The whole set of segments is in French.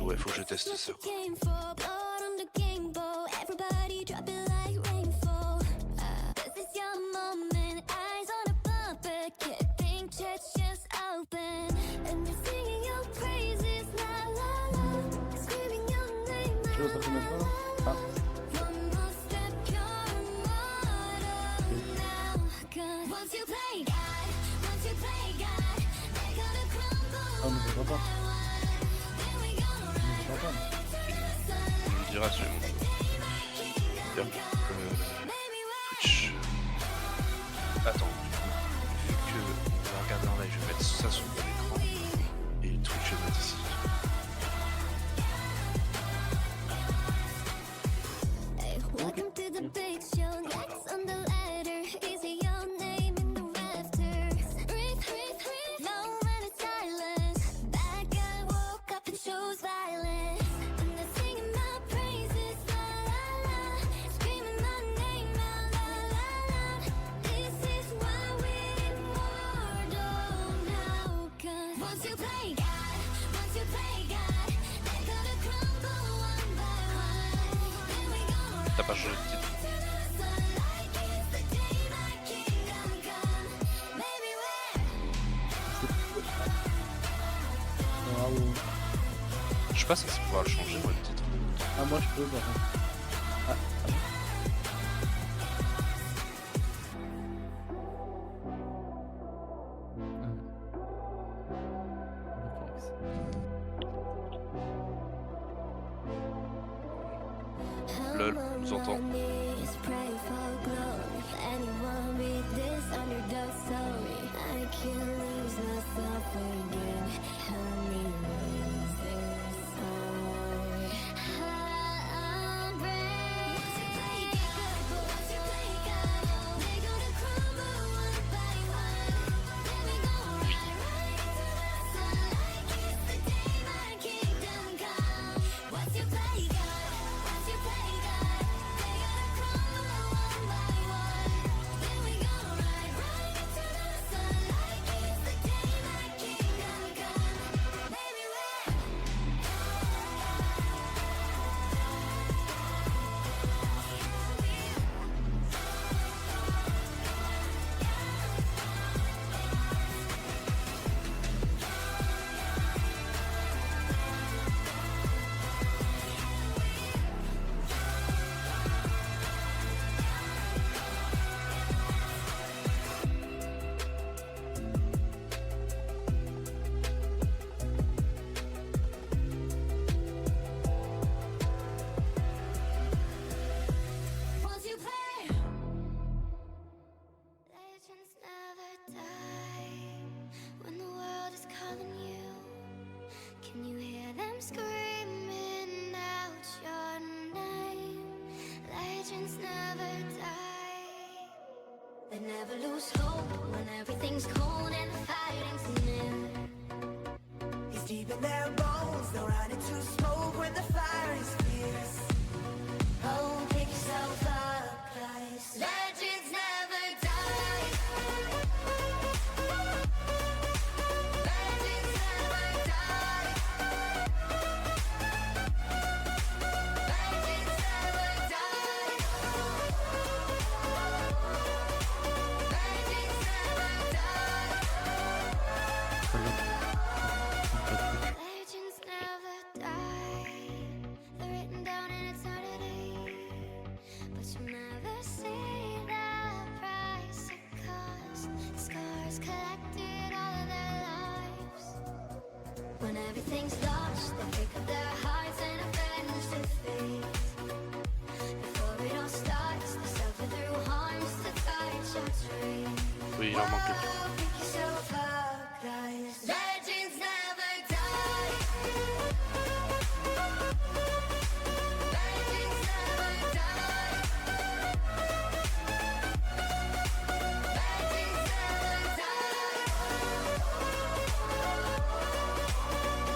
ouais, faut que je teste ça. Je sais pas maintenant. Ah. Ah mais je vois pas. Je vois pas. Tu me diras si je Twitch. Attends, vu que on va regarder en live, je vais mettre ça sur mon écran. Et Twitch, je vais mettre ici. Welcome to the big show. Next on the ladder, easy your name in the rafters. Breathe, breathe, breathe. No man is silent. Bad guy woke up and chose violence. And they're singing my praises, la la la. Screaming my name out, la la la. This is why we're immortal now. 'Cause once you play God, once you play God, they're gonna crumble one by one. Then we gonna T'as pas changé de titre. Ah oui. Je sais pas si c'est pouvoir le changer, moi, le titre. Ah moi je peux par contre. Ah, ah bon. Lol, on nous entend. Can you hear them screaming out your name? Legends never die. They never lose hope when everything's cold and the fighting's near. It's deep in their bones, they'll run into smoke when the fire is fierce. Oh, pick yourself up, guys. Legends never die. Legends never die. Legends never die. Legends never die. Legends never die. They're written down in eternity, but you'll never see the price it cost. The scars collected all of their lives. When everything's lost, they pick up their hearts and avenge defeat. Before it all starts, they suffer through harms to touch a tree. Oui, il en manque plus. Oh, pick yourself up, guys. Legends never die. Legends never die. Legends never die.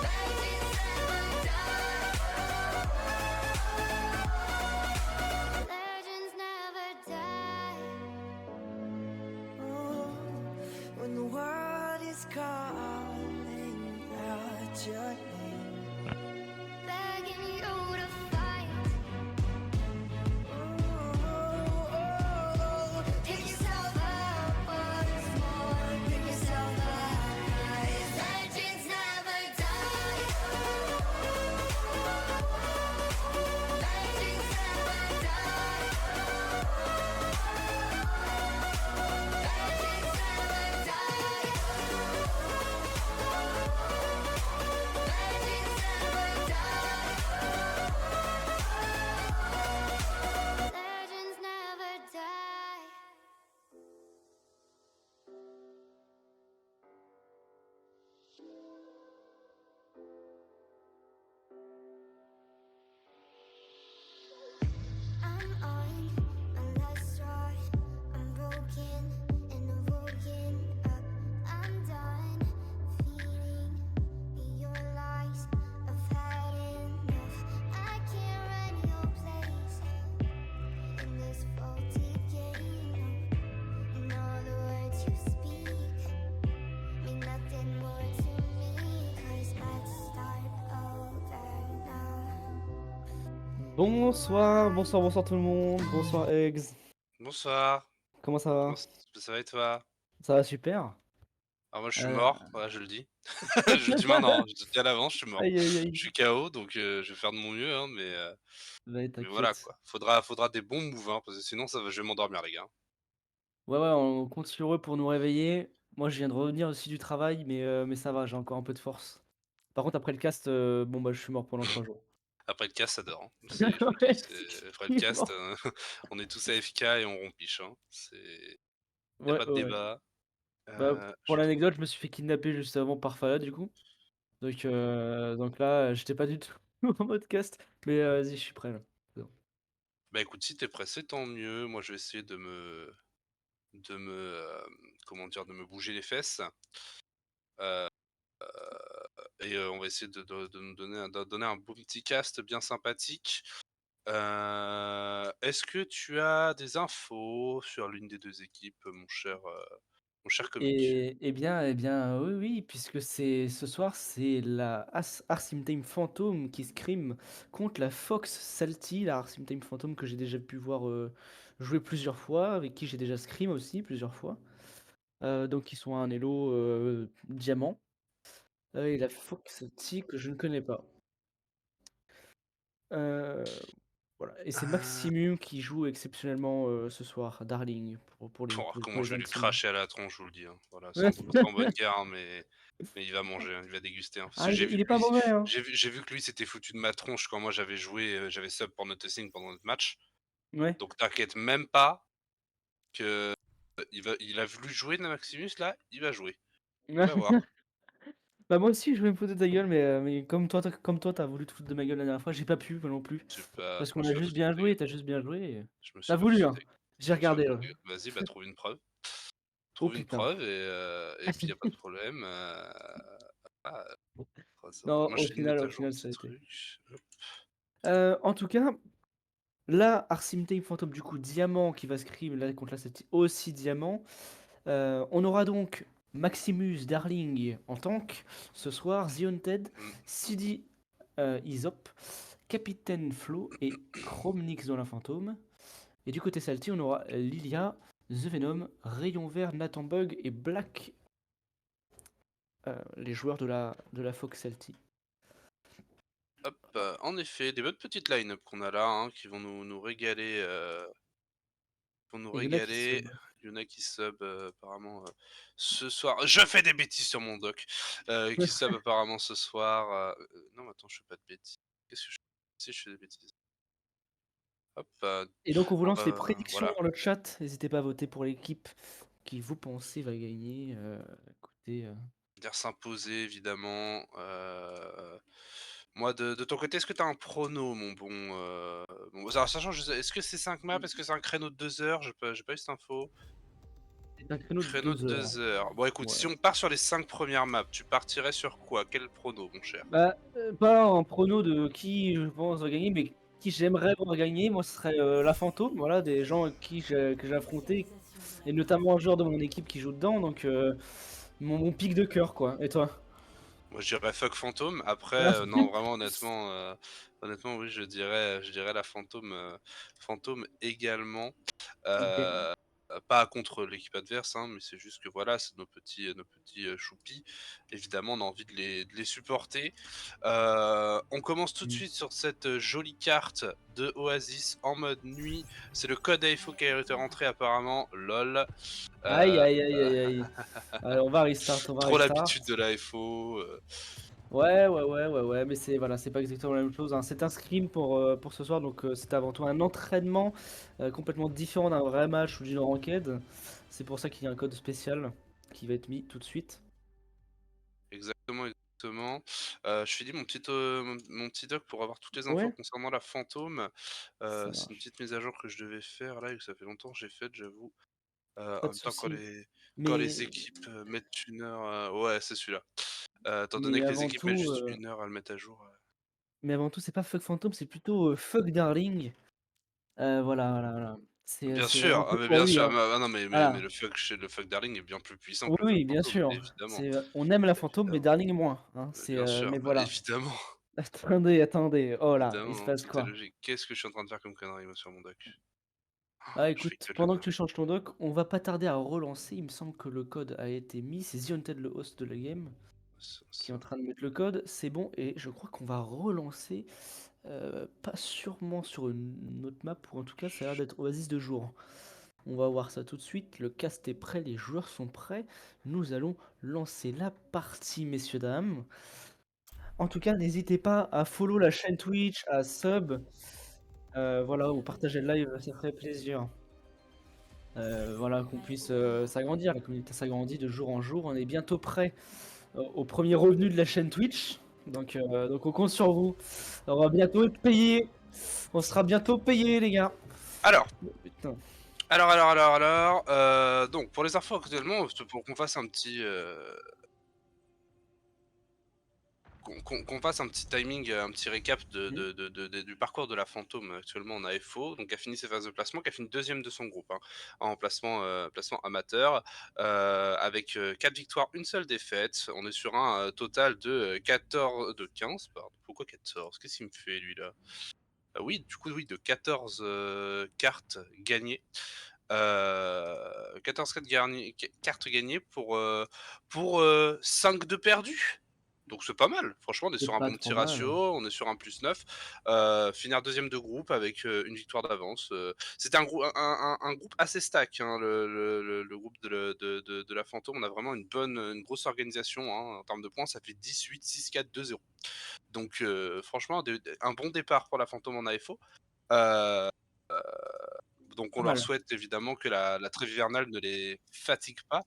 Legends never die. Legends never die. Oh, when the world is calling out your name, Bonsoir, bonsoir, bonsoir tout le monde. Bonsoir Eggs. Bonsoir, Comment ça comment va? ça va et toi? Ça va super. Alors moi je suis Euh... mort, voilà je le dis. Je le dis maintenant, hein, je le dis à l'avance, je suis mort. Aïe aïe aïe. Je suis KO donc je vais faire de mon mieux hein, Bah, mais voilà t'inquiète. quoi. Faudra des bons moves hein, parce que sinon je vais m'endormir les gars. Ouais, ouais, on compte sur eux pour nous réveiller. Moi, je viens de revenir aussi du travail, mais ça va, j'ai encore un peu de force. Par contre, après le cast, bon, bah, je suis mort pendant 3 jours. Après le cast ça dort, hein. Je vous le dis, Ouais, après le cast, effectivement. on est tous AFK et on rompiche, hein. Y a Ouais, pas de ouais. débat. Bah, Je pour vais trouver. l'anecdote, je me suis fait kidnapper juste avant par Fala, du coup. Donc là, j'étais pas du tout en mode cast. Mais vas-y, je suis prêt là. C'est bon. Bah écoute, si t'es pressé, tant mieux. Moi je vais essayer de me, comment dire, de me bouger les fesses. Euh, et on va essayer de nous donner un beau petit cast bien sympathique. Est-ce que tu as des infos sur l'une des 2 équipes, mon cher comique? Eh bien, oui, oui, puisque c'est ce soir, c'est la Arsim Time Phantom qui scrime contre la Fox Salty, la Arsim Time Phantom que j'ai déjà pu voir jouer plusieurs fois, avec qui j'ai déjà scrim aussi plusieurs fois. Donc ils sont à un elo diamant. Et la Fox Salty que je ne connais pas. Euh, voilà. Et c'est Ah, Maximum qui joue exceptionnellement ce soir, Darling, pour comment les je vais lui intimes. cracher à la tronche, je vous le dis, hein. Voilà, sans bonne guerre, mais il va manger, hein, il va déguster, hein. Parce Ah, que il est pas mauvais, hein. j'ai vu que lui s'était foutu de ma tronche quand moi j'avais joué, j'avais sub pour Nothing pendant notre match. Ouais. Donc t'inquiète même pas que il a voulu jouer de Maximus là, il va jouer. Tu vas voir. Bah moi aussi je voulais me foutre de ta gueule mais comme toi t'as voulu te foutre de ma gueule la dernière fois, j'ai pas pu moi non plus. Parce Je me qu'on a suis pas juste foutu de bien ta joué, gueule. t'as juste bien joué. Je me T'as suis pas voulu foutu de hein. ta gueule. J'ai Je me suis pas regardé foutu de là. ta gueule. Vas-y, bah trouve une preuve. Oh Trouve une putain. preuve et puis y a pas de problème, ah, ça va. Non, Moi je vais mettre au à jour un final ça petit a été. truc. Hop. En tout cas, là Arsim Tape Phantom du coup Diamant qui va scrim là contre la Celtic aussi Diamant. On aura donc Maximus Darling en tank ce soir, Zionted, Mmh. CD Isop, Capitaine Flo et Chromnix dans la fantôme. Et du côté Salty, on aura Lilia, The Venom, Rayon Vert, Nathan Bug et Black, les joueurs de la Fox Salty. Hop, en effet, des bonnes petites line-up qu'on a là, hein, qui vont nous régaler, vont nous Et il y en a qui régaler. sub. Il y en a qui sub, apparemment, ce soir. Je fais des bêtises sur mon doc. Qui sub apparemment ce soir, non attends, je fais pas de bêtises. Qu'est-ce que je fais? Si je fais des bêtises. Hop, Et donc on vous lance les prédictions voilà. dans le chat. N'hésitez pas à voter pour l'équipe qui vous pensez va gagner. Écoutez, Dire s'imposer évidemment. Moi de ton côté, est-ce que tu as un prono mon bon, bon alors sachant est-ce que c'est 5 maps? Est-ce que c'est un créneau de 2 heures? J'ai pas eu cette info. c'est un créneau de Créneau de 2 heures. 2 heures. Bon écoute, Ouais. si on part sur les 5 premières maps, tu partirais sur quoi? Quel prono mon cher? Bah, pas en prono de qui je pense va gagner, mais qui j'aimerais voir gagner. Moi, ce serait la fantôme, voilà, des gens que j'ai affronté, et notamment un joueur de mon équipe qui joue dedans, donc mon pic de cœur, quoi. Et toi? Moi je dirais fuck fantôme. Après, Ah, non vraiment honnêtement oui je dirais la fantôme, fantôme également. ok. Heu, Pas contre l'équipe adverse, hein, mais c'est juste que voilà, c'est nos petits, choupis. Évidemment, on a envie de les supporter. On commence tout de Mm. suite sur cette, jolie carte de Oasis en mode nuit. C'est le code AFO qui a été rentré apparemment, lol. Aïe, Heu, aïe, aïe, aïe, aïe. Allez, on va Trop restart. l'habitude de l'AFO, Ouais, mais c'est voilà, c'est pas exactement la même chose, hein. C'est un scrim pour ce soir, donc c'est avant tout un entraînement complètement différent d'un vrai match ou d'une ranked. C'est pour ça qu'il y a un code spécial qui va être mis tout de suite. exactement, exactement. Je finis mon petit doc pour avoir toutes les infos Ouais, concernant la fantôme. ça C'est une marche. petite mise à jour que je devais faire là et que ça fait longtemps que j'ai faite, j'avoue. Pas En de même temps, souci. quand les Mais, équipes, mettent 1 heure, ouais, c'est celui-là. Étant donné mais que les avant équipes mettent tout, juste 1 heure à le mettre à jour, c'est pas Fuck Phantom, c'est plutôt Fuck Darling. Voilà. bien C'est sûr, avant ah tout mais pour bien lui, sûr, hein. non mais Voilà. le fuck darling est bien plus puissant Oui, que le fuck oui, bien fantôme, sûr. évidemment, C'est, on aime la fantôme, mais évidemment, Darling moins, hein. bien sûr, Mais bah, voilà. évidemment. Attendez. Oh là, il se Évidemment, passe tout est quoi? logique. Qu'est-ce que je suis en train de faire comme connerie moi sur mon doc? Ah Je fais écoute, que de la pendant que connerie. tu changes ton doc, on va pas tarder à relancer. Il me semble que le code a été mis. C'est Zionted, le host de la game, qui est en train de mettre le code. C'est bon, et je crois qu'on va relancer. Pas sûrement sur une autre map, ou en tout cas, ça a l'air d'être Oasis de jour. On va voir ça tout de suite. Le cast est prêt, les joueurs sont prêts. Nous allons lancer la partie, messieurs, dames. En tout cas, n'hésitez pas à follow la chaîne Twitch, à sub, voilà, ou partager le live, ça ferait plaisir. Voilà, qu'on puisse s'agrandir. La communauté s'agrandit de jour en jour. On est bientôt prêt au premier revenu de la chaîne Twitch. Donc on compte sur vous. On va bientôt être payé. On sera bientôt payé, les gars. Alors, Putain. donc pour les infos actuellement, pour qu'on fasse un petit qu'on fasse un petit timing, un petit récap du parcours de la Fantôme actuellement en AFO, donc qui a fini ses phases de placement, qui a fini deuxième de son groupe, hein, en placement amateur, avec 4 victoires, une seule défaite. On est sur un total de 15, pardon. Pourquoi 14? Qu'est-ce qu'il me fait lui là? Oui, du coup, oui, de 14 cartes gagnées. 14 cartes gagnées pour 5 de perdus. Donc c'est pas mal. Franchement, on est C'est sur un pas bon trop petit mal. ratio, on est sur un +9. Finir deuxième de groupe avec une victoire d'avance. C'était un groupe assez stack, hein, le groupe de la Fantôme. On a vraiment une grosse organisation, hein, en termes de points. Ça fait 18, 6, 4, 2, 0. Donc franchement, un bon départ pour la Fantôme en AFO. Euh, euh, donc on Pas leur mal. souhaite évidemment que la trêve hivernale ne les fatigue pas.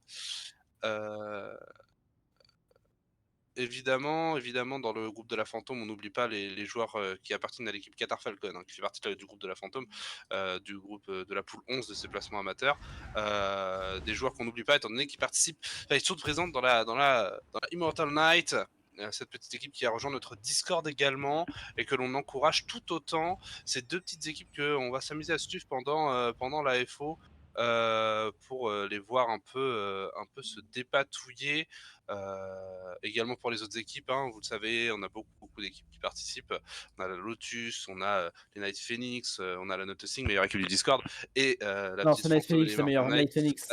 Euh, évidemment, dans le groupe de la Fantôme, on n'oublie pas les joueurs qui appartiennent à l'équipe Qatar Falcon, hein, qui fait partie du groupe de la Fantôme, du groupe de la poule 11 de ces placements amateurs. Des joueurs qu'on n'oublie pas étant donné qu'ils participent, ils sont présents dans la Immortal Night. Cette petite équipe qui a rejoint notre Discord également et que l'on encourage tout autant. Ces deux petites équipes qu'on va s'amuser à suivre pendant la FO pour les voir un peu se dépatouiller. Également pour les autres équipes, hein, vous le savez, on a beaucoup d'équipes qui participent. On a la Lotus, on a les Night Phoenix, on a la Noticing, meilleure équipe du Discord, et la Non, petite c'est Night Fantôme de Phoenix, la l'Immortal meilleure. Night. Night Phoenix.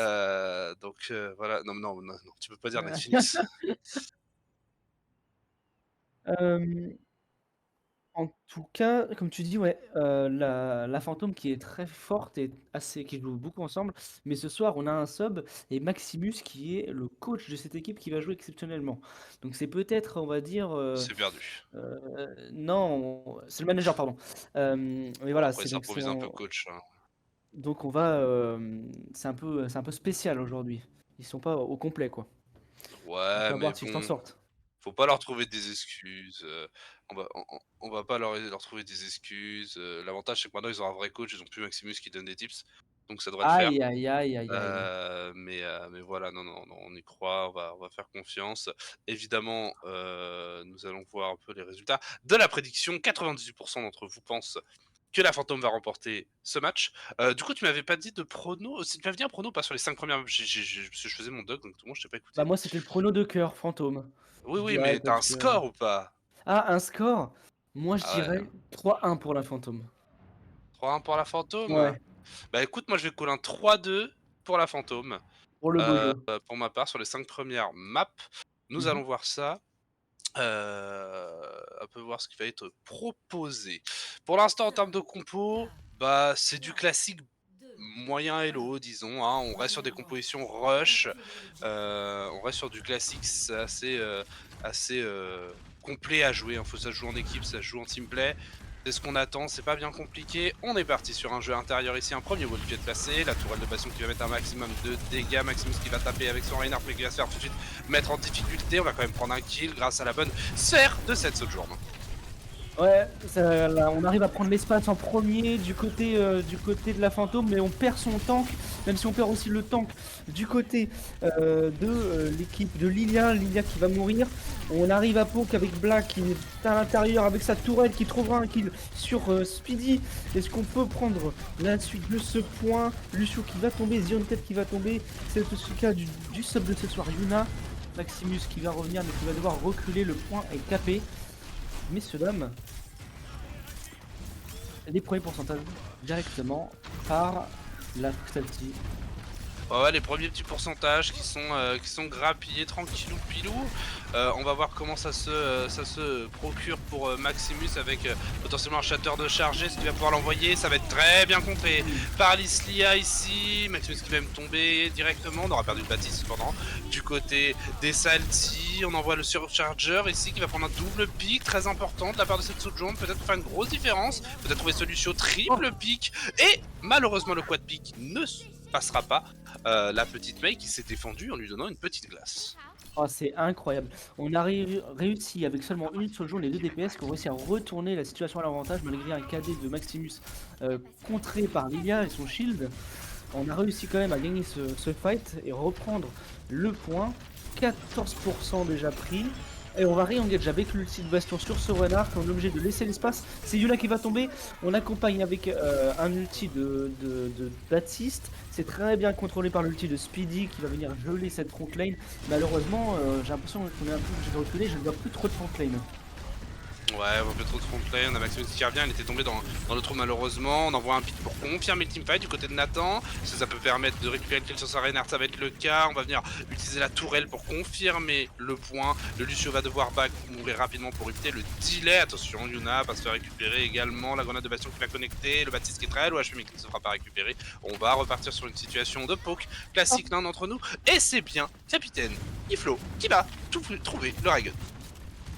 Donc voilà, non, tu peux pas dire Night Phoenix. Euh, En tout cas, comme tu dis, ouais, la Fantôme qui est très forte et qui joue beaucoup ensemble. Mais ce soir, on a un sub et Maximus qui est le coach de cette équipe qui va jouer exceptionnellement. Donc c'est peut-être, on va dire, C'est perdu. non, c'est le manager, pardon. Mais Bon, voilà, après, c'est il donc s'improvise un peu coach, hein. donc on va, c'est un peu spécial aujourd'hui. Ils sont pas au complet, quoi. Donc Ouais, à mais voir s'ils s'en bon, sortent. faut pas leur trouver des excuses. On va pas leur trouver des excuses. L'avantage, c'est que maintenant, ils ont un vrai coach. Ils ont plus Maximus qui donne des tips. Donc ça devrait le faire. Aïe, aïe, aïe, aïe, aïe. Mais voilà, non, on y croit, on va faire confiance. Évidemment, nous allons voir un peu les résultats de la prédiction. 98% d'entre vous pensent que la Fantôme va remporter ce match. Du coup, tu m'avais pas dit de prono. Tu m'avais dit un prono pas sur les 5 premières. Parce que je faisais mon doc, donc tout le monde, je t'ai pas Bah écouté. moi, c'était le prono de cœur, Fantôme. Oui, Je oui, dirais mais t'as un parce que... score ou pas? Ah, un score? Moi, je Ah ouais. dirais 3-1 pour la Fantôme. 3-1 pour la Fantôme? Ouais, Bah écoute, moi je vais coller un 3-2 pour la Fantôme. pour le Boyo. Pour ma part, sur les 5 premières maps, nous allons Mhm. voir ça. Un peu voir ce qui va être proposé. Pour l'instant, en termes de compo, bah c'est du classique moyen hello, disons, hein. On reste sur des compositions rush, on reste sur du classique, c'est assez complet à jouer, hein. Faut ça se joue en équipe, ça se joue en teamplay. C'est ce qu'on attend, c'est pas bien compliqué. On est parti sur un jeu intérieur ici, un premier wall qui est placé, la tourelle de passion qui va mettre un maximum de dégâts, Maximus qui va taper avec son Reinhardt mais qui va se faire tout de suite mettre en difficulté. On va quand même prendre un kill grâce à la bonne sphère de cette Sojourn. Ouais, là, on arrive à prendre l'espace en premier du côté de la Fantôme, mais on perd son tank, même si on perd aussi le tank du côté de l'équipe de Lilia qui va mourir. On arrive à poke avec Black qui est à l'intérieur avec sa tourelle qui trouvera un kill sur Speedy. Est-ce qu'on peut prendre la suite de ce point? Lucio qui va tomber, Ziontet qui va tomber, c'est aussi le cas du sub de ce soir, Yuna. Maximus qui va revenir mais qui va devoir reculer, le point est capé. messieurs, dames, les premiers pourcentages directement par la Salty. Ouais, les premiers petits pourcentages qui sont grappillés tranquillou pilou. On va voir comment ça se procure pour Maximus avec potentiellement un shatter de chargé, ce qui va pouvoir l'envoyer. Ça va être très bien contré par Lislia ici. Maximus qui va me tomber directement. On aura perdu le Baptiste cependant. Du côté des Salty, on envoie le surcharger ici qui va prendre un double pic très important de la part de cette Sojourn. Peut-être faire une grosse différence. Peut-être trouver Solution triple pic. Et malheureusement le quad pic ne passera pas. La petite Mei qui s'est défendue en lui donnant une petite glace. Oh, c'est incroyable. On a réussi avec seulement une Sojourn et 2 DPS qui ont réussi à retourner la situation à l'avantage malgré un KD de Maximus contré par Lilia et son shield. On a réussi quand même à gagner ce fight et reprendre le point. 14% déjà pris. Et on va re-engage avec l'ulti de Bastion sur ce renard. On est obligé de laisser l'espace. C'est Yuna qui va tomber. On accompagne avec un ulti de Baptiste. C'est très bien contrôlé par l'ulti de Speedy qui va venir geler cette front lane. Malheureusement, j'ai l'impression qu'on est un peu obligé de reculer. Je ne vois plus trop de front lane. Ouais, on voit plus trop de front lane, on a Maximus qui revient, il était tombé dans le trou malheureusement. On envoie un pic pour confirmer le teamfight du côté de Nathan. Ça peut permettre de récupérer le kill sur sa Reinhardt, ça va être le cas. On va venir utiliser la tourelle pour confirmer le point. Le Lucio va devoir mourir rapidement pour éviter le delay. Attention, Yuna va se faire récupérer également. La grenade de Bastion qui va connecter. Le Baptiste qui est très loin, mais qui ne se fera pas récupérer. On va repartir sur une situation de poke classique l'un d'entre nous. Et c'est bien Capitaine Iflo qui va trouver le Ragon.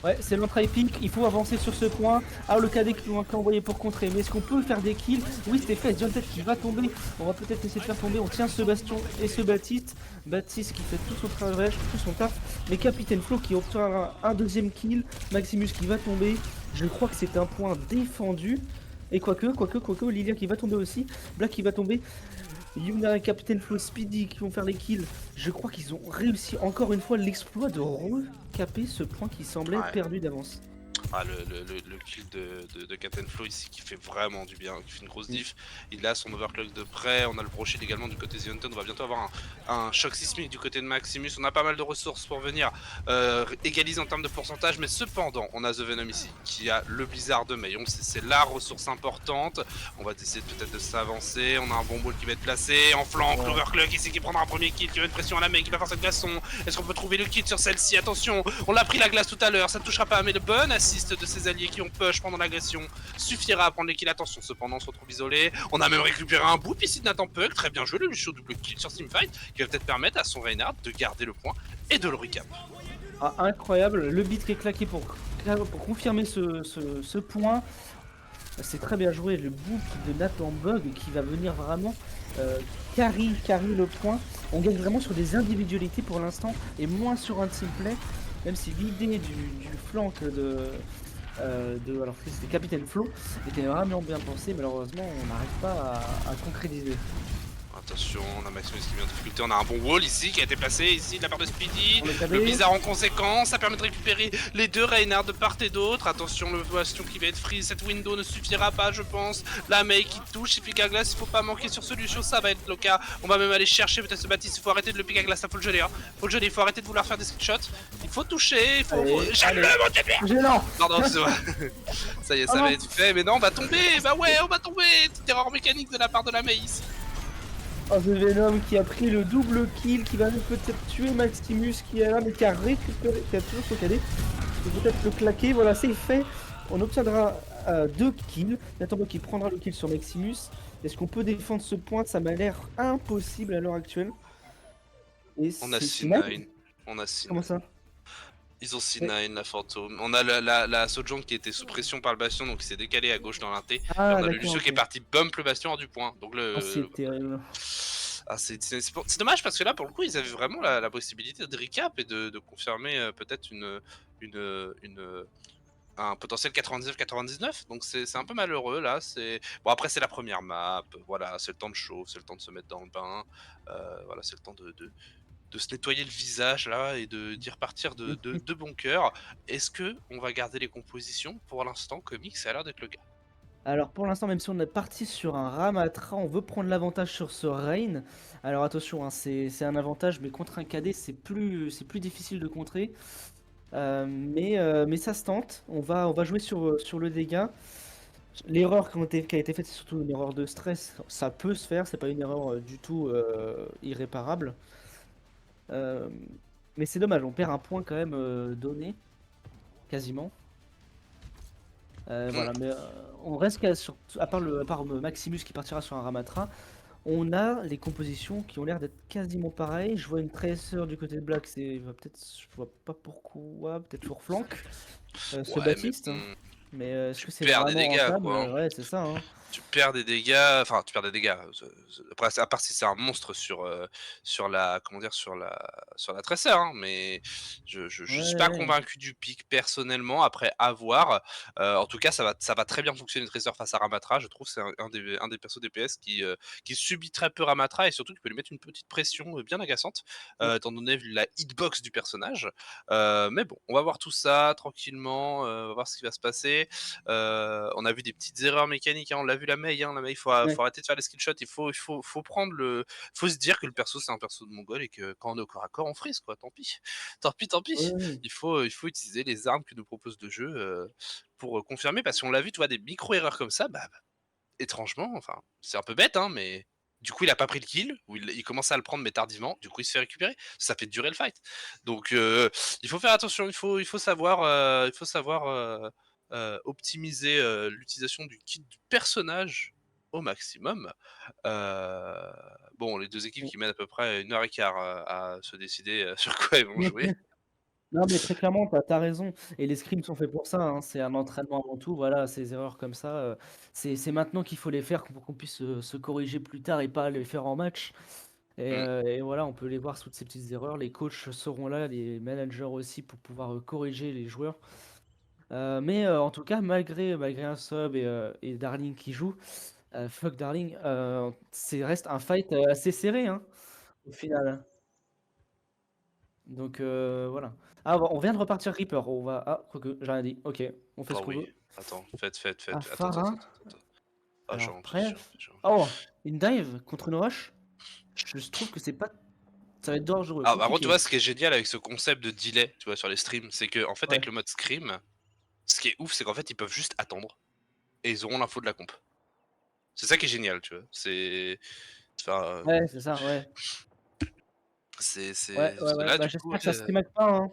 Ouais, c'est l'entrée épique, il faut avancer sur ce point. Alors le KD qui nous a envoyé pour contrer, mais est-ce qu'on peut faire des kills? Oui, c'était fait, John Tête qui va tomber. On va peut-être essayer de faire tomber, on tient ce Bastion et ce Baptiste. Baptiste qui fait tout son travail, tout son taf. Mais Capitaine Flo qui obtient un deuxième kill. Maximus qui va tomber. Je crois que c'est un point défendu. Et quoique, Lilia qui va tomber aussi. Black qui va tomber. Yuna et Captain Flo Speedy qui vont faire les kills. Je crois qu'ils ont réussi encore une fois l'exploit de recaper ce point qui semblait perdu d'avance. Ah, le kill de Captain Flo ici qui fait vraiment du bien, qui fait une grosse diff. Il a son overclock de près, on a le brochet également du côté de Zionton. On va bientôt avoir un choc sismique du côté de Maximus. On a pas mal de ressources pour venir égaliser en termes de pourcentage, mais cependant on a The Venom ici qui a le blizzard de Mei. C'est la ressource importante. On va essayer peut-être de s'avancer. On a un bon ball qui va être placé en flanc. L'overclock ici qui prendra un premier kill, qui va une pression à la Mei, qui va faire cette glaçon. Est-ce qu'on peut trouver le kill sur celle-ci? Attention, on l'a pris la glace tout à l'heure, ça ne touchera pas, mais le bon assist de ses alliés qui ont push pendant l'agression suffira à prendre les kills. Attention, cependant on se retrouve isolé. On a même récupéré un bout ici de Nathan Puck. Très bien joué, le Lucio double kill sur Teamfight qui va peut-être permettre à son Reinhardt de garder le point et de le recap. Ah, incroyable, le beat qui est claqué pour confirmer ce point. C'est très bien joué, le book de Nathan Bug qui va venir vraiment carry le point. On gagne vraiment sur des individualités pour l'instant et moins sur un teamplay. Même si l'idée du flank alors c'était Capitaine Flo était vraiment bien pensé, malheureusement on n'arrive pas à concrétiser. Attention, on a Maximus qui vient de difficulté, on a un bon wall ici qui a été placé ici de la part de Speedy. Le blizzard en conséquence, ça permet de récupérer les deux Reinhardt de part et d'autre. Attention, le Bastion qui va être freeze, cette window ne suffira pas je pense. La Mei qui touche, il pique à glace, il faut pas manquer sur ce Lucio, ça va être le cas. On va même aller chercher peut-être ce Baptiste, il faut arrêter de le pique à glace, ça faut le geler hein. Faut le geler, il faut arrêter de vouloir faire des screenshots. Il faut toucher, il faut... Gênant. Pardon, c'est vrai. Ça y est, ça va être fait, mais non, on va tomber, bah ouais, on va tomber. Petite erreur mécanique de la part de la Mei ici. Oh, The Venom qui a pris le double kill, qui va peut-être tuer Maximus qui est là, mais qui a récupéré, qui a toujours son cadet. Il peut peut-être le claquer, voilà, c'est fait. On obtiendra 2 kills. Nathan qui prendra le kill sur Maximus. Est-ce qu'on peut défendre ce point? Ça m'a l'air impossible à l'heure actuelle. Et on a C9. On a C9. Comment ça? Ils ont C9, la fantôme. On a la Sojourn qui était sous pression par le Bastion, donc il s'est décalé à gauche dans l'inté. Ah, on a le Lucio qui est parti bump le Bastion hors du point. Donc c'est terrible. Ah, c'est dommage parce que là, pour le coup, ils avaient vraiment la possibilité de recap et de confirmer peut-être un potentiel 99-99. Donc c'est un peu malheureux là. Bon, après, c'est la première map. Voilà, c'est le temps de chauffe, c'est le temps de se mettre dans le bain. Voilà, c'est le temps de se nettoyer le visage là et d'y repartir de bon cœur. Est-ce que on va garder les compositions? Pour l'instant, Comics, ça a l'air d'être le cas. Alors pour l'instant, même si on est parti sur un Ramatra, on veut prendre l'avantage sur ce Rain. Alors attention, hein, c'est un avantage, mais contre un KD, c'est plus difficile de contrer. Mais ça se tente. On va jouer sur le dégât. L'erreur qui a été faite, c'est surtout une erreur de stress. Ça peut se faire, c'est pas une erreur du tout irréparable. Euh, mais c'est dommage, on perd un point quand même donné, quasiment. Voilà, mais on reste à part Maximus qui partira sur un Ramatra, on a les compositions qui ont l'air d'être quasiment pareilles. Je vois une Tracer du côté de Black, je vois pas pourquoi, peut-être pour flank, ce Ouais, mais Baptiste. bon, Mais est-ce que c'est perds des vraiment dégâts, rentable? quoi. Hein. Ouais, c'est ça, hein. Tu perds des dégâts, enfin tu perds des dégâts. Après, à part si c'est un monstre sur la, comment dire, sur la Tracer, hein, mais je Ouais, suis pas ouais. convaincu du pic personnellement. Après, à voir. En tout cas, ça va très bien fonctionner Tracer face à Ramatra. Je trouve que c'est un des persos DPS qui subit très peu Ramatra et surtout tu peux lui mettre une petite pression bien agaçante, Ouais. étant donné la hitbox du personnage. Mais bon, on va voir tout ça tranquillement, on va voir ce qui va se passer. On a vu des petites erreurs mécaniques, hein, on l'a vu la Mei, Ouais. faut arrêter de faire les skill shots, faut prendre faut se dire que le perso c'est un perso de mongol et que quand on est au corps à corps on frise quoi, tant pis. Tant pis, tant Ouais, pis. ouais. Il faut utiliser les armes que nous propose le jeu pour confirmer, parce qu'on l'a vu, tu vois, des micro-erreurs comme ça, bah, étrangement, enfin, c'est un peu bête, hein, mais du coup il a pas pris le kill, ou il commence à le prendre mais tardivement, du coup il se fait récupérer, ça fait durer le fight. Donc il faut faire attention, il faut savoir optimiser l'utilisation du kit du personnage au maximum. Euh, bon, les deux équipes qui mènent à peu près 1 heure et quart à se décider sur quoi ils vont jouer. Non, mais très clairement, t'as raison. Et les scrims sont faits pour ça, hein. C'est un entraînement avant tout. Voilà, ces erreurs comme ça, c'est maintenant qu'il faut les faire pour qu'on puisse se corriger plus tard et pas les faire en match. Mm. Et voilà, on peut les voir, toutes ces petites erreurs. Les coachs seront là, les managers aussi, pour pouvoir corriger les joueurs. Mais en tout cas, malgré un sub et Darling qui joue, fuck Darling, reste un fight assez serré, hein, au final. Donc voilà. Ah, on vient de repartir Reaper. On va. Ah, quoique, j'ai rien dit. Ok, on fait Bah ce qu'on oui, veut. attends, Ah, attends, attends, Pharah. attends. Ah, j'ai Alors, envie, j'ai bref. envie, j'ai envie. Oh, une dive contre une rush. Je trouve que c'est pas. Ça va être dangereux, Ah, par contre, tu compliqué. vois, ce qui est génial avec ce concept de delay, tu vois, sur les streams, c'est que, en fait, avec Ouais, le mode scrim, ce qui est ouf, c'est qu'en fait, ils peuvent juste attendre et ils auront l'info de la comp. C'est ça qui est génial, tu vois. Enfin, ouais, c'est ça, ouais. Ouais, ouais, ouais. là, Bah, du coup, j'espère que ça stream pas, hein.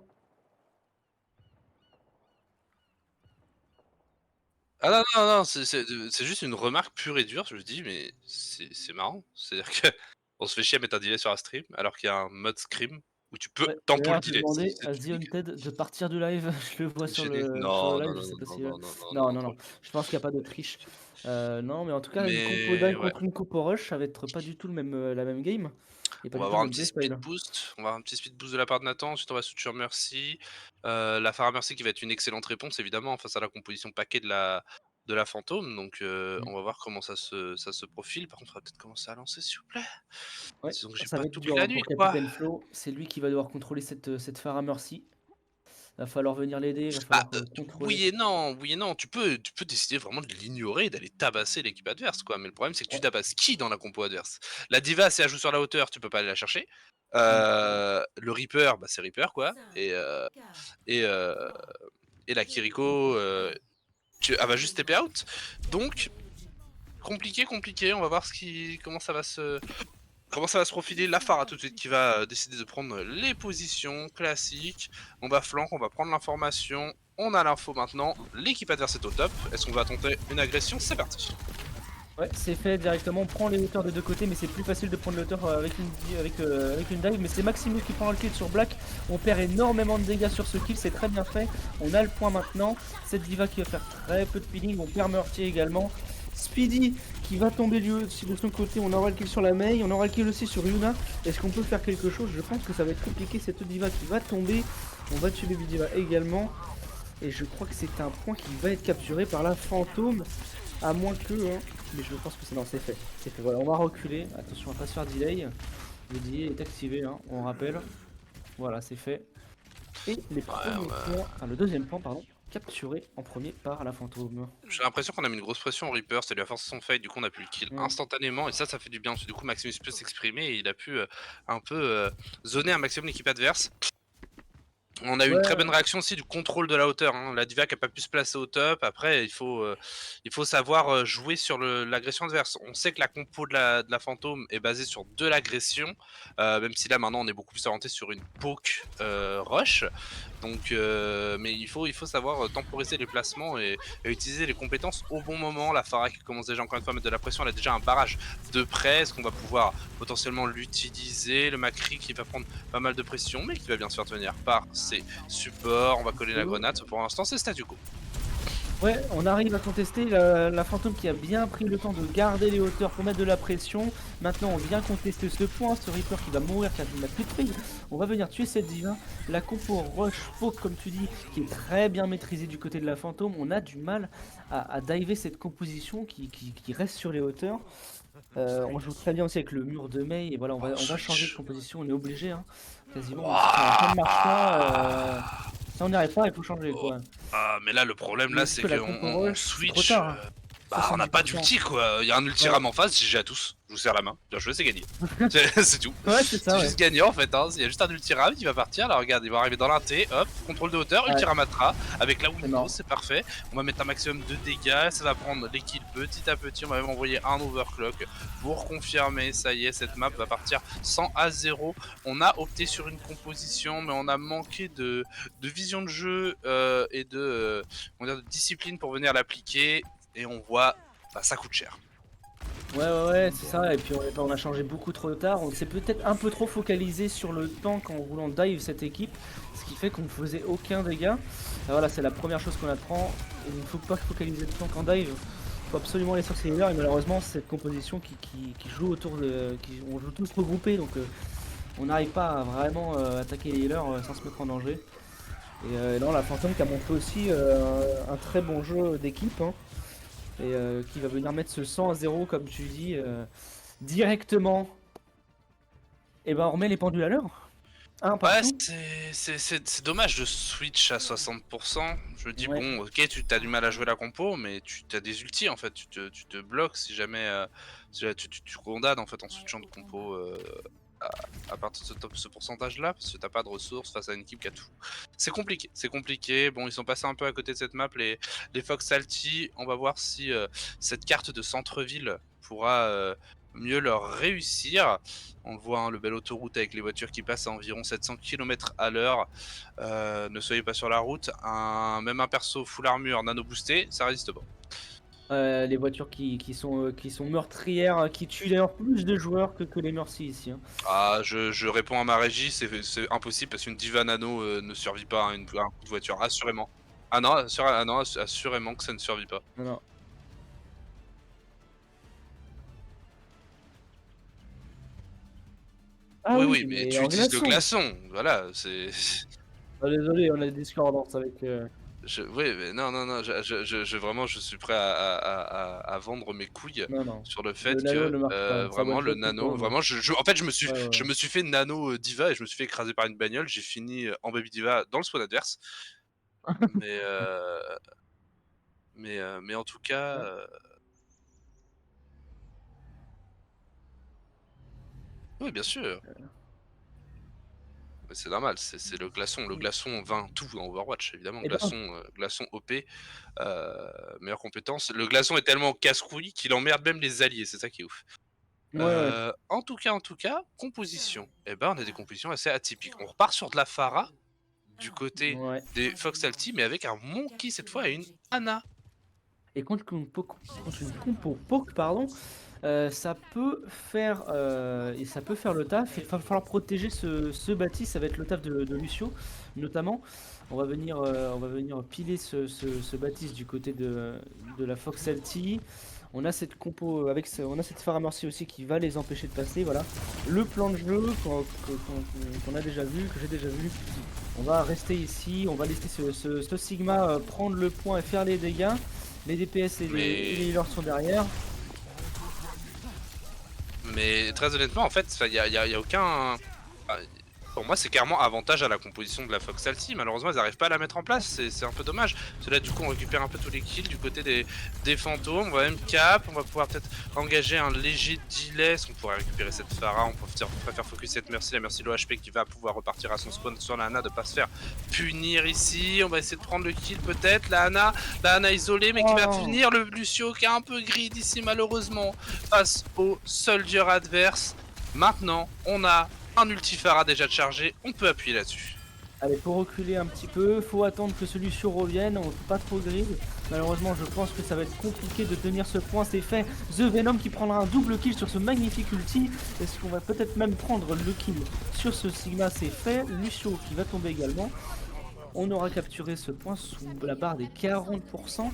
ah non, non, non, c'est juste une remarque pure et dure. Je me dis, mais c'est marrant. C'est-à-dire que on se fait chier à mettre un delay sur un stream, alors qu'il y a un mode scrim où tu peux Ouais. tempo le D'ailleurs, je vais delay. demander C'est à du The nickel. Haunted de partir du live. Je le vois sur le Non, non, live, je non, sais non, pas non, si. non, non, non, Non, non, non, non. tranquille. Je pense qu'il n'y a pas de triche. Non, mais en tout cas, une compo Mais dive ouais. contre une compo rush, ça va être pas du tout la même game. Et pas On du va tout le avoir un même petit playstyle. speed boost. On va avoir un petit speed boost de la part de Nathan. Ensuite, on va switch sur Mercy. La Pharah Mercy qui va être une excellente réponse, évidemment, face à la composition paquet de la fantôme. Donc, Mm. on va voir comment ça se profile. Par contre, on va peut-être commencer à lancer, s'il vous plaît. Ouais, Disons que j'ai ça pas va être tout pris dur la hein, nuit, pour quoi. Capitaine Flo. C'est lui qui va devoir contrôler cette Pharah Mercy. Va falloir venir l'aider, va Bah, falloir contrôler. oui et non, oui et non. Tu peux décider vraiment de l'ignorer, d'aller tabasser l'équipe adverse, quoi. Mais le problème, c'est que tu Ouais. tabasses qui dans la compo adverse? La Diva, si elle joue sur la hauteur, tu peux pas aller la chercher. Mm. Le Reaper, bah, c'est Reaper, quoi. Et, euh, et la Kiriko, elle va juste TP out. Donc, compliqué. On va voir comment ça va se profiler. La Pharah tout de suite qui va décider de prendre les positions classiques. On va flank, on va prendre l'information. On a l'info maintenant. L'équipe adverse est au top. Est-ce qu'on va tenter une agression? C'est parti. Ouais, c'est fait directement. On prend les hauteurs des deux côtés, mais c'est plus facile de prendre les hauteurs avec une dive. Mais c'est Maximus qui prend le kill sur Black. On perd énormément de dégâts sur ce kill, c'est très bien fait. On a le point maintenant. Cette diva qui va faire très peu de peeling. On perd Meurtier également. Speedy qui va tomber lui aussi de son côté. On aura le kill sur la Mei. On aura le kill aussi sur Yuna. Est-ce qu'on peut faire quelque chose? Je pense que ça va être compliqué. Cette diva qui va tomber. On va tuer Baby Diva également. Et je crois que c'est un point qui va être capturé par la fantôme. À moins que, hein, mais je pense que c'est non, c'est fait. C'est fait. Voilà, on va reculer. Attention à pas se faire delay. Le delay est activé, hein, on rappelle. Voilà, c'est fait. Et les premiers points, enfin le deuxième point, pardon, capturé en premier par la fantôme. J'ai l'impression qu'on a mis une grosse pression au Reaper, ça lui a forcé son fight, du coup on a pu le kill Mm. instantanément et ça fait du bien, parce que du coup Maximus peut s'exprimer et il a pu un peu zoner un maximum l'équipe adverse. On a eu une très bonne Ouais, réaction aussi du contrôle de la hauteur, hein. La Diva qui a pas pu se placer au top. Après, il faut savoir jouer sur l'agression adverse. On sait que la compo de la fantôme est basée sur de l'agression, même si là maintenant on est beaucoup plus orienté sur une poke rush. Donc, mais il faut savoir temporiser les placements et utiliser les compétences au bon moment. La Pharah qui commence déjà encore une fois à mettre de la pression, elle a déjà un barrage de près. Est-ce qu'on va pouvoir potentiellement l'utiliser? Le Macri qui va prendre pas mal de pression, mais qui va bien se faire tenir par ses supports. On va coller la grenade. Pour l'instant, c'est statu quo. ouais, on arrive à contester la fantôme qui a bien pris le temps de garder les hauteurs pour mettre de la pression. Maintenant, on vient contester ce point, ce Reaper qui va mourir car il n'a plus de prise. On va venir tuer cette diva. La compo rush poke, comme tu dis, qui est très bien maîtrisée du côté de la fantôme. On a du mal à diver cette composition qui reste sur les hauteurs. On joue très bien aussi avec le mur de Mei et voilà, on va changer de composition, on est obligé, hein, quasiment. On est en pleine marche, si on n'y arrive pas, il faut changer quoi. Ah, mais là, le problème, là, Parce c'est que la qu'on compo on rush, c'est trop switch. tard, hein. Bah, on n'a pas 70%. d'ulti, quoi. Il y a un ultiram en face, GG à tous. Je vous serre la main. Bien joué, c'est gagné. C'est tout. Ouais, c'est ça, C'est ouais. juste gagnant en fait, hein. Il y a juste un ultiram qui va partir. Là, regarde, il va arriver dans l'inté, hop, contrôle de hauteur, Ouais. ultiramatra avec la Windows, mort. c'est parfait. On va mettre un maximum de dégâts, ça va prendre les kills petit à petit. On va même envoyer un overclock pour confirmer. Ça y est, cette map va partir 100 à 0. On a opté sur une composition, mais on a manqué de vision de jeu et comment dire, de discipline pour venir l'appliquer. Et on voit, bah, ça coûte cher. Ouais, c'est ça, et puis on a changé beaucoup trop tard, on s'est peut-être un peu trop focalisé sur le tank en voulant dive cette équipe, ce qui fait qu'on ne faisait aucun dégât. Voilà, c'est la première chose qu'on apprend, il ne faut pas focaliser le tank en dive, il faut absolument aller sur ces healers, et malheureusement cette composition qui joue autour de... on joue tous regroupés, donc on n'arrive pas à vraiment attaquer les healers sans se mettre en danger. Et non, la fantôme qui a montré aussi un très bon jeu d'équipe, hein. Et qui va venir mettre ce 100 à 0 comme tu dis directement. Et ben on remet les pendules à l'heure. Un Ouais, partout. c'est dommage de switch à 60%. Je me dis, Ouais. bon, ok, tu as du mal à jouer la compo, mais tu as des ultis en fait. Tu te bloques si jamais tu condamnes en fait en switchant de compo à partir de ce pourcentage-là, parce que t'as pas de ressources face à une équipe qui a tout. C'est compliqué. Bon, ils sont passés un peu à côté de cette map, les Fox Salty. On va voir si cette carte de centre-ville pourra mieux leur réussir. On le voit, hein, le bel autoroute avec les voitures qui passent à environ 700 km à l'heure. Ne soyez pas sur la route. Même un perso full armure nano boosté, ça résiste pas. Les voitures qui sont meurtrières, qui tuent d'ailleurs plus de joueurs que les Mercy ici, hein. Ah, je réponds à ma régie, c'est impossible parce qu'une Diva Nano ne survit pas à un coup de voiture, assurément. Ah non, assurément que ça ne survit pas. Non, non. Ah Oui, mais tu en utilises le glaçon. glaçon, voilà, c'est... Ah, désolé, on a des discordances avec... Oui, mais non, vraiment, je suis prêt à vendre mes couilles Non, non. sur le Le fait nano que ne marche pas. Ça vraiment le one-shot tout le nano, temps, vraiment, en fait, je ouais. me suis fait nano diva et je me suis fait écraser par une bagnole. J'ai fini en baby diva dans le spawn adverse, mais mais en tout cas, Ouais. oui, bien sûr. Mais c'est normal, c'est le glaçon. Le glaçon vainc tout dans Overwatch, évidemment. Et ben, Glaçon OP, meilleure compétence. Le glaçon est tellement casse-couille qu'il emmerde même les alliés, c'est ça qui est ouf. ouais. En tout cas, composition. Eh ben, on a des compositions assez atypiques. On repart sur de la Pharah, du côté Ouais. des Fox Salty, mais avec un Monkey cette fois et une Ana. Et contre une compo poke, pardon, ça peut faire le taf. Il va falloir protéger ce bâti, ça va être le taf de Lucio, notamment. On va venir piler ce bâtisse du côté de la Fox LT. On a cette compo on a cette Pharah Mercy aussi qui va les empêcher de passer. Voilà. Le plan de jeu qu'on a déjà vu, que j'ai déjà vu. On va rester ici, on va laisser ce Sigma prendre le point et faire les dégâts. Les DPS et les healers sont derrière. Mais très honnêtement, en fait, il y a aucun... Pour moi, c'est clairement avantage à la composition de la Fox Salty. Malheureusement, ils n'arrivent pas à la mettre en place. C'est un peu dommage. Parce que là, du coup, on récupère un peu tous les kills du côté des fantômes. On va même cap. On va pouvoir peut-être engager un léger delay. On pourrait récupérer cette Pharah. On préfère focus cette Mercy. La Mercy low HP qui va pouvoir repartir à son spawn sur la Hanna. De pas se faire punir ici. On va essayer de prendre le kill peut-être. La Hanna isolée, mais qui va punir le Lucio qui est un peu grid ici, malheureusement, face au soldier adverse. Maintenant, on a un ultifara déjà de chargé, on peut appuyer là-dessus. Allez, pour reculer un petit peu, faut attendre que ce Lucio revienne, on peut pas trop grid. Malheureusement, je pense que ça va être compliqué de tenir ce point, c'est fait. The Venom qui prendra un double kill sur ce magnifique ulti. Est-ce qu'on va peut-être même prendre le kill sur ce Sigma, c'est fait. Lucio qui va tomber également. On aura capturé ce point sous la barre des 40%.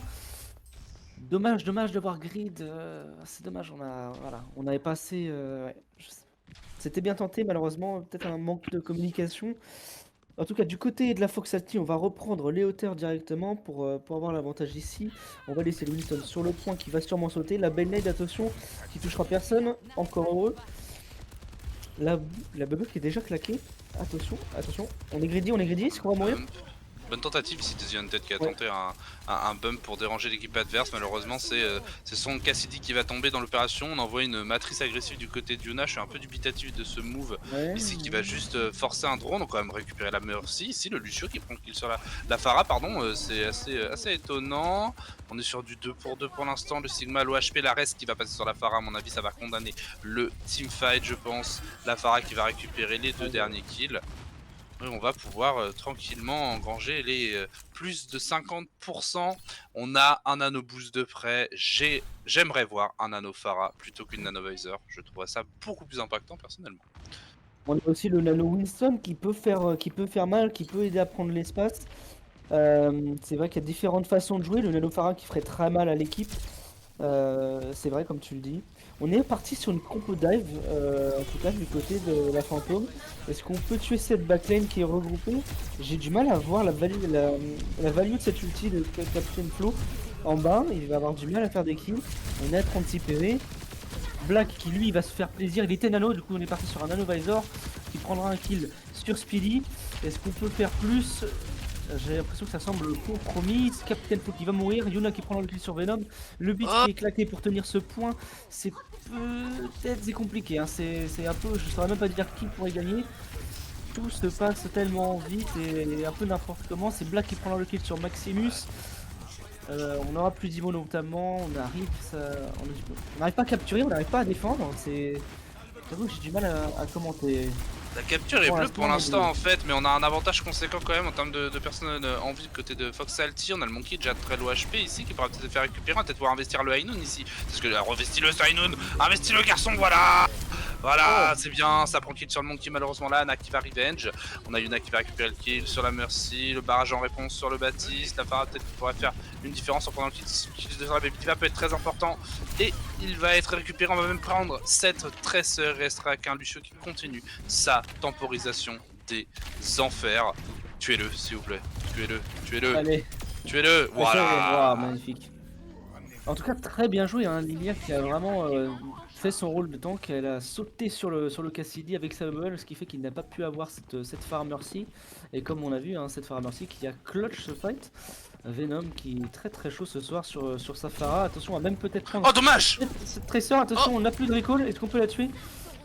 Dommage de voir grid, c'est dommage, on avait passé... ouais, c'était bien tenté, malheureusement, peut-être un manque de communication. En tout cas, du côté de la Fox Salty, on va reprendre les hauteurs directement pour avoir l'avantage ici. On va laisser le Winston sur le point qui va sûrement sauter. La Belle Nade, attention, qui touchera personne. Encore heureux. La Bubble qui est déjà claquée. Attention, attention. On est greedy, est-ce qu'on va mourir? Bonne tentative ici de The Undead qui a tenté un bump pour déranger l'équipe adverse. Malheureusement, c'est son Cassidy qui va tomber dans l'opération. On envoie une matrice agressive du côté de Yuna. Je suis un peu dubitatif de ce move ici qui va juste forcer un drone. On va quand même récupérer la Mercy. Ici, le Lucio qui prend le kill sur la Pharah, pardon. C'est assez étonnant. On est sur du 2 pour 2 pour l'instant. Le Sigma, l'OHP, la reste qui va passer sur la Pharah. À mon avis, ça va condamner le teamfight, je pense. La Pharah qui va récupérer les deux derniers kills. Et on va pouvoir tranquillement engranger les plus de 50%. On a un nano boost de près. J'aimerais voir un nano Pharah plutôt qu'une nano Visor. Je trouve ça beaucoup plus impactant personnellement. On a aussi le Nano Winston qui peut faire mal, qui peut aider à prendre l'espace. C'est vrai qu'il y a différentes façons de jouer. Le Nano Pharah qui ferait très mal à l'équipe. C'est vrai, comme tu le dis. On est parti sur une compo dive, en tout cas du côté de la fantôme. Est-ce qu'on peut tuer cette backlane qui est regroupée? J'ai du mal à voir la value de cette ulti de Captain Flo en bas. Il va avoir du mal à faire des kills. On est à 36 PV. Black qui lui va se faire plaisir. Il était nano, du coup on est parti sur un nano visor qui prendra un kill sur Speedy. Est-ce qu'on peut faire plus? J'ai l'impression que ça semble compromis. Captain Flo qui va mourir, Yuna qui prend le kill sur Venom. Le beat qui est claqué pour tenir ce point. C'est peut-être compliqué. Hein. C'est un peu, je saurais même pas dire qui pourrait gagner. Tout se passe tellement vite et un peu n'importe comment. C'est Black qui prend le kill sur Maximus. On aura plus d'Imo notamment. On n'arrive pas à capturer, on n'arrive pas à défendre. J'avoue que j'ai du mal à commenter. La capture est bleue pour l'instant en fait, mais on a un avantage conséquent quand même en termes de personnes en vie du côté de Fox Salty. On a le Monkey déjà très low HP ici qui pourra peut-être se faire récupérer. On va peut-être pouvoir investir le Hainoun ici. Parce que revesti le Hainoun, investi le garçon, voilà. Voilà, c'est bien, ça prend kill sur le Monkey malheureusement là, Anna qui va revenge. On a Yuna qui va récupérer le kill sur la Mercy, le barrage en réponse sur le Baptiste. La Pharah peut-être pourrait faire une différence en prenant le kill de la Baby qui va peut être très important. Et il va être récupéré, on va même prendre cette Tracer. Il restera qu'un Lucio qui continue sa temporisation des enfers. Tuez-le s'il vous plaît, tuez-le, Allez, tuez-le, voilà. Magnifique. En tout cas, très bien joué, hein. Lilia qui a vraiment fait son rôle de tank. Elle a sauté sur le Cassidy avec sa bubble, ce qui fait qu'il n'a pas pu avoir cette Pharah Mercy. Et comme on a vu, hein, cette Pharah Mercy qui a clutch ce fight. Venom qui est très chaud ce soir sur sa Pharah. Attention, on va même peut-être prendre. Oh dommage. Cette Tracer, attention, on n'a plus de recall. Est-ce qu'on peut la tuer?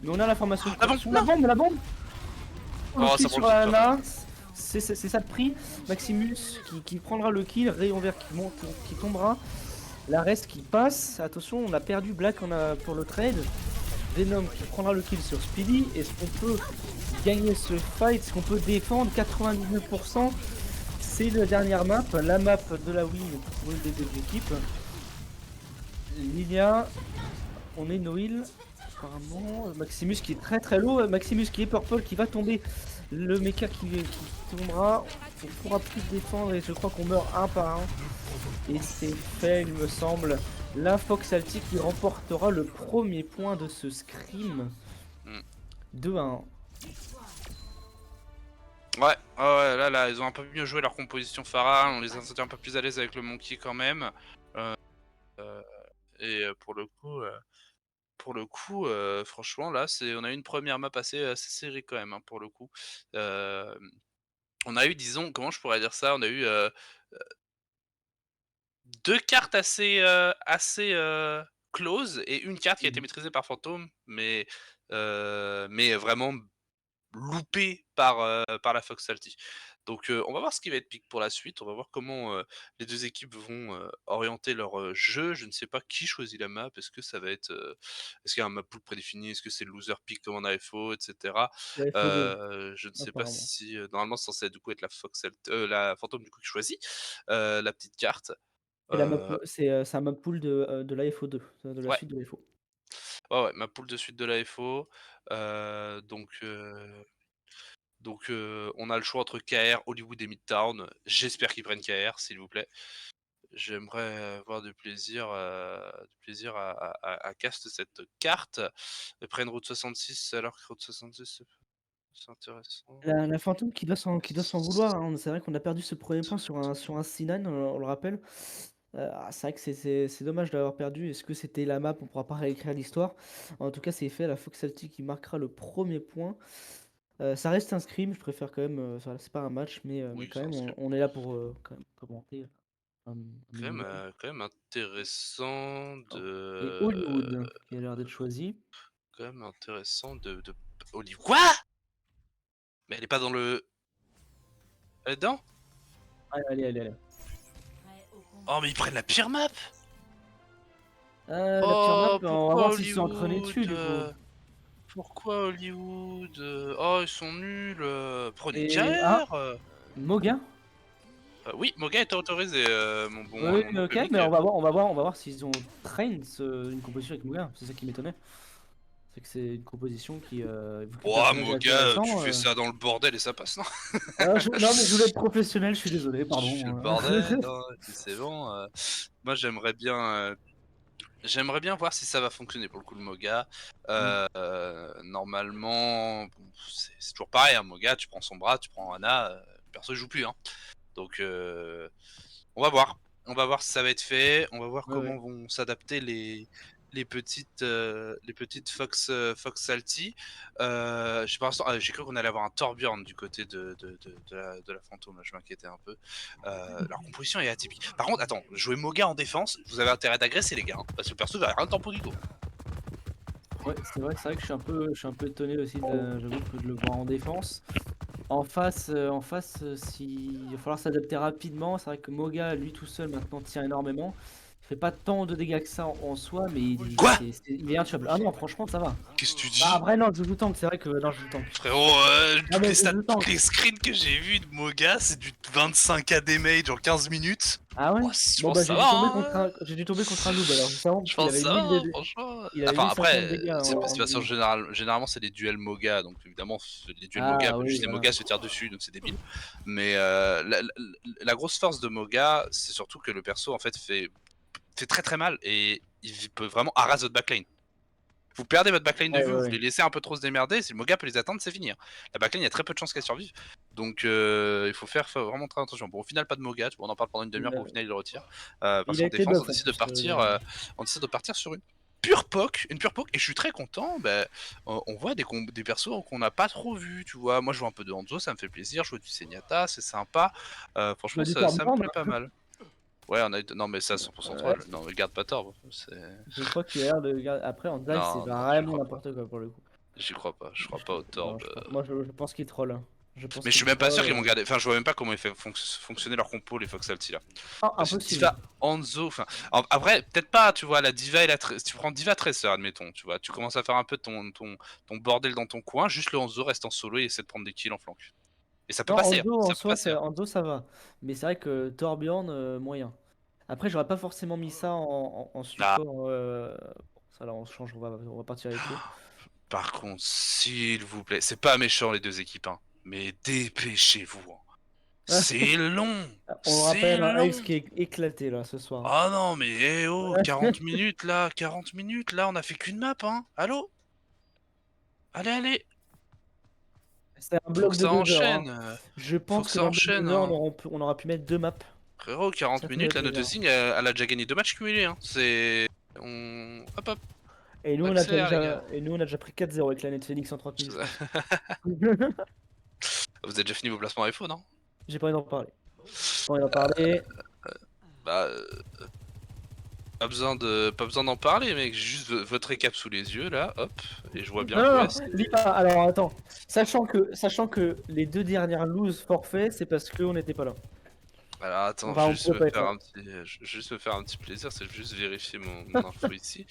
Mais on a l'information. La bombe. Oh, ça sur prend la le Hanna, c'est ça de prix. Maximus qui prendra le kill, Rayon Vert qui tombera. La reste qui passe. Attention, on a perdu Black pour le trade. Venom qui prendra le kill sur Speedy. Est-ce qu'on peut gagner ce fight? Est-ce qu'on peut défendre? 99%. C'est la dernière map, la map de la win pour une des deux équipes. Lilia, on est Noil. Apparemment, Maximus qui est très low. Maximus qui est purple qui va tomber. Le mecha qui tombera. On pourra plus défendre et je crois qu'on meurt un par un. Et c'est fait, il me semble. La Fox Salty qui remportera le premier point de ce scrim. 2-1. Ouais, là, ils ont un peu mieux joué leur composition Pharah. On les a sentis un peu plus à l'aise avec le Monkey quand même. Et pour le coup, pour le coup, franchement là, on a eu une première map assez serrée quand même, hein, pour le coup. Hem, on a eu disons, comment je pourrais dire ça? On a eu, 2 cartes assez close et une carte qui a été Mmh. maîtrisée par Fantôme, mais vraiment loupée par la Fox Salty. Donc on va voir ce qui va être pick pour la suite. On va voir comment, les 2 équipes vont, orienter leur, jeu. Je ne sais pas qui choisit la map. Est-ce que ça va être, est-ce qu'il y a un map pool prédéfini? Est-ce que c'est le loser pick comme en AFO et cetera? La FO2 Je ne sais pas apparemment. si, normalement c'est censé du coup être la Fantôme du coup qui choisit, la petite carte. Et la map, Heu, c'est un map pool de l'AFO2, de la ouais, suite de l'AFO. ouais, ouais, ma poule de suite de l'AFO. Donc on a le choix entre KR, Hollywood et Midtown. J'espère qu'ils prennent KR, s'il vous plaît. J'aimerais avoir du plaisir à cast cette carte. Ils prennent route 66 alors que route 66 c'est intéressant. La fantôme qui doit s'en vouloir, hein. C'est vrai qu'on a perdu ce premier point sur un C9, on le rappelle. C'est vrai que c'est dommage d'avoir perdu. Est-ce que c'était la map? On pourra pas réécrire l'histoire. En tout cas, c'est fait, la Fox Celtic qui marquera le premier point. Ça reste un scrim, je préfère quand même, c'est pas un match, mais Oui, quand c'est un même, on scrim. on est là pour, quand même commenter un minimum. Quand même intéressant Oh, et Hollywood qui a l'air d'être choisi. Oli quoi? Mais elle est pas dans le elle est dedans? Allez, allez, allez, allez. Oh mais ils prennent la pire map! La pire map, Oh on va pourquoi voir s'ils se sont entraînés Hollywood? dessus, du coup. Pourquoi Hollywood? Oh ils sont nuls, prenez Et ah, KR! Moga? Oui, Moga est autorisé, Oui, mon oui, bon OK, public. mais on va voir s'ils ont une composition avec Moga. C'est ça qui m'étonnait. C'est que c'est une composition qui, vu que le Oh personnage est Moga, tu intéressant, fais ça dans le bordel et ça passe, non? non, mais je voulais être professionnel, je suis désolé, Tu fais le pardon, bordel, hein, et puis c'est bon, moi j'aimerais bien voir si ça va fonctionner pour le coup le Moga. Mmh. Normalement, bon, c'est toujours pareil, hein, Moga, tu prends son bras, tu prends Ana, perso il joue plus, hein. Donc on va voir. On va voir si ça va être fait. On va voir Ouais, ouais. comment vont s'adapter les petites Fox Salty. J'ai pour l'instant, j'ai cru qu'on allait avoir un Torbjorn du côté de la fantôme. Je m'inquiétais un peu. Leur composition est atypique. Par contre, attends, jouer Moga en défense, vous avez intérêt d'agresser les gars, hein, parce que le perso va rien de tempo du tout. Ouais, c'est vrai que je suis un peu étonné aussi j'avoue que de le voir en défense. En face, il va falloir s'adapter rapidement. C'est vrai que Moga, lui tout seul, maintenant tient énormément. Il fait pas tant de dégâts que ça en soi, mais Quoi? il est intouchable. Ah non, franchement, ça va. Qu'est-ce que tu Bah, dis? après, non, je joue tank, c'est vrai que non, je joue tank. Frérot, Ah, mais je joue toutes tank. les screens que j'ai vus de Moga, c'est du 25 AD mage en 15 minutes. Ah ouais? Oh, je Bon, pense bah, que ça va, hein. j'ai dû tomber contre un noob alors, justement, Je parce qu'il pense que avait ça va, 1000 hein, DD. franchement. Il avait Enfin 1500 après, de dégâts c'est de toute façon en. généralement c'est des duels Moga, donc évidemment les duels Moga, Ah oui, juste les voilà. Moga se tirent dessus, donc c'est débile. Mais la grosse force de Moga, c'est surtout que le perso en fait fait très très mal et il peut vraiment arraser votre backline. Vous perdez votre backline de Ouais, vue, ouais, vous ouais. les laissez un peu trop se démerder, si le Moga peut les atteindre, c'est fini, hein. La backline, il y a très peu de chances qu'elle survive. Donc il faut faire vraiment très attention. Bon, au final, pas de Moga, on en parle pendant une demi-heure, Il a pour au final, il le retire. Parce il a qu'en été défense, buff en plus, on décide de partir sur une pure poke, et je suis très content. On voit des persos qu'on n'a pas trop vus, tu vois. Moi, je joue un peu de Hanzo, ça me fait plaisir. Je joue du Zenyatta, c'est sympa. Franchement, bah, du ça me Torbjorn, plaît pas mal. Ouais, non, mais ça, 100% ouais, troll. Non, mais garde pas tort. je crois qu'il a l'air de après en dive, c'est Non, non, j'y vraiment crois pas. n'importe quoi pour le coup. J'y crois pas. Je crois pas au Non, Torb. moi je pense qu'il troll, hein. Je pense Mais je suis qu'il même pas sûr troll, qu'ils vont garder. Enfin, je vois même pas comment ils font fonctionner leur compo, les Fox Alti là. Ah, Parce que impossible. Diva, Hanzo, enfin. Après, peut-être pas, tu vois, la Diva et si tu prends Diva Tracer, admettons, tu vois, tu commences à faire un peu ton bordel dans ton coin, juste le Hanzo reste en solo et essaie de prendre des kills en flank. Et ça peut Non, passer, hein. Hanzo en Ça peut soi, passer, hein. Hanzo ça va. Mais c'est vrai que Torbjorn, moyen. Après, j'aurais pas forcément mis ça en Ah, support. Ça là, on change, on va partir avec eux. par contre, s'il vous plaît, c'est pas méchant les deux équipes, hein. Mais dépêchez-vous, hein. C'est long! On le C'est rappelle, un Alex long! qui est éclaté là ce soir. Ah non, mais eh oh, 40 minutes là, 40 minutes là, on a fait qu'une map, hein. Allô? Allez, allez, C'est un faut bloc que de ça 2 heures, hein. enchaîne, Je faut pense que que ça dans le bloc de enchaîne, 2 heures, hein. on aura pu mettre 2 maps. Frérot, 40 Ça ferait minutes, la note de plaisir. signe, elle a déjà gagné 2 matchs cumulés, hein. C'est... Hop hop. Et nous, Accélère, les gars. on a déjà pris 4-0 avec la Net Phoenix en 30 minutes. Vous avez déjà fini vos placements FO, non? J'ai pas envie d'en parler. J'ai pas envie d'en parler. Bah, pas besoin d'en parler, mec. J'ai juste votre récap sous les yeux, là, hop. Et je vois bien Non, que non, ouais, non, lis pas. Alors attends. Sachant que les 2 dernières loses forfaits, c'est parce qu'on n'était pas là. Alors attends, Enfin, on je vais pouvait juste pas me être faire là. je vais juste me faire un petit plaisir, c'est juste vérifier mon info ici.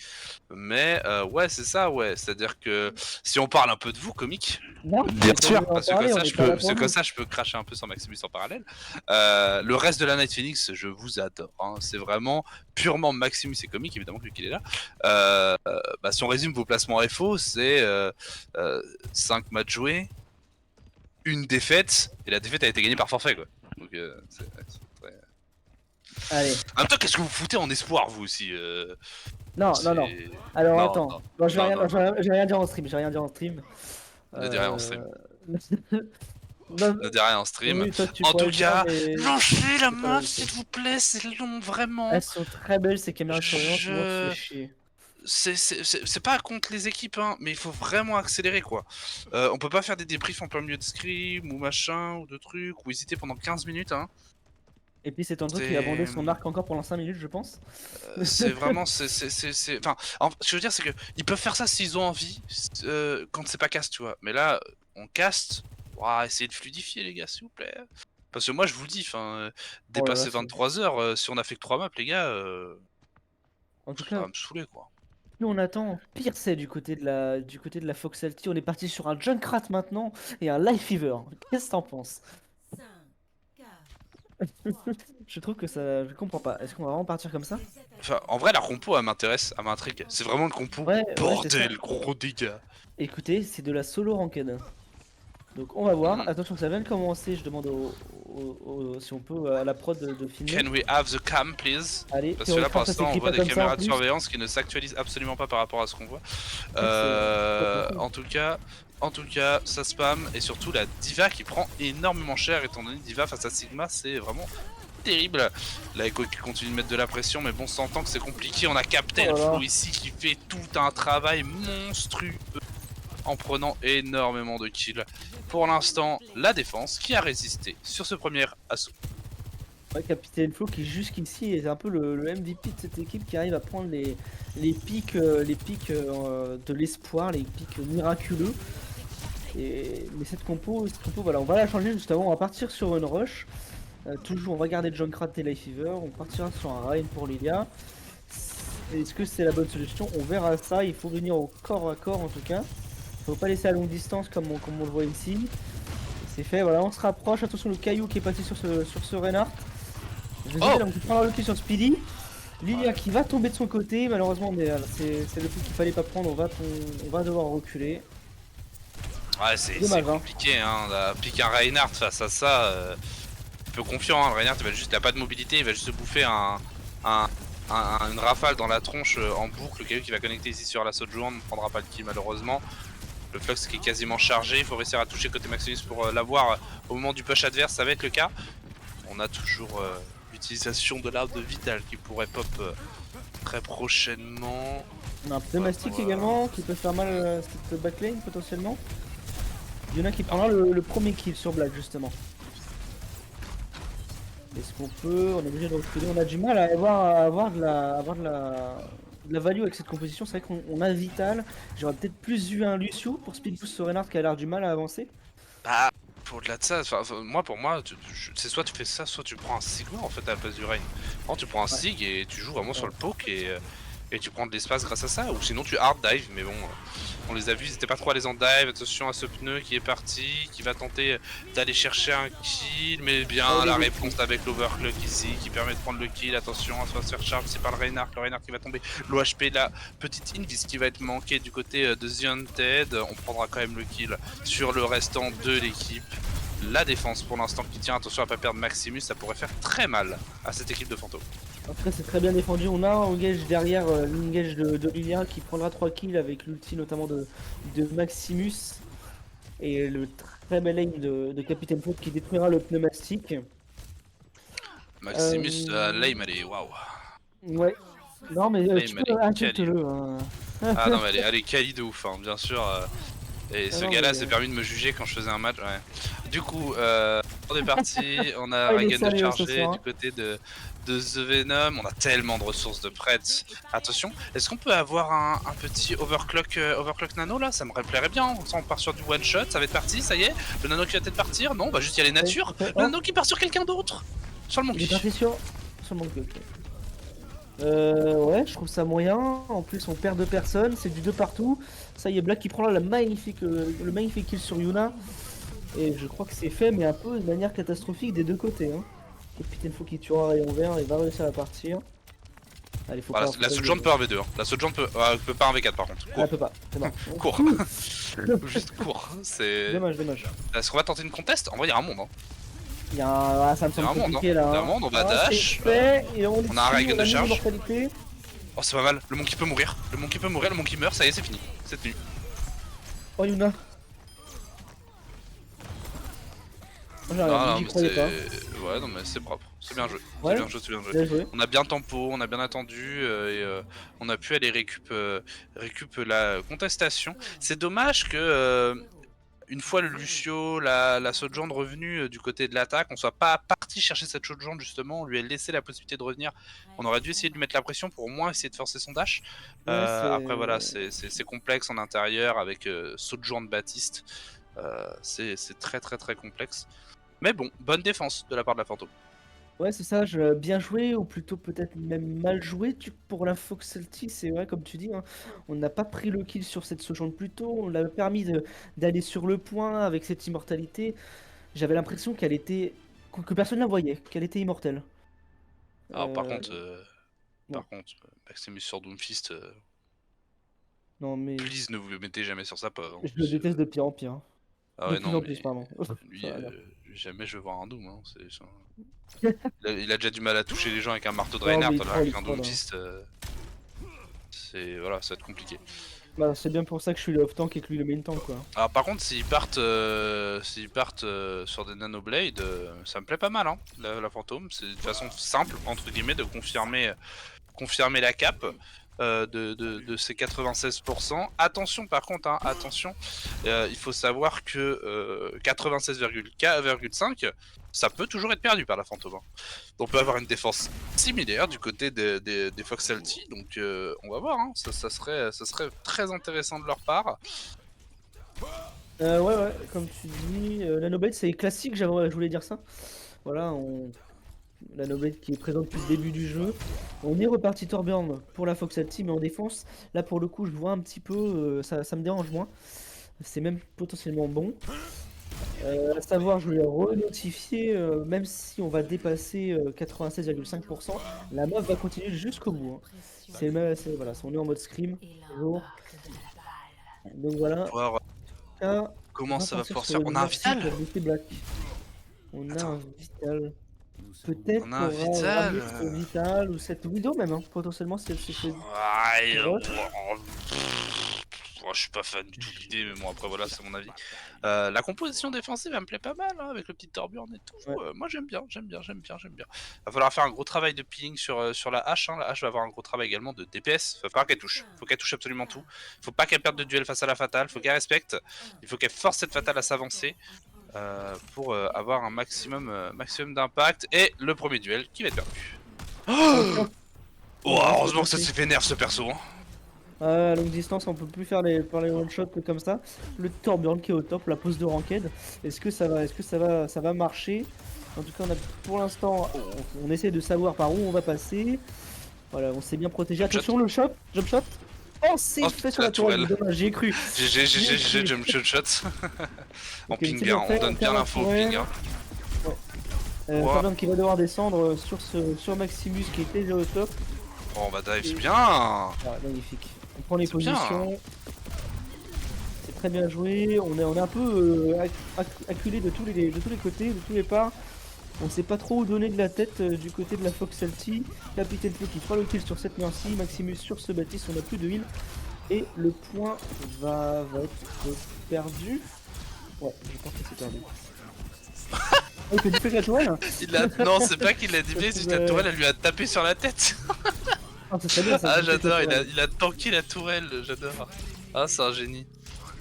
Mais ouais, c'est ça, ouais. C'est-à-dire que si on parle un peu de vous, comique, Non, bien mais t'as sûr, envie d'en parce que parler, comme on ça, est pas là pour nous. je peux cracher un peu sur Maximus en parallèle. Le reste de la Night Phoenix, je vous adore. Hein. C'est vraiment purement Maximus et comique, évidemment, vu qu'il est là. Bah, si on résume vos placements FO, c'est 5 matchs joués, une défaite, et la défaite a été gagnée par forfait, quoi. Donc, c'est très... Allez. En même temps, qu'est-ce que vous foutez en espoir, vous aussi Non, non, non. c'est- Alors Non, attends. non, Bon, je vais non, rien, non, je vais rien- je vais rien dire en stream. Je vais rien dire en stream. ne dis rien en stream. Non, Ne dis rien en stream. oui, toi, tu En pourrais tout le dire, cas, mais lancez la c'est pas la main, même s'il chose. vous plaît, c'est long, vraiment. Elles sont très belles ces caméras de surveillance, Je- moi tu fais chier. C'est pas contre les équipes, hein, mais il faut vraiment accélérer, quoi. On peut pas faire des débriefs en plein milieu de scrim, ou machin, ou de trucs, ou hésiter pendant 15 minutes, hein. Et puis c'est Tantôt qui a bandé C'est... son arc encore pendant 5 minutes, je pense. C'est vraiment, enfin, ce que je veux dire, c'est que ils peuvent faire ça s'ils ont envie, quand c'est pas cast, tu vois. Mais là, on cast, ouah, essayez de fluidifier, les gars, s'il vous plaît. Parce que moi, je vous le dis, enfin, dépasser 23 heures, si on a fait que 3 maps, les gars, En tout ça cas, va me saouler, quoi. nous on attend. Pire c'est du côté de la Fox LT. On est parti sur un Junkrat maintenant et un Life Fever. Qu'est-ce que t'en penses? Je trouve que ça. Je comprends pas. Est-ce qu'on va vraiment partir comme ça? Enfin, en vrai, la compo, elle m'intéresse, elle m'intrigue. C'est vraiment le compo. Ouais, c'est ça. Bordel, gros dégâts. Écoutez, c'est de la solo ranked. Donc on va voir. Mhm. Attention, ça vient de commencer. Je demande si on peut à la prod de filmer. Can we have the cam, please? Allez, Parce que là, pour Théorie, ça l'instant, on s'écrit voit pas des comme ça, en caméras de plus. surveillance qui ne s'actualisent absolument pas par rapport à ce qu'on voit. En tout cas, ça spam. Et surtout, la Diva qui prend énormément cher, étant donné que Diva face à Sigma, c'est vraiment terrible. La Echo qui continue de mettre de la pression, mais bon, s'entend que c'est compliqué. On a Captain Oh là là. Flo ici qui fait tout un travail monstrueux en prenant énormément de kills. Pour l'instant, la défense qui a résisté sur ce premier assaut. Ouais, Capitaine Flo qui jusqu'ici est un peu le MVP de cette équipe qui arrive à prendre les pics, de l'espoir, les pics miraculeux. Mais cette compo, voilà, on va la changer justement. On va partir sur une rush. Toujours, on va garder Junkrat et Life Fever. On partira sur un Rain pour Lilia. Est-ce que c'est la bonne solution? On verra ça. Il faut venir au corps à corps en tout cas. Faut pas laisser à longue distance comme on le voit ici. C'est fait, voilà, on se rapproche. Attention, le caillou qui est passé sur ce Reinhardt. Je vais on peut prendre le kill sur Speedy. Lilia qui va tomber de son côté, malheureusement, mais c'est le coup qu'il fallait pas prendre. On va devoir reculer. Ouais, c'est Dommage, hein. compliqué, hein. Piquer un Reinhardt face à ça, peu confiant. Hein. Le Reinhardt, il a pas de mobilité, il va juste se bouffer une rafale dans la tronche en boucle. Le caillou qui va connecter ici sur la Sojuan ne prendra pas le kill malheureusement. Le Flux qui est quasiment chargé, il faut réussir à toucher côté Maximus pour l'avoir au moment du push adverse, ça va être le cas. On a toujours l'utilisation de l'arbre de Vital qui pourrait pop très prochainement. On a un pneumatique également qui peut faire mal à cette backlane potentiellement. Il y en a qui prendra le premier kill sur Black justement. Est-ce qu'on peut? On est obligé de reculer. On a du mal à avoir de la value avec cette composition. C'est vrai qu'on a Vital. J'aurais peut-être plus vu un Lucio pour speed boost sur Reinhardt qui a l'air du mal à avancer. Bah, au-delà de ça, pour moi, c'est soit tu fais ça, soit tu prends un Sigma en fait à la place du Rain. Alors, tu prends un Sig et tu joues vraiment sur le poke et tu prends de l'espace grâce à ça. Ou sinon tu hard dive, mais bon, on les a vus, ils étaient pas trop à l'aise en dive. Attention à ce pneu qui est parti, qui va tenter d'aller chercher un kill, mais bien la réponse avec l'overclock ici qui permet de prendre le kill. Attention à se faire charge, c'est pas le Reinhardt qui va tomber. L'OHP, la petite invis qui va être manquée du côté de The Undead. On prendra quand même le kill sur le restant de l'équipe. La défense pour l'instant qui tient, attention à pas perdre Maximus, ça pourrait faire très mal à cette équipe de fantômes. Après c'est très bien défendu, on a un engage derrière, l'engage de Lilia qui prendra 3 kills avec l'ulti notamment de Maximus. Et le très bel aim de Capitaine Flo qui détruira le pneumatique. Maximus, l'aim elle est waouh. Ouais. Non mais tu peux nickel. insulte-le. Ah non, mais elle est quali de ouf, hein, bien sûr. Et Ah ce non, gars-là mais, s'est permis de me juger quand je faisais un match. Ouais. Du coup, on est parti. On a Ah, il est Regen de sérieux ce charger soir, du hein. côté de The Venom. On a tellement de ressources de prêtes. Attention, est-ce qu'on peut avoir un petit overclock nano là? Ça me plairait bien. On part sur du one shot. Ça va être parti, ça y est. Le nano qui va peut-être partir. Non, on va juste y aller nature. Ok, Le oh, nano qui part sur quelqu'un d'autre. Sur le il est monkey. parti sur mon ok. Ouais, je trouve ça moyen. En plus, on perd 2 personnes, c'est du 2 partout. Ça y est, Black qui prend là le magnifique kill sur Yuna. Et je crois que c'est fait, mais un peu de manière catastrophique des deux côtés. Hein. Capitaine Faux qui tuera Rayon Vert, il va réussir à partir. Allez, faut Voilà, pas. la Sojourn peut 1v2. Hein. La Sojourn peut pas 1v4 par contre. Ah, Cours. elle peut pas, c'est bon. Cours. Juste cours. C'est. Dommage, dommage. Est-ce qu'on va tenter une contest? En vrai, il y a un monde. Hein. Il y a un... Ah, ça me Il y a semble un monde, compliqué hein. là. Il y a un hein. monde, on va Ah, dash. c'est fait, et on On a un Regen de charge. Immortalité. Oh, c'est pas mal. Le monkey peut mourir. Le monkey peut mourir. Le monkey meurt. Ça y est, c'est fini. C'est tenu. Oh, Yuna. Moi, j'ai rien dit, j'y mais croyais pas. ouais, non, mais c'est propre. C'est bien joué. Ouais. C'est bien joué. C'est bien joué. Bien joué. On a bien tempo, on a bien attendu on a pu aller récup la contestation. C'est dommage que une fois le Lucio, la Sojourn revenue du côté de l'attaque, on soit pas parti chercher cette Sojourn justement, on lui a laissé la possibilité de revenir. On aurait dû essayer de lui mettre la pression pour au moins essayer de forcer son dash. Ouais, Après voilà, c'est complexe en intérieur avec Sojourn Baptiste. C'est très très très complexe. Mais bon, bonne défense de la part de la Fantôme. Ouais, c'est ça, bien joué, ou plutôt peut-être même mal joué pour la Fox Celtic, c'est vrai, comme tu dis, hein, on n'a pas pris le kill sur cette Sojourn plus tôt, on l'a permis d'aller sur le point avec cette immortalité. J'avais l'impression qu'elle était. Que personne ne la voyait, qu'elle était immortelle. Alors par Euh, contre, non. Maximus sur Doomfist, Non, mais please ne vous mettez jamais sur sa pauvre. je le déteste de pire en pire. Hein. Ah De ouais, plus non, en mais plus, pardon. lui, Ça va. jamais je vais voir un Doom. Hein. Il a déjà du mal à toucher les gens avec un marteau de Non, mais Reinhardt, il alors troll, avec un il troll, Doomfist, voilà, ça va être compliqué. Bah, c'est bien pour ça que je suis le off-tank et que lui le main tank, quoi. Alors par contre, s'ils partent sur des nanoblades, ça me plaît pas mal, hein, la fantôme. C'est une façon simple, entre guillemets, de confirmer la cape. De ces 96%. Attention par contre, hein, attention, il faut savoir que 96,5, ça peut toujours être perdu par la fantôme. Hein. On peut avoir une défense similaire du côté des Fox Salty, donc on va voir, hein, ça serait très intéressant de leur part. Ouais, comme tu dis, Nanoblade c'est classique, je voulais dire ça. Voilà, la Nanoblade qui est présente depuis le début du jeu. On est reparti Torbjorn pour la Fox Team mais en défense. Là pour le coup je vois un petit peu, ça me dérange moins. C'est même potentiellement bon. À savoir, je voulais re-notifier, même si on va dépasser 96,5%, la meuf va continuer jusqu'au bout. Hein. Voilà, on est en mode scrim. Toujours. Donc voilà. Voir Là, comment on va ça va partir pouvoir se sur faire. On une a un merci vital. pour Mickey Black. On a Attends. un vital. Peut-être On a un qu'on va vital, ramener ce vital ou cette widow même, hein, potentiellement si elle s'est fait. Ouais, Roche. je suis pas fan du tout de l'idée, mais bon après voilà, c'est mon avis. La composition défensive elle me plaît pas mal, hein, avec le petit Torbjorn et tout. Ouais. Moi j'aime bien. Va falloir faire un gros travail de peeling sur la hache. Hein. La hache va avoir un gros travail également de DPS. Faut pas qu'elle touche. Faut qu'elle touche absolument tout. Faut pas qu'elle perde de duel face à la fatale. Faut qu'elle respecte. Il faut qu'elle force cette fatale à s'avancer. Pour avoir un maximum d'impact. Et le premier duel qui va être perdu. Oh, heureusement que ça s'est fait nerf ce perso. Hein. À longue distance, on peut plus faire les one shot comme ça. Le Torbjorn qui est au top, la pose de ranked. Est-ce que ça va marcher? En tout cas, pour l'instant, on essaie de savoir par où on va passer. Voilà, on s'est bien protégé. Attention, le shot, jump shot. Oh, c'est fait sur la tourelle. Dommage, j'y ai cru. GG, jump shot. En Ok, ping, c'est bien hein, fait, on donne on bien perd la l'info au tourelle. ping. Hein. Wow. Torbjorn qui va devoir descendre sur Maximus qui était déjà au top. Oh, on va dive, c'est bien. Voilà, magnifique. On prend les C'est bien. positions. C'est très bien joué. On est un peu acculé de tous les côtés, de tous les parts. On sait pas trop où donner de la tête du côté de la Fox Salty. Capitaine Flo qui fera le kill sur cette merci. Maximus sur ce Baptiste, on a plus de heal. Et le point va être perdu. Ouais, je pense que c'est perdu. Oh, il fait differ la tourelle. Non, c'est pas qu'il a divisé, c'est que la tourelle elle lui a tapé sur la tête. Ah, ce serait bien ça, Ah, deflect la j'adore, tourelle. il a tanké la tourelle, j'adore. Ah, c'est un génie.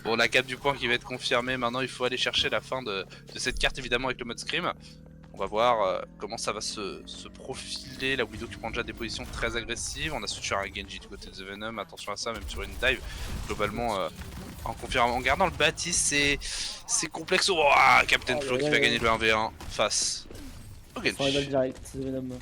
Bon, la cape du point qui va être confirmée, maintenant il faut aller chercher la fin de cette carte évidemment avec le mode scrim. On va voir comment ça va se profiler. La Widow qui prend déjà des positions très agressives. On a sur un Genji du côté de The Venom, attention à ça, même sur une dive. Globalement, en gardant le bâti, c'est complexe. Oh, Captain Oh, Flo qui ouais, va ouais. gagner le 1v1 face au Sans rival Genji. direct, c'est Venom.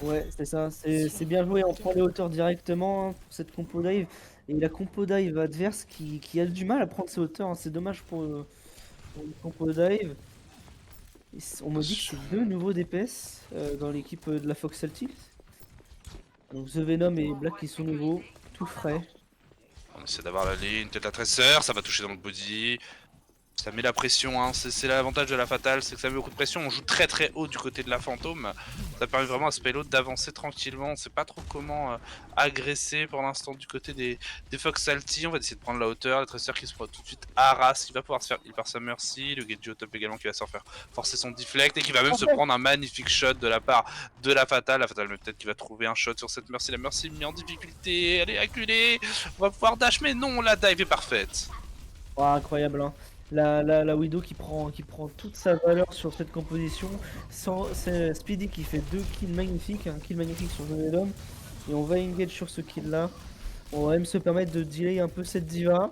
Ouais, c'est ça, c'est bien joué, on prend les hauteurs directement hein, pour cette compo dive. Et la compo dive adverse qui a du mal à prendre ses hauteurs, hein, c'est dommage pour une compo dive. On me dit que c'est deux nouveaux DPS dans l'équipe de la Fox Celtics. Donc The Venom et Black qui sont nouveaux, tout frais. On essaie d'avoir la ligne, peut-être la tresseur, ça va toucher dans le body. Ça met la pression, hein. C'est l'avantage de la fatale, c'est que ça met beaucoup de pression. On joue très très haut du côté de la fantôme. Ça permet vraiment à ce payload d'avancer tranquillement. On sait pas trop comment agresser pour l'instant du côté des Fox Salty. On va essayer de prendre la hauteur. Le Tracer qui se prend tout de suite à Ras, qui va pouvoir se faire heal par sa Mercy. Le Genji au top également qui va se faire forcer son deflect et qui va même se prendre un magnifique shot de la part de la fatale. La fatale, mais peut-être qu'il va trouver un shot sur cette Mercy. La Mercy mis en difficulté. Elle est acculée. On va pouvoir dash, mais non, la dive est parfaite. Oh, incroyable, hein. La Widow qui prend toute sa valeur sur cette composition. C'est Speedy qui fait deux kills magnifiques, un kill magnifique sur The Venom. Et on va engage sur ce kill là. On va même se permettre de delay un peu cette diva.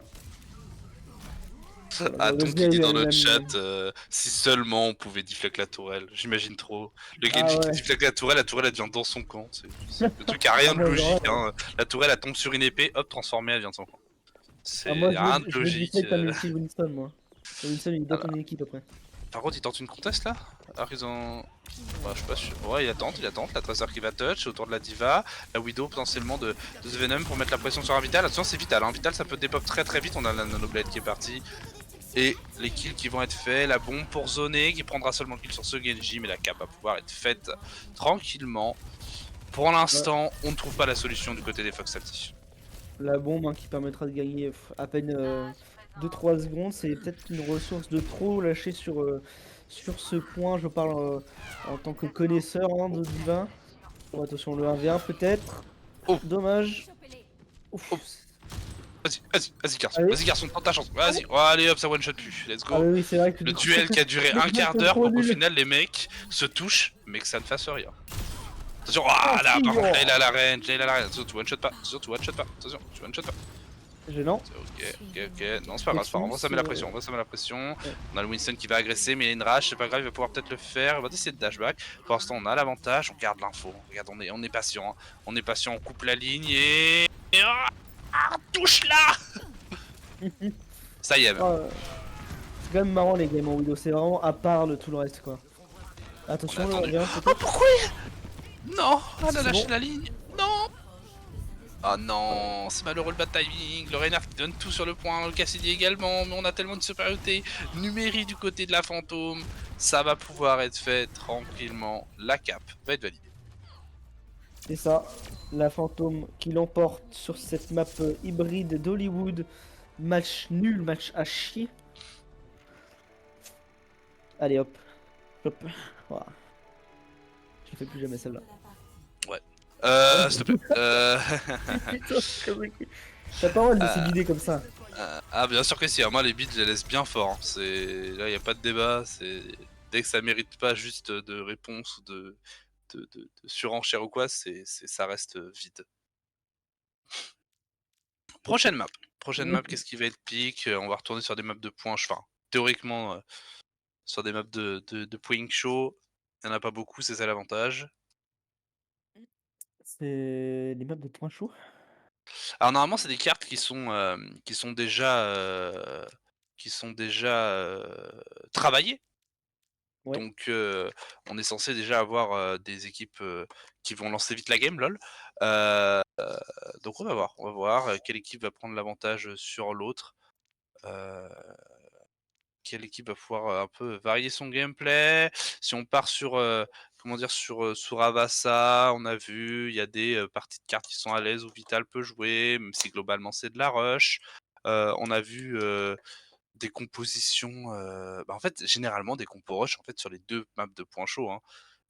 Ah, Voilà, Tom qui dit dans le chat, si seulement on pouvait deflect la tourelle, j'imagine trop. Le Ah Genji qui ouais. deflect la tourelle elle vient dans son camp. Le truc a rien Ah, de moi, logique, genre, hein. La tourelle elle tombe sur une épée, hop, transformée, elle vient de son camp. ah, moi C'est rien de je veux logique. deflect un ulti Winston, moi. Et Winston il est Ah dans bah. ton équipe après. Par contre, il tente une contest là. Alors ils ont. Ouais, je suis pas sûr. Ouais, il attend. La Tracer qui va touch autour de la Diva. La Widow potentiellement de The Venom pour mettre la pression sur un Vital. Attention, c'est Vital. Hein. Vital ça peut dépop très très vite. On a la Nanoblade qui est partie. Et les kills qui vont être faits, la bombe pour zoner qui prendra seulement le kill sur ce Genji, mais la cap va pouvoir être faite tranquillement. Pour l'instant, on ne trouve pas la solution du côté des Fox Salty. La bombe hein, qui permettra de gagner à peine 2-3 secondes, c'est peut-être une ressource de trop lâchée sur ce point. Je parle en tant que connaisseur hein, de Diva. Bon, attention, le 1v1 peut-être. Oh. Dommage. Oh. Ouf. Vas-y garçon, Allez. vas-y garçon, tente ta chance. Vas-y, oh, allez hop, ça one shot plus. Let's Ah go. oui, c'est vrai que Le du coup, duel qui a duré un quart c'est d'heure trop pour qu'au nul. final les mecs se touchent, mais que ça ne fasse rien. Attention, ah là, si, par contre, oh. là il a la range, là il a la range. Attention, tu one shot pas, attention, tu one shot pas, attention, tu one shot pas. C'est gênant. Ok. Non, c'est pas grave, on va ça met la pression, Ouais. On a le Winston qui va agresser, mais il y a une rage, c'est pas grave, il va pouvoir peut-être le faire. On va essayer de dashback. Pour l'instant, on a l'avantage, on garde l'info. Regarde, on est patient. Hein. On est patient, on coupe la ligne et. Touche là. Ça y est. Oh, c'est quand même marrant les games en Widow, c'est vraiment à part de tout le reste quoi. Attention, le attendu. 1v1 Oh, peut-être. pourquoi Non, elle a C'est lâché bon. la ligne. Non. Oh non, c'est malheureux le bad timing. Le Reinhardt qui donne tout sur le point, le Cassidy également, mais on a tellement de supériorité numérique du côté de la fantôme. Ça va pouvoir être fait tranquillement. La cap va être validée. C'est ça, la fantôme qui l'emporte sur cette map hybride d'Hollywood. Match nul, match à chier. Allez hop, hop, voilà. Je fais plus jamais celle-là. S'il te plaît. T'as pas le droit de laisser guider comme ça. Ah bien sûr que si, moi les beats je les laisse bien fort. Hein. Là y a pas de débat. Dès que ça mérite pas juste de réponse ou de surenchère ou quoi, ça reste vide. Prochaine map. Qu'est-ce qui va être pique? On va retourner sur des maps de points. Enfin, théoriquement, sur des maps de point show. Il n'y en a pas beaucoup, c'est ça l'avantage. C'est les maps de points chauds. Alors normalement, c'est des cartes qui sont déjà travaillées. Ouais. Donc on est censé déjà avoir des équipes qui vont lancer vite la game, lol. Donc on va voir quelle équipe va prendre l'avantage sur l'autre. Quelle équipe va pouvoir un peu varier son gameplay. Si on part sur, comment dire, sur Avassa, on a vu, il y a des parties de cartes qui sont à l'aise où Vital peut jouer, même si globalement c'est de la rush. On a vu des compositions, en fait, généralement des compos rush en fait sur les deux maps de points chauds. Hein.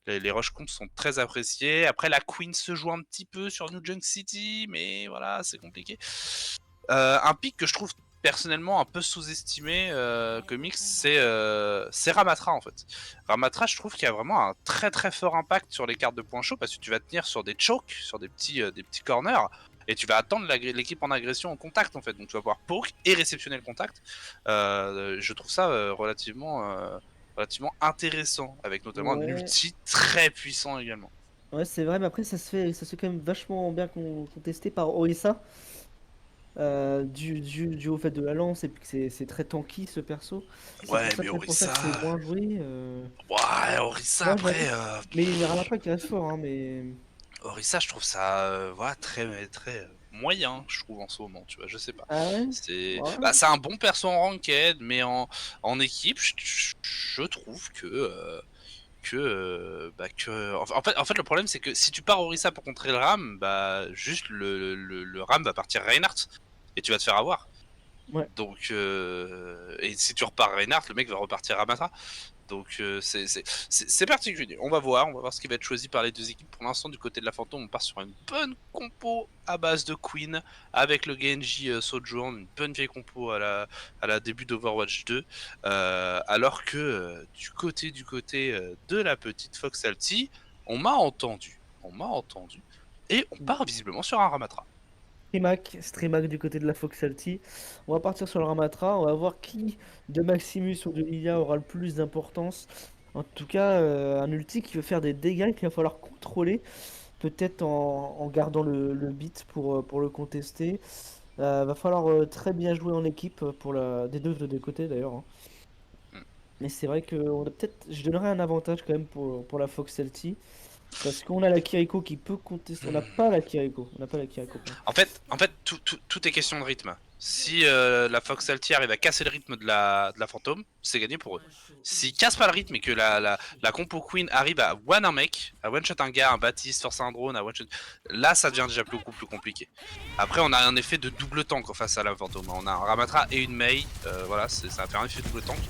Les rush comp sont très appréciés. Après, la Queen se joue un petit peu sur New Junk City, mais voilà, c'est compliqué. Un pick que je trouve personnellement un peu sous-estimé, comics, c'est Ramatra en fait. Ramatra, je trouve qu'il y a vraiment un très très fort impact sur les cartes de points chauds parce que tu vas tenir sur des chokes, sur des petits corners, et tu vas attendre l'équipe en agression en contact en fait. Donc tu vas pouvoir poke et réceptionner le contact. Je trouve ça relativement intéressant, avec notamment un Ouais, ulti très puissant également. ouais, c'est vrai, mais après, ça se fait quand même vachement bien contesté par Orisa. Dû au fait de la lance et puis que c'est très tanky ce perso. C'est Ouais, pour ça mais peut-être pour ça que c'est Orisa, moins joué. ouais, Orisa Moi après, j'avoue. Mais il y a Ramatra qui reste fort, hein, mais. Orisa, je trouve ça voilà, très moyen, je trouve en ce moment, tu vois, je sais pas. Ah ouais? Ouais. C'est un bon perso en ranked, mais en équipe, je trouve en fait, le problème c'est que si tu pars Orisa pour contrer le Ram, bah juste le Ram va partir Reinhardt et tu vas te faire avoir. Ouais. Donc et si tu repars Reinhardt, le mec va repartir Ramatra. Donc c'est particulier. On va voir ce qui va être choisi par les deux équipes. Pour l'instant, du côté de la Fantôme, on part sur une bonne compo à base de Queen avec le Genji Sojourn, une bonne vieille compo à la début d'Overwatch 2. Alors que du côté de la petite Fox Alti, on m'a entendu. Et on part visiblement sur un Ramatra. Strimac du côté de la Foxalty. On va partir sur le Ramatra. On va voir qui de Maximus ou de Lilia aura le plus d'importance. En tout cas, un ulti qui veut faire des dégâts qu'il va falloir contrôler. Peut-être en gardant le beat pour le contester. Va falloir très bien jouer en équipe des deux côtés d'ailleurs, hein. Mm. Mais c'est vrai que je donnerais un avantage quand même pour la Fox Celtic. Parce qu'on a la Kiriko qui peut contester. On n'a pas la Kiriko. Pardon. En fait, tout est question de rythme. Si la Fox Alti arrive à casser le rythme de la Fantôme, c'est gagné pour eux. S'ils cassent pas le rythme et que la compo Queen arrive à one un mec, à one shot un gars, un Baptiste, force un drone, à one shot, là ça devient déjà beaucoup plus compliqué. Après, on a un effet de double tank face à la Fantôme. On a un Ramatra et une Mei, voilà, ça va faire un effet double tank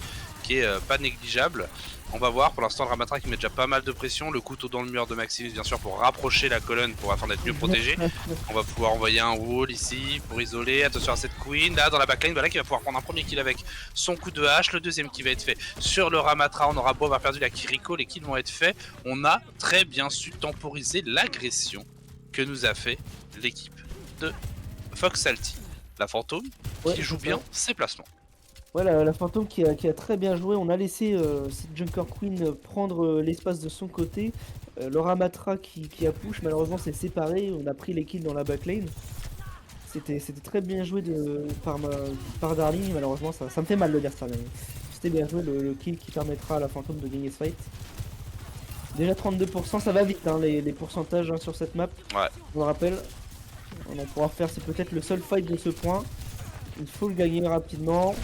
qui est pas négligeable. On va voir, pour l'instant le Ramatra qui met déjà pas mal de pression, le couteau dans le mur de Maximus bien sûr pour rapprocher la colonne afin d'être mieux protégé. On va pouvoir envoyer un wall ici pour isoler, attention à cette Queen, là dans la backline, voilà qui va pouvoir prendre un premier kill avec son coup de hache, le deuxième qui va être fait sur le Ramatra, on aura beau avoir perdu la Kiriko, les kills vont être faits, on a très bien su temporiser l'agression que nous a fait l'équipe de Fox Alti. La Fantôme Ouais, qui joue c'est bien ça. ses placements. Ouais, la Fantôme qui a très bien joué. On a laissé cette Junker Queen prendre l'espace de son côté. Le Ramatra qui a push, malheureusement, c'est séparé. On a pris les kills dans la backline. C'était très bien joué par Darling. Malheureusement, ça me fait mal de dire ça. Mais c'était bien joué le kill qui permettra à la Fantôme de gagner ce fight. Déjà 32%, ça va vite hein, les pourcentages hein, sur cette map. Ouais. Je vous le rappelle. On va pouvoir faire, c'est peut-être le seul fight de ce point. Il faut le gagner rapidement.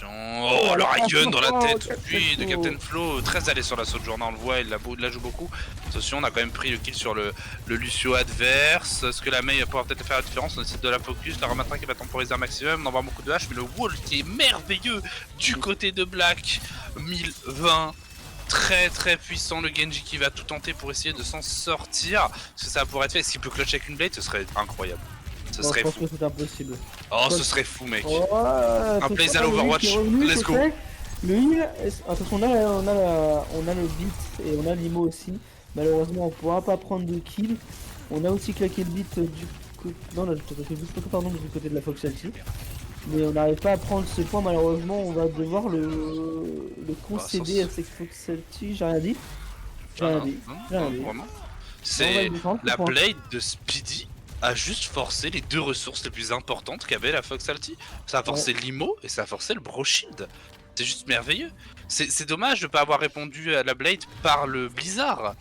Oh, le Raikön dans la tête, Captain oui, de Flo. Captain Flo, très allé sur la Sojourner, on le voit, il la joue beaucoup. Attention, on a quand même pris le kill sur le Lucio adverse. Est-ce que la Mei va pouvoir peut-être faire la différence? On essaie de la focus, la Ramatra qui va temporiser un maximum, on envoie beaucoup de hache, mais le wall qui est merveilleux du côté de Black, 1020. Très très puissant, le Genji qui va tout tenter pour essayer de s'en sortir. Est-ce que ça pourrait être fait? Est-ce qu'il peut clutch avec une blade? Ce serait incroyable. Ce Bon, je serait pense fou. que c'est impossible. Oh, ce serait fou, mec. Un plays à l'Overwatch, let's go. Le heal, attention, on a le beat et on a l'IMO aussi. Malheureusement, on pourra pas prendre de kill. On a aussi claqué le beat du côté. Non, on a claqué le beat, pardon, du côté de la Fox Alti. Mais on n'arrive pas à prendre ce point, malheureusement. On va devoir le concéder à cette Fox Alti. J'ai rien dit. J'ai rien dit. J'ai rien dit. Vraiment. On va C'est le défendre, la ce point. blade de Speedy a juste forcé les deux ressources les plus importantes qu'avait la Fox Alti. Ça a forcé l'IMO et ça a forcé le Bro Shield. C'est juste merveilleux. C'est dommage de ne pas avoir répondu à la blade par le Blizzard.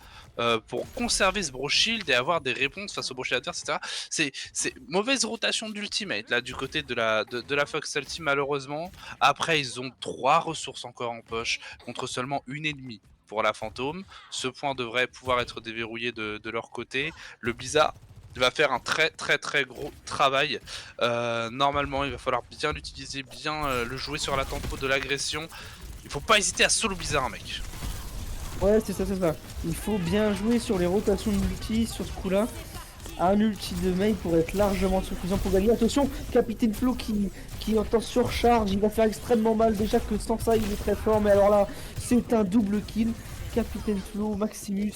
Pour conserver ce Bro Shield et avoir des réponses face au Bro Shield adverse, etc. C'est mauvaise rotation d'ultimate là du côté de la Fox Alti malheureusement. Après ils ont 3 ressources encore en poche contre seulement une ennemie pour la Fantôme. Ce point devrait pouvoir être déverrouillé de leur côté. Le Blizzard va faire un très gros travail. Normalement il va falloir bien l'utiliser, bien le jouer sur la tempo de l'agression. Il faut pas hésiter à solo Blizzard mec. Ouais, c'est ça, c'est ça. Il faut bien jouer sur les rotations de multi sur ce coup-là. Un ulti de Mei pour être largement suffisant pour gagner. Attention, Capitaine Flo qui entend surcharge, il va faire extrêmement mal. Déjà que sans ça, il est très fort, mais alors là, c'est un double kill. Capitaine Flo, Maximus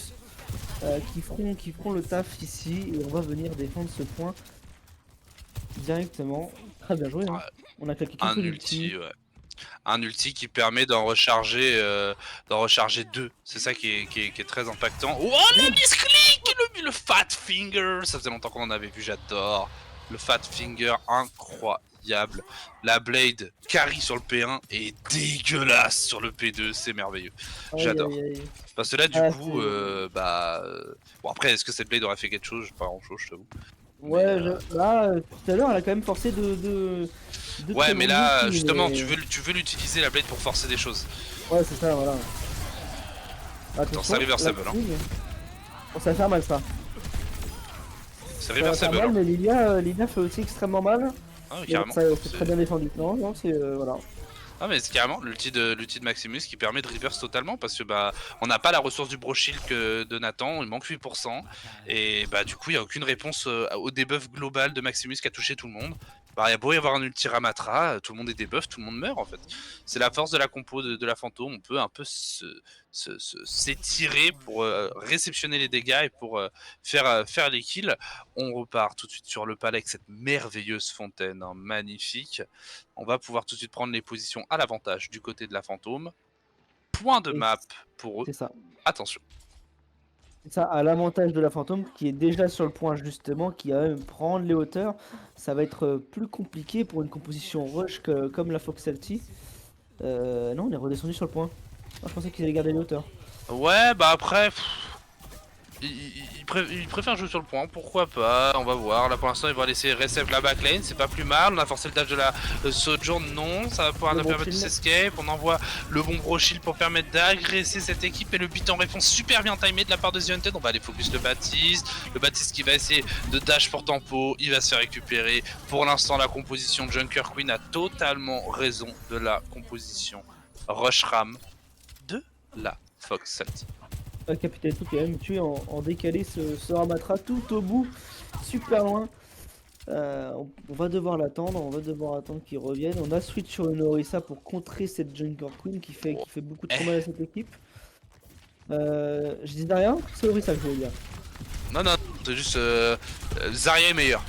qui feront le taf ici et on va venir défendre ce point directement. Très bien joué, hein. Ouais. On a claqué Un quelques ulti, ouais. Un ulti qui permet d'en recharger deux. C'est ça qui est très impactant. Oh, le misclick, le fat finger. Ça faisait longtemps qu'on en avait vu, j'adore. Le fat finger, incroyable. La blade carry sur le P1 et dégueulasse sur le P2, c'est merveilleux. Aïe, J'adore. aïe, aïe. Parce que là, du Ah, coup, bon après, est-ce que cette blade aurait fait quelque chose? Pas grand chose, je t'avoue. Ouais, Mais, là, tout à l'heure, elle a quand même forcé de ouais, très mais bons là, ultis, justement, mais- tu veux l'utiliser la blade pour forcer des choses. Ouais, c'est ça, voilà. Attends, c'est reversible, la hein. ligne. Bon, ça va faire mal, ça. C'est Ça va faire reversible, mal, hein. mais Lilia fait aussi extrêmement mal. Ah, oui, Mais carrément. ça, c'est très bien défendu. Non, non, c'est... voilà. Ah mais c'est carrément l'ulti de Maximus qui permet de reverse totalement parce que bah on n'a pas la ressource du Brochill que de Nathan, il manque 8% et bah du coup il n'y a aucune réponse au debuff global de Maximus qui a touché tout le monde. Bah il y a beau y avoir un ulti Ramatra, tout le monde est debuff, tout le monde meurt en fait. C'est la force de la compo de la fantôme, on peut un peu s'étirer pour réceptionner les dégâts et pour faire les kills. On repart tout de suite sur le palais avec cette merveilleuse fontaine, hein, magnifique. On va pouvoir tout de suite prendre les positions à l'avantage du côté de la fantôme. Point de Et map pour eux. c'est ça. Attention. C'est ça, à l'avantage de la fantôme qui est déjà sur le point justement, qui va même prendre les hauteurs. Ça va être plus compliqué pour une composition rush comme la Foxalty. Non, on est redescendu sur le point. Moi, je pensais qu'ils allaient garder les hauteurs. Ouais, bah après, il préfère jouer sur le point, pourquoi pas, on va voir. Là pour l'instant, il va laisser RSF la backline, c'est pas plus mal. On a forcé le dash de la Sojourn, non, ça va pouvoir Le nous permettre de Brochill. s'escape. On envoie le bon Brochill pour permettre d'agresser cette équipe et le beat en réponse super bien timé de la part de The Hunted. On va aller focus le Baptiste qui va essayer de dash pour tempo, il va se faire récupérer. Pour l'instant, la composition de Junker Queen a totalement raison de la composition Rush Ram de la Fox Salty. Capitaine Flo qui a même tué en décalé ce Ramatra tout au bout, super loin. On va devoir l'attendre, on va devoir attendre qu'il revienne. On a switch sur une Orisa pour contrer cette Junker Queen qui fait beaucoup de mal à cette équipe. Je dis rien, c'est Orisa que je veux dire. Non, non, c'est juste Zarya est meilleur.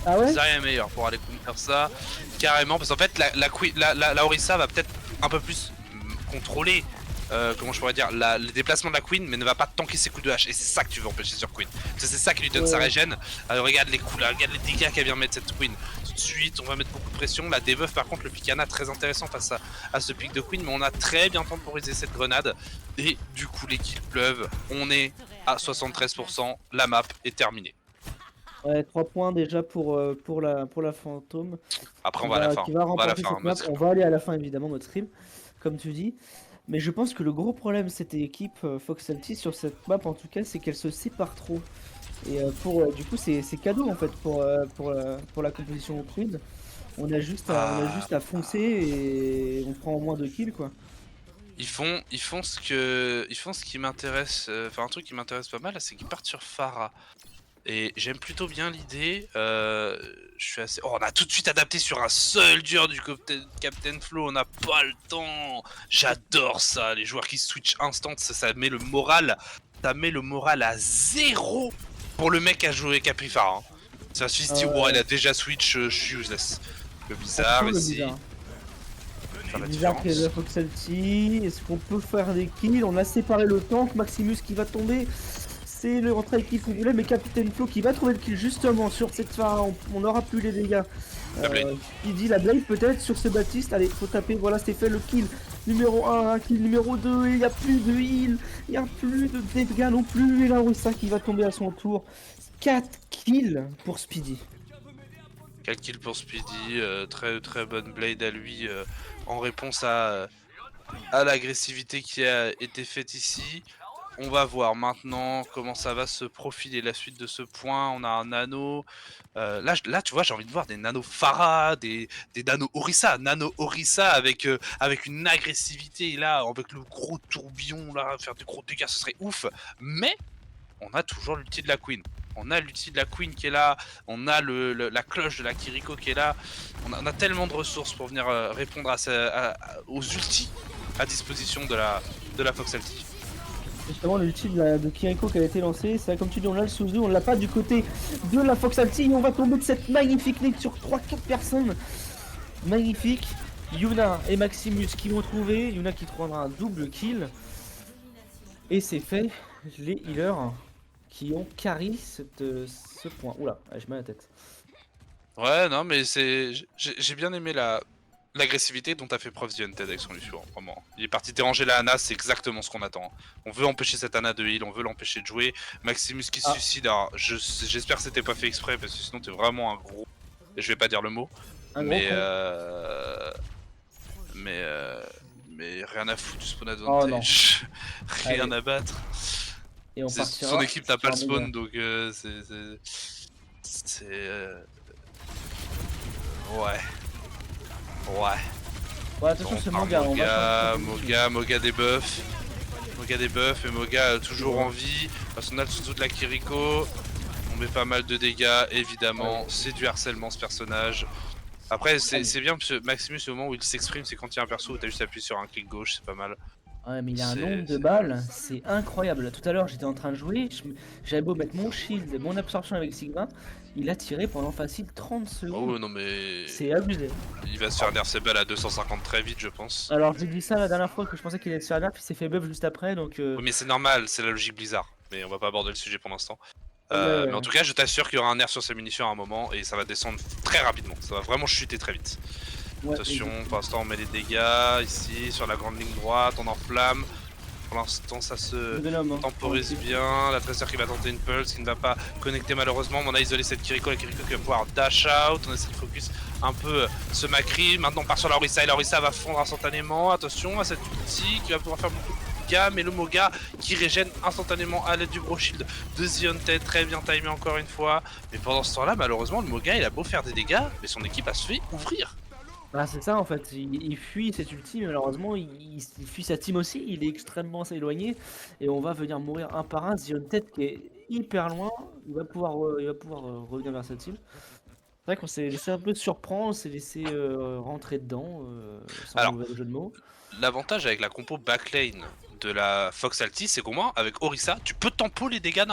Ah ouais? Zarya est meilleur pour aller faire ça carrément parce qu'en fait la Orisa va peut-être un peu plus contrôler comment je pourrais dire les déplacements de la Queen mais ne va pas tanker ses coups de hache et c'est ça que tu veux empêcher sur Queen. Parce que c'est ça qui lui donne sa régène. Regarde les coups là, regarde les dégâts qu'elle vient mettre cette Queen. Tout de suite on va mettre beaucoup de pression. La debuff par contre le Picana très intéressant face à ce pic de Queen mais on a très bien temporisé cette grenade et du coup les kills pleuvent. On est à 73%, la map est terminée. Ouais, 3 points déjà pour la fantôme. Après on va à la fin. Qui va On va à la remporter fin. cette map. On va aller à la fin évidemment notre stream, comme tu dis. Mais je pense que le gros problème de cette équipe Foxalty sur cette map en tout cas, c'est qu'elle se sépare trop. Et du coup c'est cadeau en fait pour la composition Queen. On a juste à foncer et on prend au moins 2 kills quoi. Ils font ce qui m'intéresse, enfin un truc qui m'intéresse pas mal, c'est qu'ils partent sur Pharah. Et j'aime plutôt bien l'idée. Je suis assez. Oh, on a tout de suite adapté sur un seul dur du Captain Flo. On n'a pas le temps. J'adore ça. Les joueurs qui switch instant, ça met le moral. Ça met le moral à 0 pour le mec à jouer Caprifara. Hein. Ça se dit, wow, il a déjà switch, je suis useless. Le bizarre ici. C'est bizarre qu'il y ait la Foxalty. Est-ce qu'on peut faire des kills? On a séparé le tank. Maximus qui va tomber. C'est le rentrée équipe qu'on voulait, mais Capitaine Flo qui va trouver le kill justement sur cette fin. On n'aura plus les dégâts. Il dit la blade peut-être sur ce Baptiste. Allez, faut taper. Voilà, c'est fait le kill numéro 1, kill numéro 2. Il n'y a plus de heal, il n'y a plus de dégâts non plus. Et là, Orisa qui va tomber à son tour. 4 kills pour Speedy. 4 kills pour Speedy, très très bonne blade à lui en réponse à l'agressivité qui a été faite ici. on va voir maintenant comment ça va se profiler la suite de ce point. On a un nano. Là, tu vois, j'ai envie de voir des nano Pharah, des nano Orisa. Nano Orisa avec une agressivité, là, avec le gros tourbillon, là, faire des gros dégâts, ce serait ouf. Mais on a toujours l'ulti de la Queen. On a l'ulti de la Queen qui est là, on a la cloche de la Kiriko qui est là. On a tellement de ressources pour venir répondre aux ultis à disposition de la Fox Ulti. Justement, l'ulti de Kiriko qui a été lancé, c'est vrai, comme tu dis, on a le Suzu, on l'a pas du côté de la Fox Alti, et on va tomber de cette magnifique ligne sur 3-4 personnes. Magnifique. Yuna et Maximus qui vont trouver, Yuna qui trouvera un double kill. Et c'est fait, les healers qui ont carry ce point. Oula, je mets la tête. Ouais, non, mais j'ai bien aimé l'agressivité dont a fait preuve The Undead avec son Lucio, vraiment. Il est parti déranger la Ana, c'est exactement ce qu'on attend. On veut empêcher cette Ana de heal, on veut l'empêcher de jouer. Maximus qui se Ah. suicide, alors j'espère que c'était pas fait exprès parce que sinon t'es vraiment un gros. Et je vais pas dire le mot. Un gros mais con. mais rien à foutre du spawn Oh non. advantage. Rien Allez. à battre. Et on partira. Son équipe n'a pas le sur un spawn méga. donc ouais. Ouais. Ouais, attention, On ce part manga, on va Moga des buffs. Moga des buffs et Moga toujours en vie. Parce qu'on a le Suzu de la Kiriko. On met pas mal de dégâts, évidemment. C'est du harcèlement ce personnage. Après, c'est bien parce que Maximus, au moment où il s'exprime, c'est quand il y a un perso où t'as juste appuyé sur un clic gauche, c'est pas mal. Ouais, mais il y a un C'est- nombre de c'est- balles, c'est incroyable. Tout à l'heure, j'étais en train de jouer, j'avais beau mettre mon shield, mon absorption avec Sigma, il a tiré pendant facile 30 secondes. Oh non, mais C'est abusé. il va se faire nerf ses balles à 250 très vite, je pense. Alors, j'ai dit ça la dernière fois que je pensais qu'il allait se faire nerf, puis il s'est fait buff juste après, donc. Oui, mais c'est normal, c'est la logique Blizzard. Mais on va pas aborder le sujet pour l'instant. Ouais. Mais en tout cas, je t'assure qu'il y aura un nerf sur ses munitions à un moment et ça va descendre très rapidement. Ça va vraiment chuter très vite. Ouais, Attention, pour l'instant, on met les dégâts ici sur la grande ligne droite, on enflamme. Pour l'instant, ça se Venom, hein. temporise bien. La Tracer qui va tenter une pulse, qui ne va pas connecter malheureusement. Mais on a isolé cette Kiriko, la Kiriko qui va pouvoir dash out. On essaie de focus un peu ce Macri. Maintenant, on part sur la Orisa et la Orisa va fondre instantanément. Attention à cette ulti qui va pouvoir faire beaucoup de dégâts. Mais le Moga qui régène instantanément à l'aide du Bro Shield de Zionted. Très bien timé encore une fois. Mais pendant ce temps-là, malheureusement, le Moga il a beau faire des dégâts, mais son équipe a se fait ouvrir. Ah, c'est ça en fait, il fuit cette ulti, mais malheureusement il fuit sa team aussi, il est extrêmement éloigné et on va venir mourir un par un. Zion tête qui est hyper loin, il va pouvoir revenir vers sa team. C'est vrai qu'on s'est laissé un peu surprendre, on s'est laissé rentrer dedans, sans Alors, mauvais jeu de mots. l'avantage avec la compo backlane de la Fox Alti, c'est qu'au moins avec Orisa, tu peux tempo les dégâts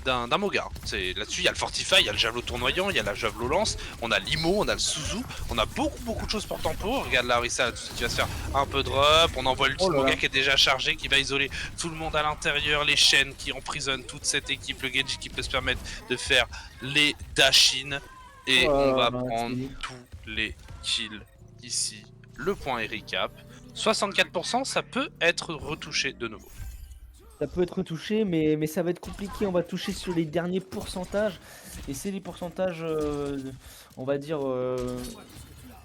d'un Moga. Là-dessus, il y a le Fortify, il y a le Javelot tournoyant, il y a la Javelot lance, on a l'Imo, on a le Suzu, on a beaucoup de choses pour tempo. Regarde la Orisa qui va se faire un peu drop, on envoie le petit Oh là là. Moga qui est déjà chargé, qui va isoler tout le monde à l'intérieur, les chaînes qui emprisonnent toute cette équipe, le Genji qui peut se permettre de faire les dash-in. Et Oh là on va là, prendre c'est fini. tous les kills ici. Le point est recap. 64%, ça peut être retouché de nouveau. Ça peut être retouché, mais ça va être compliqué, on va toucher sur les derniers pourcentages, et c'est les pourcentages, on va dire,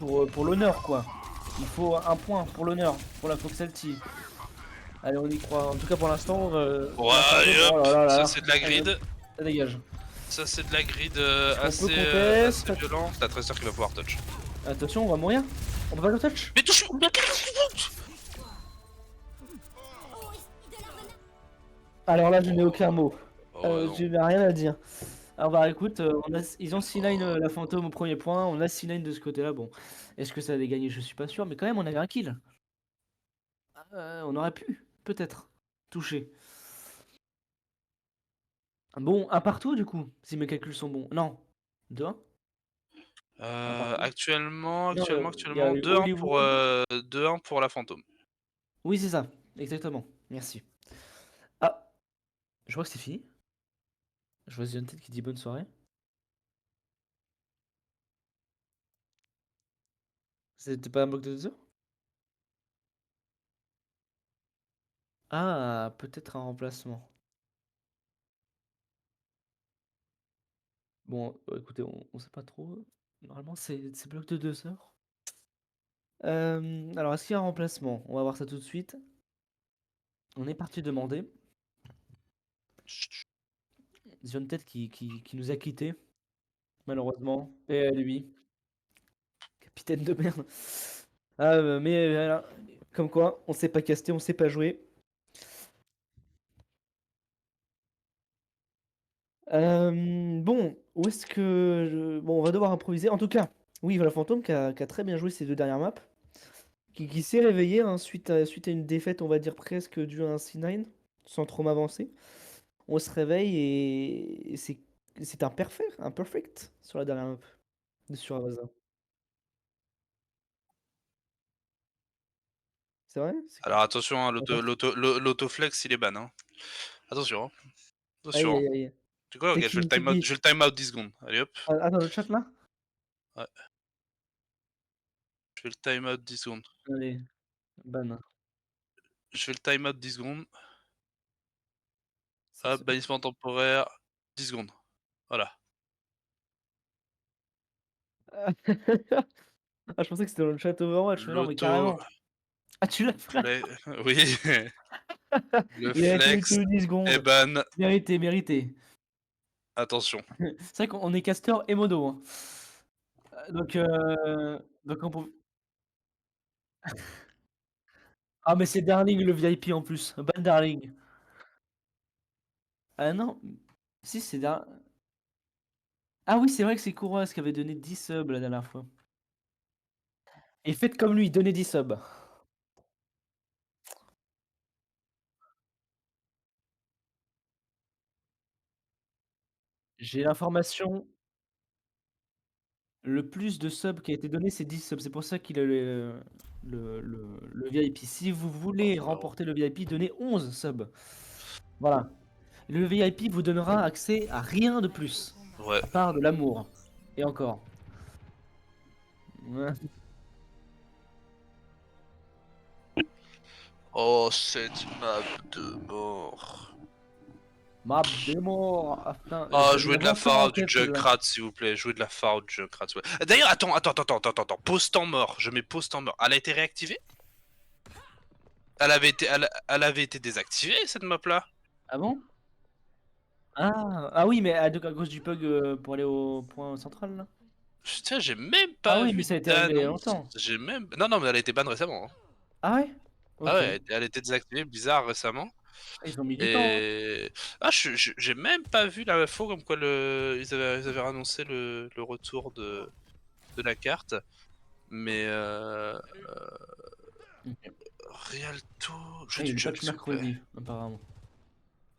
pour l'honneur quoi. Il faut un point pour l'honneur, pour la Fox Alti. Allez, on y croit. En tout cas, pour l'instant. Ouais, hop, oh là là ça là. c'est de la grid. Allez, ça dégage. Ça c'est de la grid Est-ce qu'on peut contest assez violent. T'as Tracer qui va pouvoir touch. Attention, on va mourir. On peut pas le touch. Mais touche. Alors là, je n'ai aucun mot. Oh, non. Je n'ai rien à dire. Alors bah écoute, ils ont C9 la fantôme au premier point, on a C9 de ce côté-là. Bon, est-ce que ça a gagné? Je suis pas sûr, mais quand même, on avait un kill. On aurait pu, peut-être, toucher. Bon, un partout du coup, si mes calculs sont bons. Non, 2-1. Actuellement, Non, il y a eu 2-1 Hollywood. 2-1 pour la fantôme. Oui, c'est ça, exactement. Merci. Ah, je crois que c'est fini. Je vois une tête qui dit bonne soirée. C'était pas un bloc de 2 heures? Ah, peut-être un remplacement. Bon, écoutez, on sait pas trop. Normalement, c'est bloc de 2 heures. Alors, est-ce qu'il y a un remplacement? On va voir ça tout de suite. On est parti demander. Ziontet qui nous a quittés, malheureusement. Et lui, capitaine de merde. Ah, mais voilà. Comme quoi, on sait pas caster, on sait pas jouer. Bon, où est-ce que bon, on va devoir improviser. En tout cas, oui, voilà Fantôme qui a très bien joué ces 2 dernières maps. Qui s'est réveillé hein, suite à une défaite, on va dire presque due à un C9, sans trop m'avancer. On se réveille et c'est un perfect sur la dernière map de sur Avaza. C'est vrai? Alors attention, hein, Attends. l'autoflex il est ban. Hein. Attention, hein. Aïe Attention. Hein. aïe aïe. Tu sais quoi, regarde, C'est qui? je fais le time out 10 secondes. Allez hop. Ah, attends, le chat là? Ouais, je fais le time out 10 secondes. Allez, ban. Je fais le time out 10 secondes. C'est Hop, bannissement temporaire 10 secondes. Voilà. Ah, je pensais que c'était dans le chat Overwatch, mais non, mais L'auto. carrément. Ah, tu l'as fait? Oui. Le Il a été flex que 10 est secondes. ban. Mérité, mérité. Attention. C'est vrai qu'on est caster et modo. Hein. Donc on peut... Ah, mais c'est Darling le VIP en plus. Ban Darling. Ah non. Si, c'est Dar... Ah oui, c'est vrai que c'est Kouros qui avait donné 10 subs la dernière fois. Et faites comme lui, donnez 10 subs. J'ai l'information. Le plus de subs qui a été donné, c'est 10 subs. C'est pour ça qu'il a le VIP. Si vous voulez remporter le VIP, donnez 11 subs. Voilà. Le VIP vous donnera accès à rien de plus. Ouais. À part de l'amour. Et encore. Ouais. Oh, cette map de mort. Map de mort. Ah, putain, Oh, je jouez l'avais de la encore en phare du tête, celle-là. Junkrat, s'il vous plaît. Jouez de la phare du Junkrat. Ouais. D'ailleurs, attends. Pause temps mort. Je mets pause temps mort. Elle a été réactivée? Elle avait été désactivée, cette map-là? Ah bon? Ah oui, mais à cause du bug pour aller au point central là. Putain, j'ai même Ah pas oui, mais vu ça a été réglé il y a d'annonce. longtemps. J'ai même. Non, mais elle a été ban récemment. Hein. Ah ouais? Ah Ok. ouais, elle a été désactivée, bizarre, récemment. Ils ont mis du temps. Hein. Et. Ah, j'ai même pas vu l'info comme quoi ils avaient annoncé le retour de la carte. Mais. Ok. Rialto. Ah, Jouez il y a du une junk, patch s'il vous plaît. mercredi, apparemment.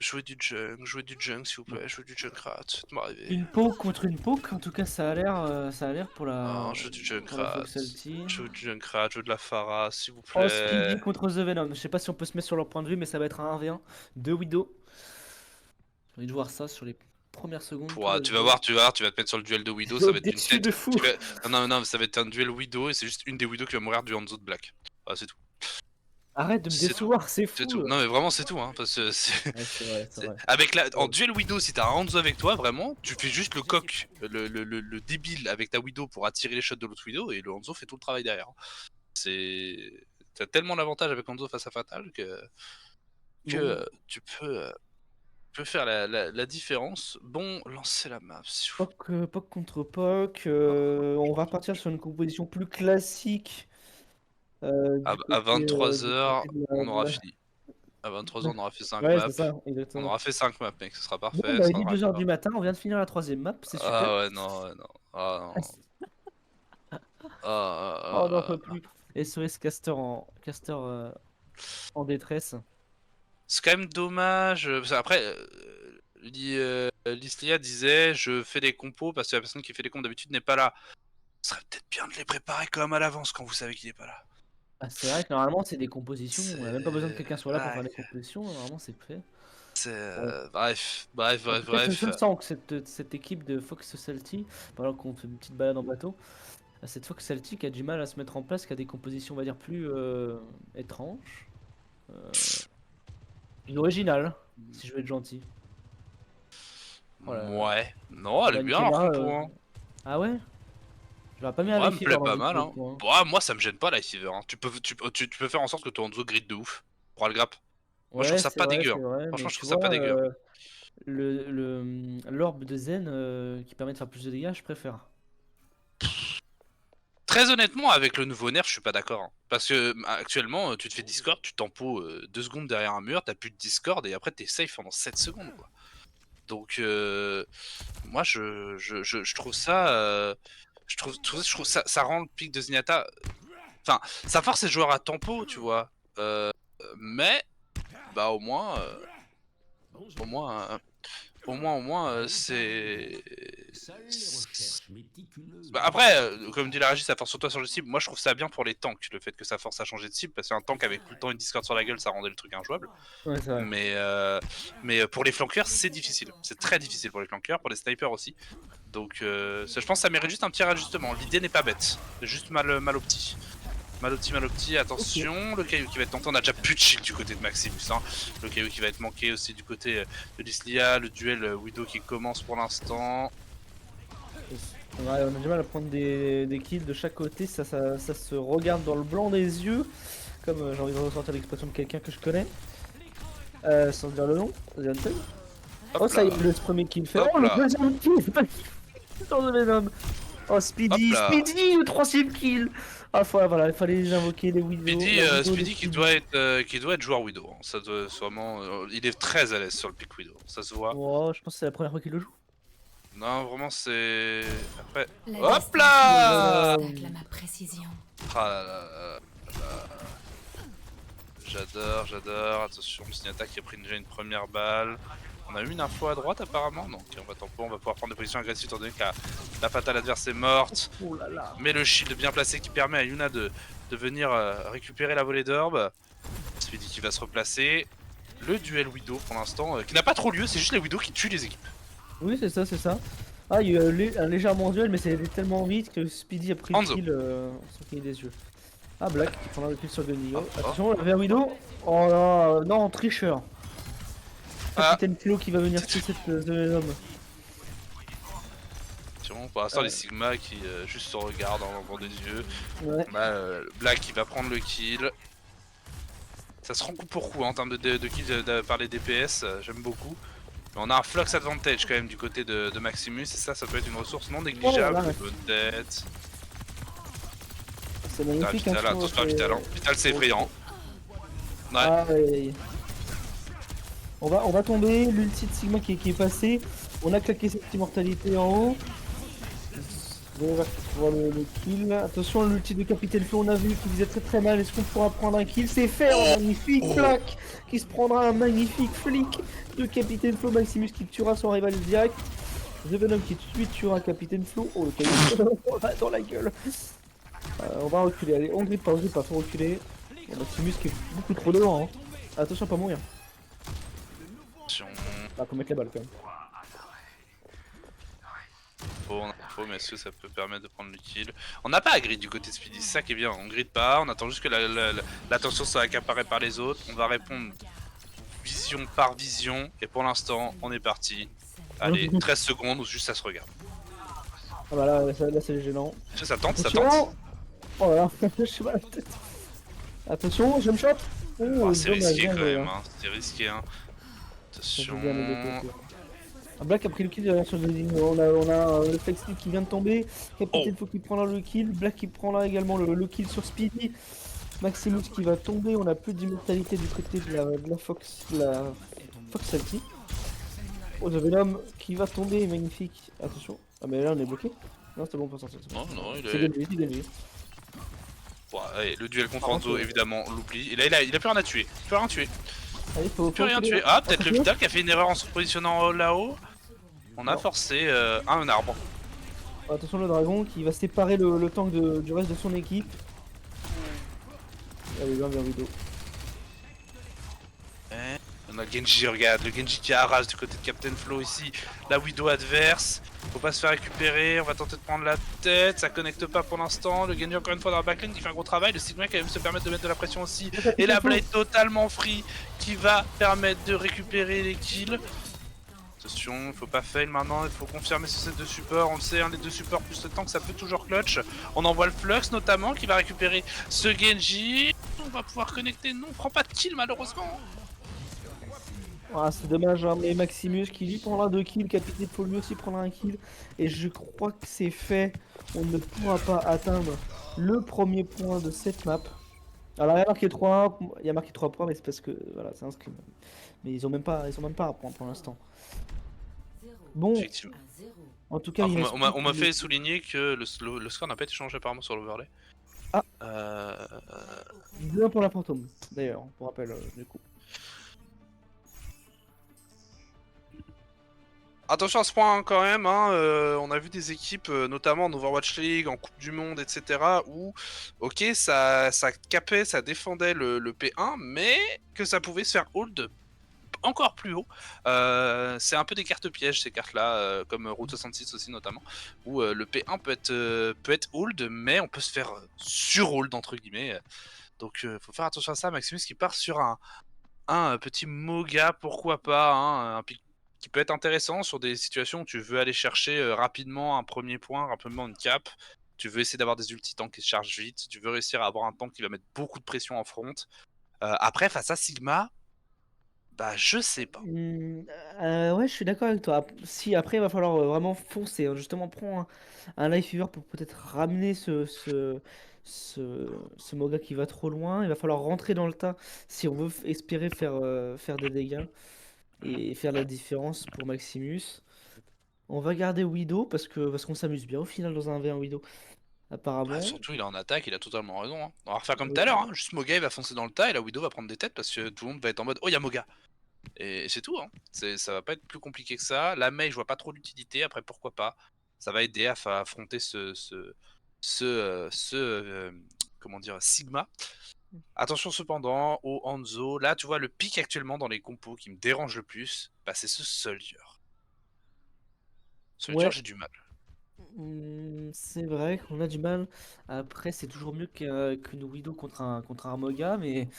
Jouez du junk, s'il vous plaît. Jouez du Junkrat, faites-moi rêver. Une poke contre une poke, en tout cas ça a l'air pour Non, jouez du la Junkrat. Foxalty. Jouez du Junkrat, jouez de la Pharah, s'il vous Oh, plaît. Speedy contre The Venom. Je sais pas si on peut se mettre sur leur point de vue, mais ça va être un 1v1 de Widow. J'ai envie de voir ça sur les premières secondes. Tout va Tu se vas jouer. voir, tu vas te mettre sur le duel de Widow, ça Widow va être une déçu tête. de fou. Non, mais ça va être un duel Widow et c'est juste une des Widow qui va mourir du Hanzo de Black. Ah, c'est tout. Arrête de me C'est tout. décevoir, c'est C'est fou. tout. Non, mais vraiment, c'est tout, hein. Parce que c'est. Ouais, c'est vrai, c'est vrai. En duel Widow, si t'as un Hanzo avec toi, vraiment, tu fais juste le coq, le débile avec ta Widow pour attirer les shots de l'autre Widow et le Hanzo fait tout le travail derrière. C'est. T'as tellement l'avantage avec Hanzo face à Fatal que Bon, tu peux faire la différence. Bon, lancez la map. S'il vous Poc contre Poc. On va partir sur une composition plus classique À, du à côté, du 23h, côté de on de aura fini. À 23h, on aura fait 5 Ouais, maps. c'est ça, On exactement. aura fait 5 maps, mec, ce sera Bon, parfait, bah, ça il est sera 2h grave. du matin, on vient de finir la 3ème map, c'est super. Ah ouais, non, ouais, non. Ah non. Oh, on n'en Ah, peut plus. SOS Caster en détresse. C'est quand même dommage. Parce qu'après, Lislia disait je fais des compos parce que la personne qui fait les compos d'habitude n'est pas là. Ce serait peut-être bien de les préparer quand même à l'avance quand vous savez qu'il n'est pas là. Ah, c'est vrai que normalement, c'est des compositions. On n'a même pas besoin que C'est. quelqu'un soit là pour faire des compositions. Normalement, c'est fait. Bon. Bref. En tout cas, je sens que cette équipe de Fox Salty, pendant qu'on fait une petite balade en bateau, cette Fox Salty qui a du mal à se mettre en place, qui a des compositions, on va dire, plus étranges. Une originale, si je veux être gentil. Voilà. Ouais. Non, elle est bien leur Vankema, compo, hein. Ah ouais? Je l'aurais pas mis Moi, avec elle me Fever plaît dans pas une mal, hein. compo, hein. Bah, moi, ça me gêne pas, la Fever. Hein. Tu peux faire en sorte que ton Hanzo grid de ouf. Pour le grappe. Moi, je trouve Ouais, ça c'est pas vrai, dégueu, c'est hein. vrai, Franchement, mais je tu trouve ça pas vois, dégueu, hein. l'orbe de Zen qui permet de faire plus de dégâts, je préfère. Très honnêtement, avec le nouveau nerf, je suis pas d'accord, hein. Parce que actuellement, tu te fais Discord, tu tempo 2 secondes derrière un mur, t'as plus de Discord et après t'es safe pendant 7 secondes, quoi. Donc, moi, je trouve ça, je trouve ça, ça rend le pic de Zenyatta. Enfin, ça force les joueurs à tempo, tu vois. Mais, bah, au moins, c'est. Bah, après, comme dit la régie, ça force sur toi sur le cible. Moi, je trouve ça bien pour les tanks, le fait que ça force à changer de cible, parce qu'un tank avec tout le temps une discorde sur la gueule, ça rendait le truc injouable. Ouais, c'est vrai. Mais pour les flanqueurs, c'est difficile. C'est très difficile pour les flanqueurs, pour les snipers aussi. Donc, je pense que ça mérite juste un petit réajustement. L'idée n'est pas bête, c'est juste mal au petit. Mal au petit, attention, le caillou qui va être tenté, on a déjà plus de shield du côté de Maximus, hein. Le caillou qui va être manqué aussi du côté de Lyslia, le duel Widow qui commence pour l'instant. Ouais, on a du mal à prendre des kills de chaque côté, ça se regarde dans le blanc des yeux, comme j'ai envie de ressortir l'expression de quelqu'un que je connais, sans dire le nom, Zenton. Oh, ça y est, le premier kill fait. Hop Oh, le là. deuxième kill, c'est pas dans le Venom. Oh, Speedy, Hop là. Speedy, le troisième kill. Ah, voilà, il fallait les invoquer, les Widow. Speedy qui doit être joueur Widow, hein. Ça doit vraiment, il est très à l'aise sur le pick Widow, ça se voit. Oh, je pense que c'est la première fois qu'il le joue. Non, vraiment, c'est. Après. La Hop distance là réclame ma précision. Ah là là là. J'adore. Attention, Zenyatta qui a pris déjà une première balle. On a eu une info à droite apparemment. Donc on va tempo, on va pouvoir prendre des positions agressives étant donné que la fatale adverse est morte. Oh là là. Mais le shield bien placé qui permet à Yuna de venir récupérer la volée d'orbe. Speedy qui va se replacer. Le duel Widow pour l'instant, qui n'a pas trop lieu, c'est juste les Widow qui tuent les équipes. Oui, c'est ça, c'est ça. Ah, il y a eu un légèrement duel, mais c'est allé tellement vite que Speedy a pris le Hanzo. kill sans qu'il ait des yeux. Ah, Black qui prendra le kill sur Gunnigo. Oh. Attention, la vers Widow. Oh là, non, tricheur. Ah. Capitaine Flo qui va venir tuer cette Venom. Pour l'instant, les Sigma qui juste se regardent en bord des yeux. Ouais. Black qui va prendre le kill. Ça se rend coup pour coup, hein, en termes de kills par les DPS, j'aime beaucoup. Mais on a un flux advantage quand même du côté de Maximus, et ça peut être une ressource non négligeable. Oh là là. Bonne tête. C'est magnifique. Vital, hein, attention à Vital, hein. Vital c'est effrayant. Ouais. Ah, ouais. On va tomber, l'ulti de Sigma qui est passé. On a claqué cette immortalité en haut. On va voir le kill. Attention, l'ulti de Capitaine Flo, on a vu qu'il faisait très mal. Est-ce qu'on pourra prendre un kill? C'est fait, un magnifique plaque qui se prendra un magnifique flic de Capitaine Flo. Maximus qui tuera son rival direct. The Venom qui tout de suite tuera Capitaine Flo. Oh, le caillou dans la gueule. On va reculer, allez, on grille pas, faut reculer. Bon, Maximus qui est beaucoup trop devant. Hein. Attention à pas mourir. Attention. Ah, faut mettre les balles quand même. On a faux, mais est-ce que ça peut permettre de prendre le kill? On n'a pas à grid du côté de Speedy, c'est ça qui est bien. On grid pas, on attend juste que l'attention soit accaparée par les autres. On va répondre vision par vision. Et pour l'instant, on est parti. Allez, 13 secondes ou juste ça se regarde. Ah bah là c'est gênant. Ça tente, ça Attention. tente. Oh là là, je suis mal à la tête. Attention, je me shot. Oh, C'est dommage, risqué bien quand joué, même, hein. hein. C'est risqué, hein. Ça Attention. joue bien les deux côtés. Ah, Black a pris le kill derrière sur le ligne. On a le flex kill qui vient de tomber. Capitaine faut qu'il prend là le kill. Black qui prend là également le kill sur Speedy. Maximus qui va tomber. On a plus d'immortalité du côté de la Fox. La Fox Salty. Oh, The Venom qui va tomber. Magnifique. Attention. Ah, mais là on est bloqué. Non, c'est bon pour sortir. Non, il C'est est. gagné, c'est gagné. Ouais, allez, le duel contre Par contre, Hanzo, évidemment, on l'oublie. Et là, il a plus rien à tuer. Plus rien à tuer. Allez, faut Plus rien à reculer, tuer. là. Ah, peut-être le Attention. Vital qui a fait une erreur en se positionnant là-haut. On a Non. forcé un arbre. Attention le dragon qui va séparer le tank du reste de son équipe. Allez, bien Widow. On a le Genji, regarde, le Genji qui arrache du côté de Captain Flo ici. La Widow adverse. Faut pas se faire récupérer, on va tenter de prendre la tête, ça connecte pas pour l'instant. Le Genji encore une fois dans la backline qui fait un gros travail. Le Sigma qui va même se permettre de mettre de la pression aussi. Et la Blade totalement free qui va permettre de récupérer les kills. Attention, il faut pas fail maintenant, il faut confirmer ce set de support. On le sait, hein, les deux supports plus le tank ça peut toujours clutch. On envoie le Flux notamment qui va récupérer ce Genji. On va pouvoir connecter, non, on prend pas de kill malheureusement. Ah, c'est dommage, hein, mais Maximus qui lui prendra 2 kills, Capitaine Paul lui aussi prendra un kill. Et je crois que c'est fait. On ne pourra pas atteindre le premier point de cette map. Alors il y a marqué 3, il y a marqué 3 points, mais c'est parce que voilà, c'est un scrim. Mais ils ont même pas à prendre pour l'instant. Bon, Effectivement. en tout cas, Alors, il reste on m'a plus fait que- souligner que le score n'a pas été changé apparemment sur l'overlay. Ah. Euh, 2-1 pour la fantôme, d'ailleurs, pour rappel, du coup. Attention à ce point hein, quand même, hein, on a vu des équipes, notamment en Overwatch League, en Coupe du Monde, etc. où, ok, ça capait, ça défendait le P1, mais que ça pouvait se faire hold encore plus haut. C'est un peu des cartes pièges ces cartes-là, comme Route 66 aussi notamment, où le P1 peut être hold, mais on peut se faire sur-hold entre guillemets. Donc faut faire attention à ça. Maximus qui part sur un petit Moga, pourquoi pas, hein, un pic qui peut être intéressant sur des situations où tu veux aller chercher rapidement un premier point, rapidement une cap. Tu veux essayer d'avoir des ulti-tanks qui se chargent vite. Tu veux réussir à avoir un tank qui va mettre beaucoup de pression en front. Après, face à Sigma, bah je sais pas. Ouais, je suis d'accord avec toi. Si après, il va falloir vraiment foncer, hein. Justement, prends un Life Fever pour peut-être ramener ce Moga qui va trop loin. Il va falloir rentrer dans le tas si on veut espérer faire des dégâts et faire la différence pour Maximus. On va garder Widow parce qu'on s'amuse bien au final dans un V1 Widow, Bah, apparemment. surtout, il est en attaque, il a totalement raison. Hein. On va refaire comme tout à Ouais. l'heure. Hein. Juste Moga, il va foncer dans le tas et la Widow va prendre des têtes parce que tout le monde va être en mode oh, il y a Moga. Et c'est tout. Hein. Ça va pas être plus compliqué que ça. La Mei, je vois pas trop l'utilité. Après, pourquoi pas. Ça va aider à affronter comment dire, Sigma. Attention cependant au Hanzo. Là, tu vois, le pic actuellement dans les compos qui me dérange le plus, bah, c'est ce Soldier. Soldier, Ouais. j'ai du mal. C'est vrai qu'on a du mal. Après, c'est toujours mieux qu'une Widow contre un Moga, mais.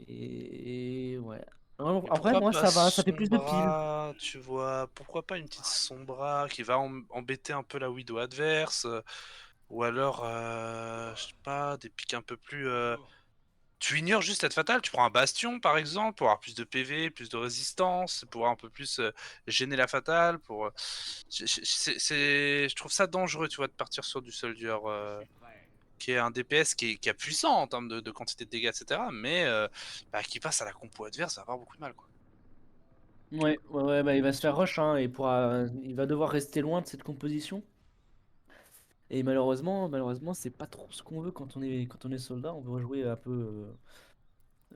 Et ouais. Non, Et après, pourquoi moi, pas ça va, ça fait plus de piles. Sombra, tu vois? Pourquoi pas une petite Sombra qui va embêter un peu la Widow adverse? Ou alors, je sais pas, des pics un peu plus. Tu ignores juste cette fatale, tu prends un bastion par exemple pour avoir plus de PV, plus de résistance, pour un peu plus gêner la fatale. Je trouve ça dangereux, tu vois, de partir sur du soldier qui est un DPS qui est puissant en termes de quantité de dégâts, etc. Mais bah, qui passe à la compo adverse, ça va avoir beaucoup de mal, quoi. Ouais, bah, il va se faire rush, hein, il va devoir rester loin de cette composition. Et malheureusement, c'est pas trop ce qu'on veut quand on est soldat. On veut jouer un peu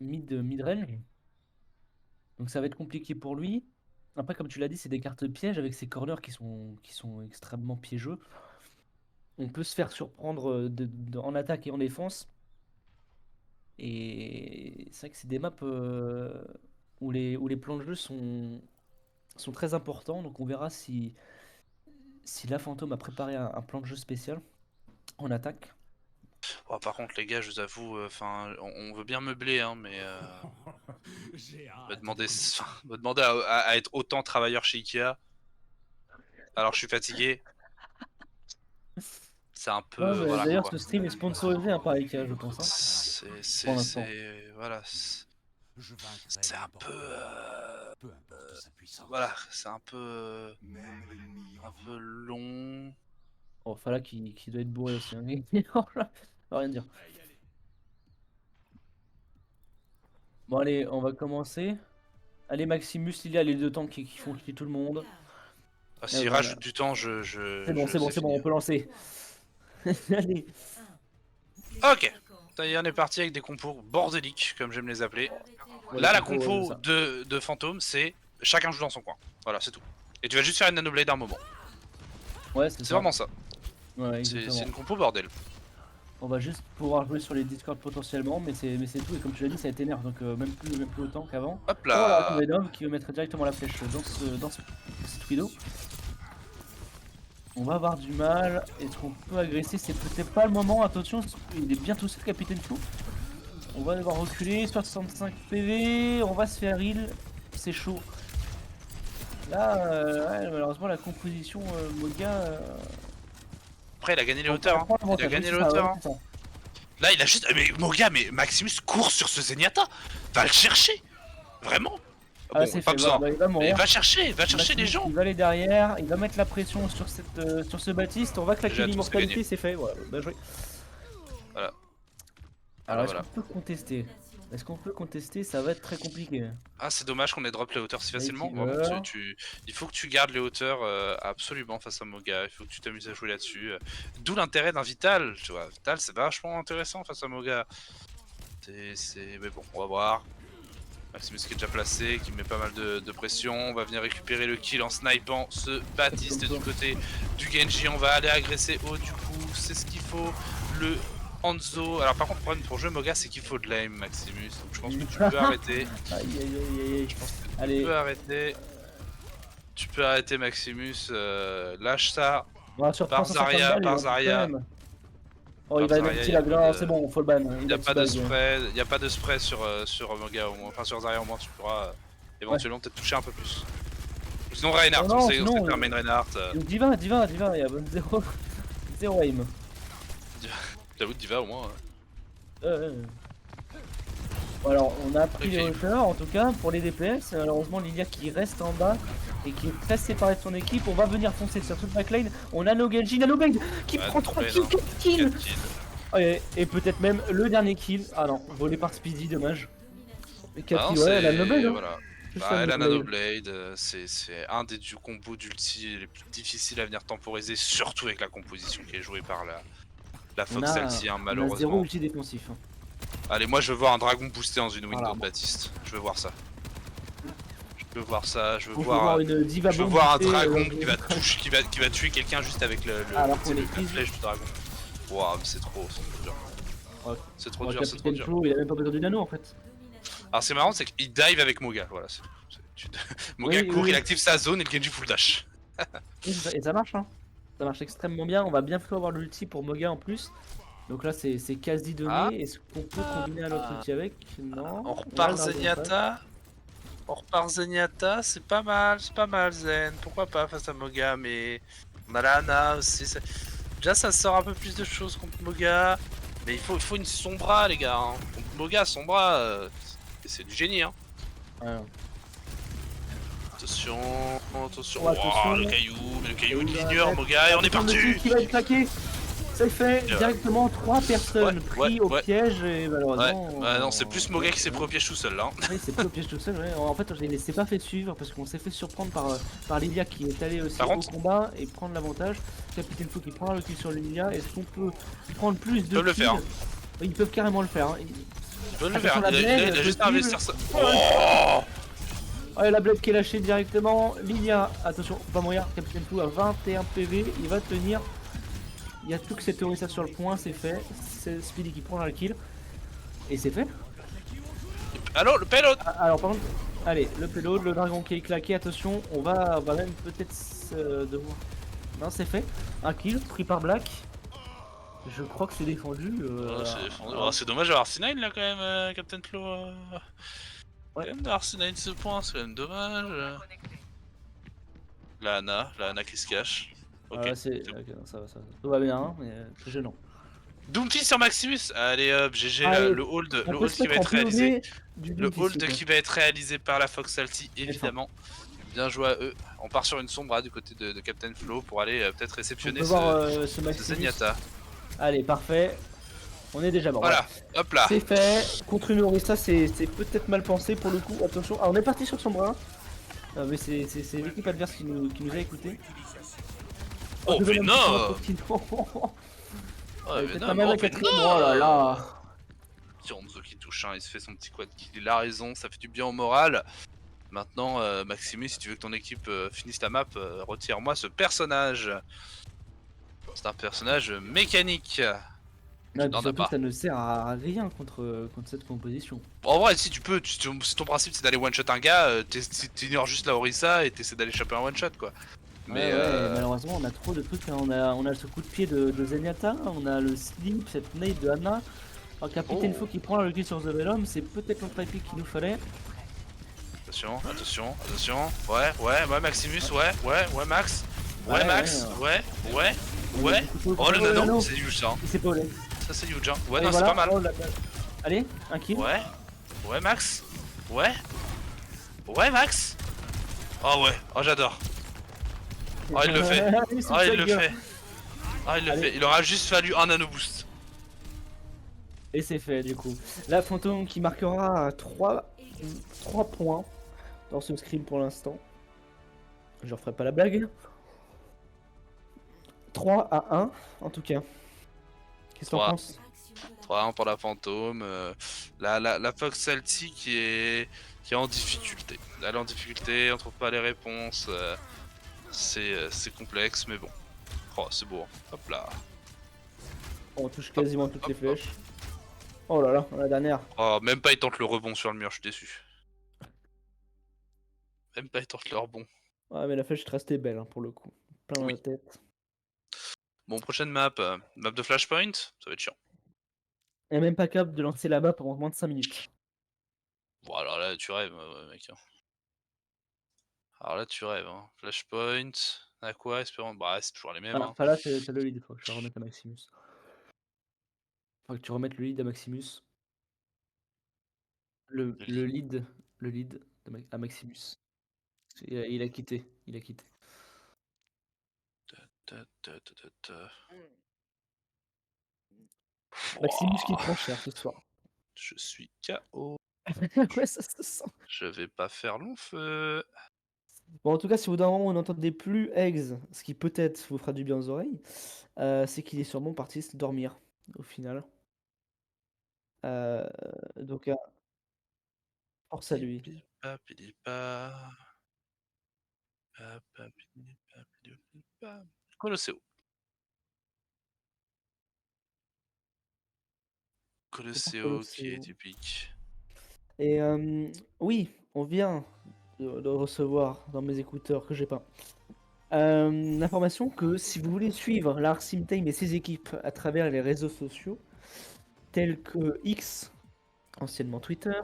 mid-range. Donc ça va être compliqué pour lui. Après, comme tu l'as dit, c'est des cartes pièges avec ces corners qui sont extrêmement piégeux. On peut se faire surprendre en attaque et en défense. Et c'est vrai que c'est des maps où les plans de jeu sont très importants. Donc on verra si la fantôme a préparé un plan de jeu spécial en attaque. Oh, par contre, les gars, je vous avoue, enfin, on veut bien meubler, hein, mais me demander à être autant travailleur chez Ikea. Alors, je suis fatigué. C'est un Ouais, peu, mais voilà d'ailleurs, quoi. ce stream est sponsorisé hein, par Ikea, je pense, hein, pour l'instant. Voilà, c'est un peu, voilà, c'est un peu long. Oh, Fala qui doit être bourré aussi, hein. On va rien dire. Bon, allez, on va commencer. Allez, Maximus, il y a les deux tanks qui font cliquer tout le monde. Ah, Et s'il voilà. rajoute du temps, C'est bon, fini. on peut lancer. Allez. Ok, ça y est, on est parti avec des compos bordéliques, comme j'aime les appeler. Voilà, Là, la compo, compo ça. de Fantôme, c'est chacun joue dans son coin. Voilà, c'est tout. Et tu vas juste faire une nanoblade à un moment. Ouais, c'est C'est ça. vraiment ça. Ouais, C'est exactement. une compo bordel. On va juste pouvoir jouer sur les Discord potentiellement, mais c'est tout. Et comme tu l'as dit, ça a été nerf, donc même plus autant qu'avant. Hop Oh là, là. Venom qui va mettre directement la flèche dans cette widow. On va avoir du mal. Est-ce qu'on peut agresser? C'est peut-être pas le moment. Attention, il est bien tout seul, Capitaine Fou. On va devoir reculer. 65 PV. On va se faire heal. C'est chaud. Là, ouais, malheureusement, la composition Moga. Après, il a gagné les On hauteurs. Hein. prend Il a l'avantage, gagné oui, les c'est ça, hauteurs. ouais, Hein. c'est ça. Là, il a juste. Mais Moga, mais Maximus court sur ce Zenyatta. Va le chercher. Vraiment. Ah, Bon, c'est pas fait, besoin. bah, il va Mais mourir. va chercher les Maximus, gens. Il va aller derrière, il va mettre la pression sur, sur ce Baptiste, on va claquer Déjà, tout, c'est l'immortalité, gagné. c'est fait, voilà, bien joué. Voilà. Alors Voilà, est-ce qu'on peut contester? Est-ce qu'on peut contester? Ça va être très compliqué. Ah, c'est dommage qu'on ait drop les hauteurs si facilement. qui Vraiment, meurt. il faut que tu gardes les hauteurs absolument face à Moga. Il faut que tu t'amuses à jouer là-dessus. D'où l'intérêt d'un Vital. Tu vois, Vital, c'est vachement intéressant face à Moga. Mais bon, on va voir. Maximus qui est déjà placé, qui met pas mal de pression. On va venir récupérer le kill en snipant ce Baptiste du côté du Genji. On va aller agresser haut du coup. C'est ce qu'il faut. Le Hanzo. Alors par contre, le problème pour jouer Moga, c'est qu'il faut de l'aim, Maximus. Donc je pense que tu peux arrêter. Aïe aïe aïe aïe. Je pense que Allez. tu peux arrêter. Tu peux arrêter Maximus. Lâche ça. On va sur Par 350 Zarya, balles, par il va Zarya. quand même. Oh, il Par va Zarya, mettre y a la pas de- c'est bon, faut le ban. Il n'y a pas de spray, il a pas de spray sur Moga au moins, enfin sur Zarya au moins tu pourras éventuellement peut-être toucher un peu plus. Ou sinon Reinhardt, Non, on sait sinon, faire main Reinhardt. Diva, il y a 0 aim. J'avoue Diva au moins. Bon, alors, on a pris Ok. les hauteurs, en tout cas, pour les DPS. Malheureusement, Lilia qui reste en bas et qui est très séparée de son équipe. On va venir foncer sur toute la lane. On a No Genji, Nanoblade qui Ouais, prend 3 Nanoblade, kills, hein. 4 kills. 4 kills. Et peut-être même le dernier kill. Ah non, volé par Speedy, dommage. Et 4 Ah non, kills, ouais, la c'est- Nanoblade. Hein. voilà. Juste Bah, la Nanoblade. Nanoblade, c'est un des combos d'ulti les plus difficiles à venir temporiser, surtout avec la composition qui est jouée par la On Fox a, Salty, hein, on a 0 malheureusement. ulti défensif. Hein. Allez, moi je veux voir un dragon boosté dans une window Voilà. de Baptiste. Je veux voir ça. Je veux voir ça, je veux On peut voir. voir une diva Je veux bombe voir un boostée, dragon qui va toucher, qui va tuer quelqu'un juste avec Alors qu'on tu sais, est la prise. flèche du dragon. Waouh, mais c'est trop dur. Ouais. C'est trop Oh, dur, c'est trop Capitaine dur. Flo, il a même pas besoin du nano en fait. Alors c'est marrant, c'est qu'il dive avec Moga. Voilà. Moga Oui, court, oui. il active sa zone et le Genji full dash. Et ça marche, hein. Ça marche extrêmement bien. On va bien avoir l'ulti pour Moga en plus. Donc là, c'est quasi donné. Ah. Est-ce qu'on peut combiner un autre ulti avec? Non. On repart Ouais, non, Zenyatta. On repart Zenyatta, c'est pas mal Zen. Pourquoi pas face à Moga, mais on a la Ana aussi. Déjà ça sort un peu plus de choses contre Moga. Mais il faut une Sombra les gars. Hein. Contre Moga, Sombra, c'est du génie. Hein. Ouais. Attention. Oh, Wow, attention. le caillou de Il va ligneur, mettre- Moga, et on est Attention, parti. le kill qui va être claqué. C'est fait. Directement 3 personnes pris au ouais. piège et malheureusement. Ouais, non, c'est plus Moga qui s'est pris au piège tout seul là. Oui, c'est pris au piège tout seul. Ouais. En fait, je ne s'est pas fait suivre parce qu'on s'est fait surprendre par Lilia qui est allé aussi Par au contre- combat et prendre l'avantage. Capitaine Flo qui prend le kill sur Lilia. Est-ce qu'on peut prendre plus de peuvent le kills? faire. Oui, ils peuvent carrément le faire. Hein. Il peut le Attention, faire, la il a blade, juste le à kill. investir ça. Ouais, la blade qui est lâchée directement. Lilia, attention, pas mourir. Capitaine Flo à 21 PV. Il va tenir. Il y a tout que cette théorie ça sur le point, c'est fait. C'est Speedy qui prend le kill. Et c'est fait. Allô, le payload. Ah, alors par contre, allez, le payload, le dragon qui est claqué, attention, on va même peut-être devoir... Non, c'est fait. Un kill, pris par Black. Je crois que c'est défendu. C'est dommage d'avoir C9 là quand même, Captain Flo. Ouais. Quand même d'avoir C9 ce point, c'est quand même dommage. La Ana qui se cache. Ok. ok, non, ça va, tout va bien, hein, mais c'est gênant. Doomfist sur Maximus. Allez hop, GG, Allez, le hold On peut se qui va mettre en être réalisé. POV du Le Doomfist, hold s'il vous qui va être réalisé par la Fox Salty, évidemment. Bien joué à eux. On part sur une sombra du côté de Captain Flo pour aller peut-être plaît. On réceptionner peut voir ce ce Maximus. Zenyatta. Allez, parfait. On est déjà mort. Voilà, hop là. C'est fait. Contre une Orisa, c'est peut-être mal pensé pour le coup. Attention. Ah, on est parti sur son bras. Mais c'est l'équipe adverse qui nous a écouté. Oh, je vais mais même non. pas Oh, mais peut-être non, pas mal oh, la mais quatrième. non. Oh là là. Ronzo qui touche, il se fait son petit quad kill, il a raison, ça fait du bien au moral. Maintenant, Maximus, si tu veux que ton équipe finisse la map, retire-moi ce personnage. C'est un personnage mécanique. Non, n'en as surtout, pas. ça ne sert à rien contre cette composition. En vrai, si tu peux, si ton principe c'est d'aller one shot un gars, t'ignores juste la Orisa et t'essaies d'aller choper un one shot quoi. Mais Ouais, malheureusement, on a trop de trucs. Hein. On a ce coup de pied de Zenyatta, on a le slip, cette nade de Anna. Alors Capitaine Oh. Flo qui prend le kill sur The Venom, c'est peut-être l'entrée pick qu'il nous fallait. attention. Ouais, Maximus, ouais, Max. Ouais, Ouais, Max, ouais. ouais. Oh le nano, c'est huge ça. C'est pas olé. Ça c'est huge hein. Ouais, Et non, voilà. c'est pas mal. Oh, allez, un kill. Ouais, Max. Ouais. Ouais, Max. Oh ouais, oh j'adore. Oh il le fait. Allez, sous Oh sa il le gueule. fait. Ah il le Allez. fait. Il aura juste fallu un nano boost. Et c'est fait du coup. La fantôme qui marquera 3 points dans ce scrim pour l'instant. Je referai pas la blague. 3-1 en tout cas. Qu'est-ce que t'en 3. penses? 3-1 pour la fantôme. La Fox Salty qui est en difficulté. Elle est en difficulté, on trouve pas les réponses. C'est complexe, mais bon. Oh, c'est beau. Hein. Hop là. On touche quasiment toutes hop, les flèches. Oh là là, la dernière. Oh, même pas il tente le rebond sur le mur, je suis déçu. Même pas il tente le rebond. Ouais, mais la flèche restée belle hein, pour le coup. Plein dans Oui. la tête. Bon, prochaine map. Map de Flashpoint, ça va être chiant. Et même pas capable de lancer la map pendant moins de 5 minutes. Bon, alors là, tu rêves, mec. Alors là, tu rêves. Hein. Flashpoint, à quoi, espérons. Bah, c'est toujours les mêmes. Ah, Hein. enfin là, t'as le lead, faut que je le remette à Maximus. Faut que tu remettes le lead à Maximus. Le lead, à Maximus. Il a quitté, il a quitté. Maximus qui prend cher ce soir. Je suis KO. Ouais, ça se sent. Je vais pas faire long feu. Bon, en tout cas, si au bout d'un moment vous n'entendez plus Eggs, ce qui peut-être vous fera du bien aux oreilles, c'est qu'il est sûrement parti se dormir au final. Donc, force à lui. Colosseo. C'est pas Colosseo qui est Colosseo. typique. Et oui, on vient de recevoir dans mes écouteurs que j'ai pas. L'information que si vous voulez suivre l'Arc Sim Time et ses équipes à travers les réseaux sociaux tels que X, anciennement Twitter,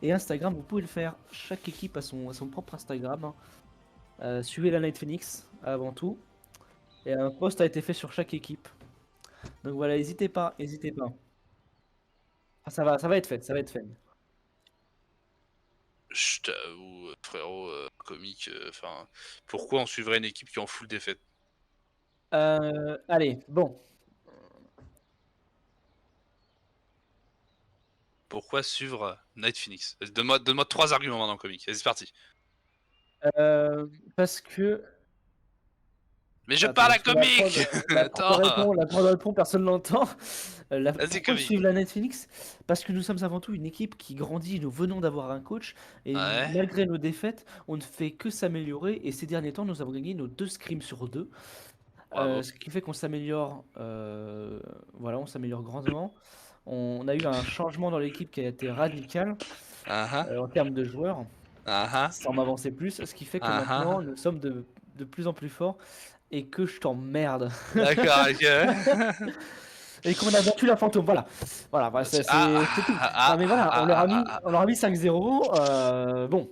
et Instagram, vous pouvez le faire. Chaque équipe a son propre Instagram. Hein. Suivez la Night Phoenix avant tout. Et un post a été fait sur chaque équipe. Donc voilà, n'hésitez pas, n'hésitez pas. Ah, ça va être fait, ça va être fait. Je t'avoue, frérot, comique, enfin, pourquoi on suivrait une équipe qui est en full défaite? Allez, bon. Pourquoi suivre Night Phoenix? Donne-moi 3 arguments maintenant, comique. Vas-y, c'est parti. Parce que Mais je attends, parle à parce que comique! la prod Attends! répond, la prod répond, personne l'entend. Vas-y, Pourquoi comique. suivre la Night Phoenix? Parce que nous sommes avant tout une équipe qui grandit, nous venons d'avoir un coach, et Ouais, malgré nos défaites, on ne fait que s'améliorer, et ces derniers temps, nous avons gagné nos 2 scrims sur 2. bravo. Ce qui fait qu'on s'améliore, voilà, on s'améliore grandement. On a eu un changement dans l'équipe qui a été radical Ah ah, en termes de joueurs, ah ah, sans m'avancer plus, ce qui fait que ah maintenant ah. nous sommes de plus en plus forts et que je t'emmerde. D'accord, ok. Et qu'on a battu la fantôme, voilà. Voilà, bah, c'est tout. Non mais voilà, on leur a mis 5-0, bon,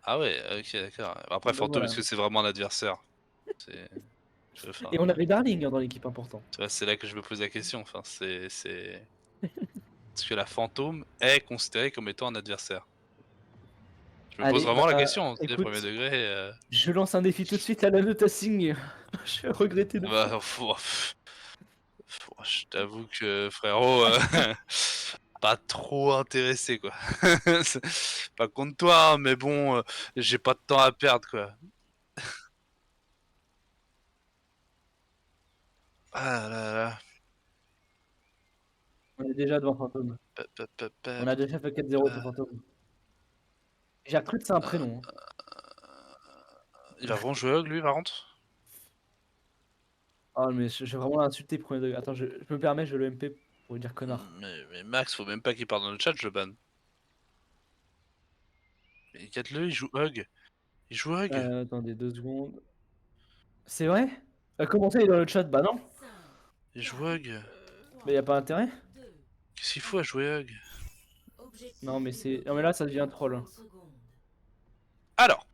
Ah ouais, ok, d'accord. Après, donc Fantôme, voilà. est-ce que c'est vraiment un adversaire? C'est. Enfin, Et on avait Darling hein, dans l'équipe important. tu vois, c'est là que je me pose la question. Enfin, c'est. Est-ce que la Fantôme est considérée comme étant un adversaire? Je me pose Allez, vraiment la bah, question, tu sais, premier écoute, degré. je lance un défi tout de suite à la notassing. Je vais regretter de fou. Bah, je t'avoue que frérot, pas trop intéressé quoi. C'est pas contre toi, hein, mais bon, j'ai pas de temps à perdre quoi. Ah là là. On est déjà devant Fantôme. Pa, pa, pa, pa, On a déjà fait 4-0 pour pa. Fantôme. J'ai cru que c'est un prénom. Hein. Il va vraiment jouer Hog lui par contre? Ah, mais j'ai vraiment insulté premier degré. Attends, je me permets, je le MP pour lui dire connard. Mais Max, faut même pas qu'il parle dans le chat, je le banne. Mais regarde-le, il joue Hug. Il joue Hug. Attendez 2 secondes. C'est vrai? Comment ça, il est dans le chat? Bah non. Il joue Hug. Mais y a pas intérêt? Qu'est-ce qu'il faut à jouer Hug? Non, mais c'est. Non, mais là, ça devient troll. Alors,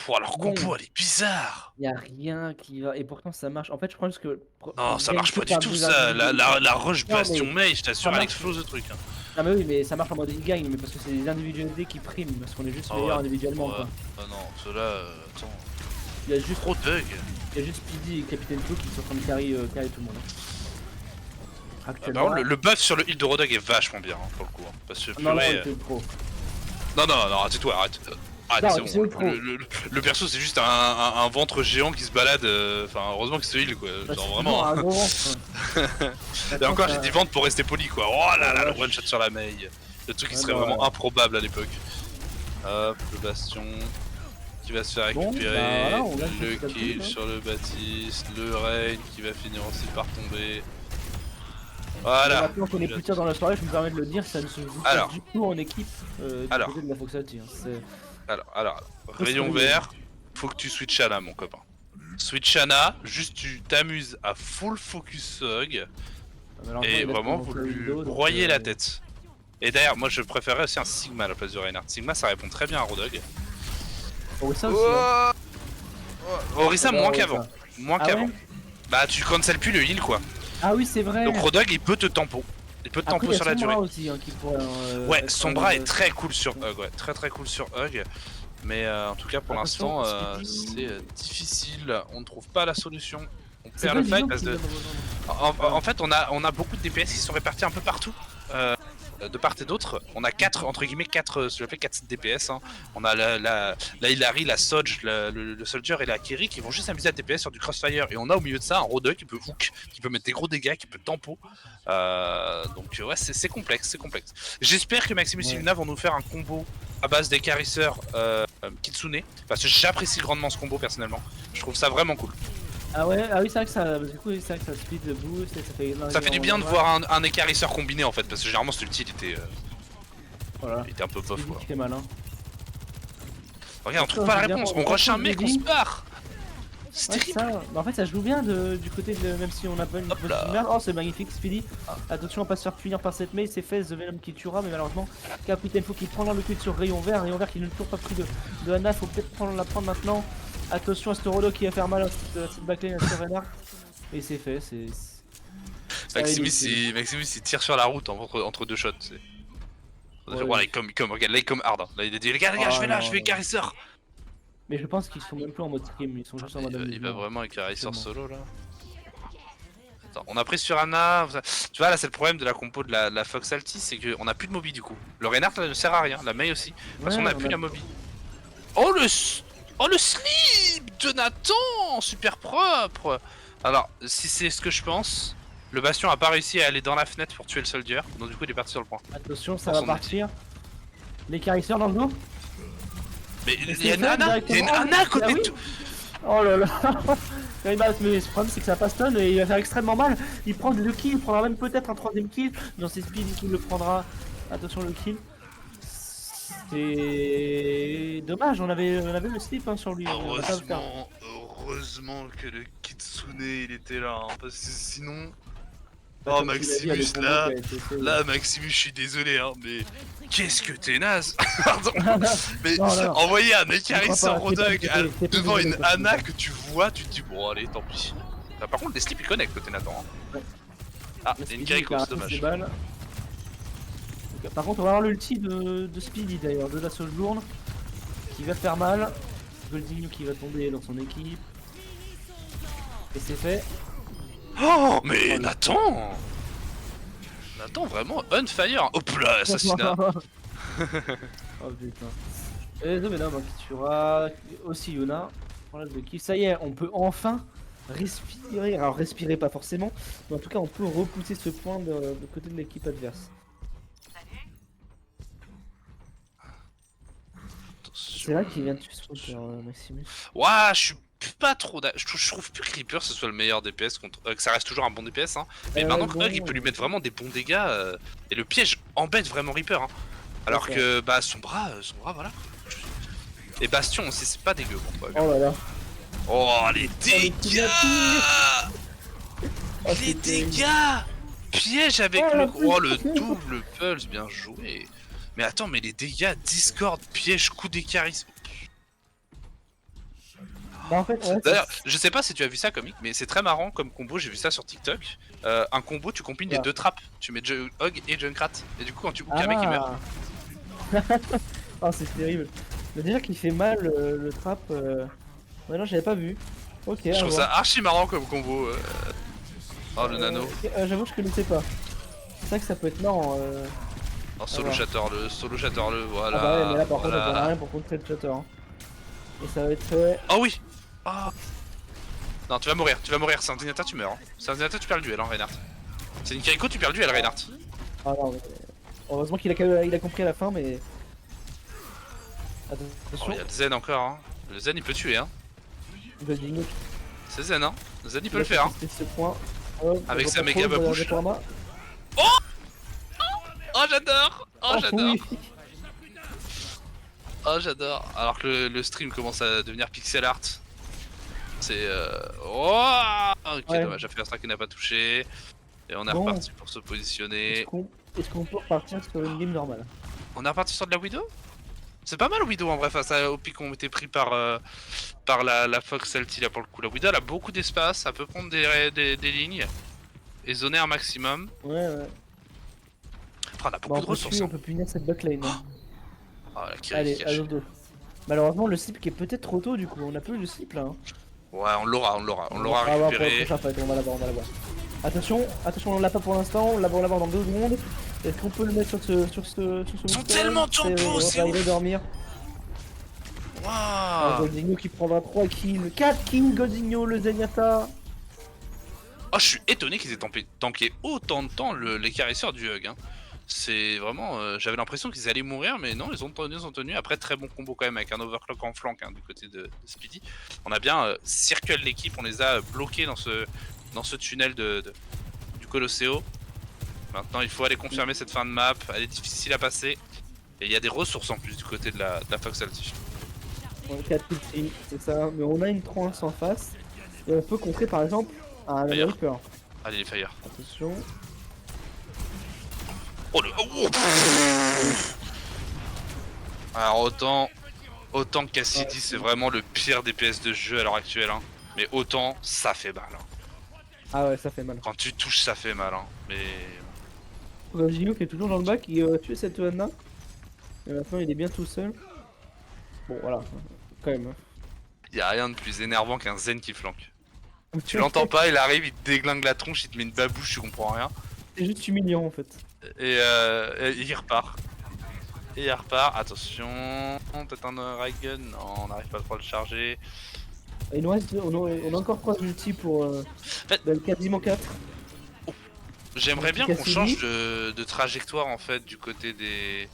Pouah, leur Bon. compo, elle est bizarre. Il y a rien qui va. Et pourtant, ça marche. En fait, je pense que. Non, ça marche pas du tout, ça. ça. La rush Non, Bastion mais Mei, je t'assure, ça elle marche. explose le truc. Hein. Ah, mais oui, mais ça marche en mode e-game, mais parce que c'est les individualités qui priment, parce qu'on est juste Ah meilleurs ouais, individuellement, ouais. quoi. Ah non, ceux-là, attends. Il y a juste, Trop Doug. il y a juste Speedy et Capitaine Flo qui sont en train de carry tout le monde. Par Actuellement. contre, le buff sur le heal de Rodog est vachement bien, hein, pour le coup. Hein, parce que Non, non, purée, c'est pro. non, arrête-toi, arrête. Non, Arrête, c'est c'est bon. pro. Le perso, c'est juste un ventre géant qui se balade. Enfin, heureusement que c'est heal, quoi. Bah, Genre c'est vraiment. un gros ventre. Et encore, j'ai ça- dit ventre pour rester poli, quoi. Oh là là, Ouais, le one shot sur la Mei. Le truc qui Ouais, serait bah, vraiment ouais. improbable à l'époque. Hop, le bastion qui va se faire Bon, récupérer. bah, voilà, on gagne Le petit à petit, kill hein. sur le Baptiste. Le raid qui va finir aussi par tomber. Et Voilà. maintenant qu'on est plus tard dans la soirée, je me permets de le dire, ça ne se joue Alors. pas du tout en équipe du Alors. côté de la Foxalty. Hein. C'est- Alors, rayon vert, faut que tu switch Ana, mon copain. Switch Ana, juste tu t'amuses à full focus Hug malheureusement, et il a vraiment commencé vous la lui vidéo, donc, broyez la tête. Et d'ailleurs, moi je préférerais aussi un Sigma à la place de Reinhardt. Sigma ça répond très bien à Rodog. Orisa aussi. Hein. Orisa Ah, moins ouais, qu'avant. ça. Moins Ah qu'avant. ouais Bah tu cancel plus le heal quoi. Ah oui, c'est vrai. Donc Rodog il peut te tempo. Il peut te Après, tempo il y a sur la son durée. bras aussi hein, qui pourrait. Ouais, être son un- bras est très cool sur Hug, ouais. Très cool sur Hug. Mais en tout cas pour Attention, l'instant Speedy. c'est difficile, on ne trouve pas la solution. On C'est perd pas le fight Dino parce qui que vient de rejoindre. en fait on a beaucoup de DPS qui sont répartis un peu partout. De part et d'autre, on a 4 entre guillemets 4 ce que j'appelle 4 DPS. Hein. On a la Hilary, la Sodge, le Soldier et la Kiri qui vont juste s'amuser à DPS sur du crossfire. Et on a au milieu de ça un Rodog qui peut hook, qui peut mettre des gros dégâts, qui peut tempo. Donc ouais c'est complexe, c'est complexe. J'espère que Maximus et Ouais. Luna vont nous faire un combo à base des carisseurs Kitsune. Parce que j'apprécie grandement ce combo personnellement. Je trouve ça vraiment cool. Ah ouais, ah oui, c'est vrai que ça. Du coup, c'est vrai que ça speed le boost et ça fait. Ça fait du bien de voir un écarisseur combiné en fait. Parce que généralement cet ulti Voilà. il était un peu bof Speedy quoi. qui fait malin. Regarde, on trouve Ça, pas la c'est bien réponse, pour- on rush un pour mec, on Speedy. se barre. C'est Ouais, terrible. ça. Bah, en fait, ça joue bien du côté de. Même si on n'a pas une Hop bonne là. merde. Oh, c'est magnifique, Speedy. Ah. Attention, on va pas se faire punir par cette mail. C'est fait, The Venom qui tuera. Mais malheureusement, Capitaine faut qu'il prend le cul sur Rayon Vert. Rayon Vert qui n'a toujours pas pris de Anna. Faut peut-être la prendre maintenant. Attention à ce Rolo qui va faire mal à cette backline sur Reinhardt. Et c'est fait, c'est. Maximus, c'est- Maximus il tire sur la route entre deux shots. Ouais, Voilà, regarde, là il come hard. Hein. Là il a dit les gars, Ah, je vais là, non, je vais non. carisseur. Mais je pense qu'ils sont même plus en mode stream, ils sont juste en mode Il va amusement. vraiment carisseur Actuellement. solo là. Attends, on a pris sur Anna. Tu vois, là c'est le problème de la compo de la Fox Alti, c'est qu'on a plus de mobi du coup. Le Reinhardt là, ne sert à rien, la Mei aussi. Parce qu'on a plus la mobi. Oh le slip de Nathan, super propre. Alors, si c'est ce que je pense, le Bastion a pas réussi à aller dans la fenêtre pour tuer le Soldier, donc du coup il est parti sur le point. Attention, ça Dans va son partir. Les carisseurs dans le dos. Mais Mais il y a c'est une fait Ana, il y a une directement. Ana à côté Ah de oui. tout. Oh là là. Mais le problème c'est que ça passe stun et il va faire extrêmement mal. Il prend le kill, il prendra même peut-être un troisième kill. Non, c'est Speedy qui le prendra. Attention le kill. C'est dommage, on avait le slip hein, sur lui. On va pas le faire. Heureusement que le Kitsune il était là, hein, parce que sinon... Bah, Oh comme tu l'as dit, il y a Maximus des là, combos qui a été fait. là Maximus je suis désolé hein, mais qu'est-ce que t'es naze. Pardon. Mais Non, non. envoyer un crois écarisseur pas, Rodog t'es pas devant désolé, une pas Ana désolé. que tu vois, tu te dis bon allez tant pis. Ah, par contre les slips ils connectent côté Nathan. Hein. Ouais. Ah, Le il y a une Speedy, il a Kiriko, c'est raté ses dommage. balles. Donc, par contre, on va avoir l'ulti de Speedy d'ailleurs, de la Sojourn, qui va faire mal. Golding qui va tomber dans son équipe. Et c'est fait. Oh mais Nathan Nathan vraiment on fire. Hop là, assassinat. Oh putain. Et The Venom qui tuera aussi Yuna. Voilà le kill. Ça y est, on peut enfin respirer. Alors respirer pas forcément, mais en tout cas on peut repousser ce point de côté de l'équipe adverse. C'est là qu'il vient de tuer son père, Maximus. Ouah, je suis pas trop je trouve plus que Reaper ce soit le meilleur DPS contre que ça reste toujours un bon DPS hein. Mais maintenant que bon, Hug il peut lui mettre vraiment des bons dégâts et le piège embête vraiment Reaper hein. Alors C'est que bah son bras voilà. Et Bastion aussi c'est pas dégueu contre Hug. Oh là là. Oh les les petits dégâts. Oh, Les c'était- dégâts. Piège avec Oh, le la le putain. double pulse bien joué. Mais attends mais les dégâts Discord piège coup d'écarisme. Bah, en fait, ouais, D'ailleurs, je sais pas si tu as vu ça, Comic, mais c'est très marrant comme combo. J'ai vu ça sur TikTok. Un combo, tu combines les Ouais. 2 trappes. Tu mets Hog et Junkrat. Et du coup, quand tu hook un mec, il meurt. Oh, c'est terrible. Mais déjà qu'il fait mal le trap. Ouais, non, j'avais pas vu. Ok, Je trouve ça archi marrant comme combo. Oh, le nano. J'avoue, je connaissais pas. C'est vrai que ça peut être marrant. Oh, solo voir. shatter-le, voilà. Ah bah ouais, mais là par contre, voilà. on a rien pour contrer le chatter. Hein. Et ça va être fait. Oh oui. Oh. Non, tu vas mourir, c'est un Zenyatta, tu meurs. Hein. C'est un Zenyatta, tu perds le duel, hein, Reinhardt. C'est une Kaiko, tu perds le duel, Reinhardt. Ah non, mais... Heureusement il a compris à la fin, mais. Oh, Attention, il y a le Zen encore, hein. Le Zen, il peut tuer, hein. il va digner. C'est Zen, hein. Le Zen, il peut le faire, hein. Ce point. Hop, Avec on sa va méga contrôle, babouche. Diaporama. Oh, j'adore. Oh, j'adore. oui. Oh, j'adore. Alors que le stream commence à devenir pixel art. C'est. Oh ok, Ouais. dommage, Affair qui n'a pas touché. Et on est Bon. reparti pour se positionner. Est-ce qu'on peut repartir sur une game normale? On est reparti sur de la Widow. C'est pas mal Widow en vrai face aux pics qui ont été pris par la Fox Salty là pour le coup. La Widow elle a beaucoup d'espace, ça peut prendre des lignes et zoner un maximum. Ouais, ouais. Après on a Bah, beaucoup de ressources. on peut punir cette backlane. Hein. Oh la Kiri Allez, qui à cache. dos. Malheureusement, le slip qui est peut-être trop tôt du coup. On a plus le slip là. Hein. Ouais, on l'aura On va l'avoir pour récupéré. le prochain fight, on va l'avoir. Attention, on l'a pas pour l'instant, on va l'avoir dans 2 secondes. Est-ce qu'on peut le mettre sur ce Ils sont bouton tellement tempo, c'est Il va ouf. dormir. Waouh. Goldinho qui prendra 3 kills. 4 kills, Goldinho, le Zenyatta. Oh, je suis étonné qu'ils aient tanké autant de temps les caresseurs du Hug. Hein. C'est vraiment. J'avais l'impression qu'ils allaient mourir, mais non, ils ont tenu. Après, très bon combo quand même avec un overclock en flank hein, du côté de Speedy. On a bien circle l'équipe, on les a bloqués dans ce tunnel du Colosseo. Maintenant, il faut aller confirmer cette fin de map. Elle est difficile à passer. Et il y a des ressources en plus du côté de la Fox Salty. On a 4 kills, c'est ça. Mais on a une 3-1 en face. Et on peut contrer par exemple un Fire. Reaper. Allez, les fire. Attention. Oh le. Oh, alors autant que Cassidy c'est vraiment le pire DPS de jeu à l'heure actuelle hein. Mais autant ça fait mal hein. Ah ouais, ça fait mal. Quand tu touches ça fait mal hein. Mais Goldinho qui est toujours dans le bac, il tue cette Anna. Et maintenant il est bien tout seul. Bon voilà, quand même. y a rien de plus énervant qu'un Zen qui flanque. Tu l'entends pas, il arrive, il te déglingue la tronche, il te met une babouche, tu comprends rien. C'est juste humiliant en fait. Et il repart. Attention, peut-être un Raigun, non on n'arrive pas trop à le charger. Il nous reste, on a encore 3 ultis pour quasiment 4. J'aimerais bien qu'on Cassidy. change de trajectoire en fait du côté des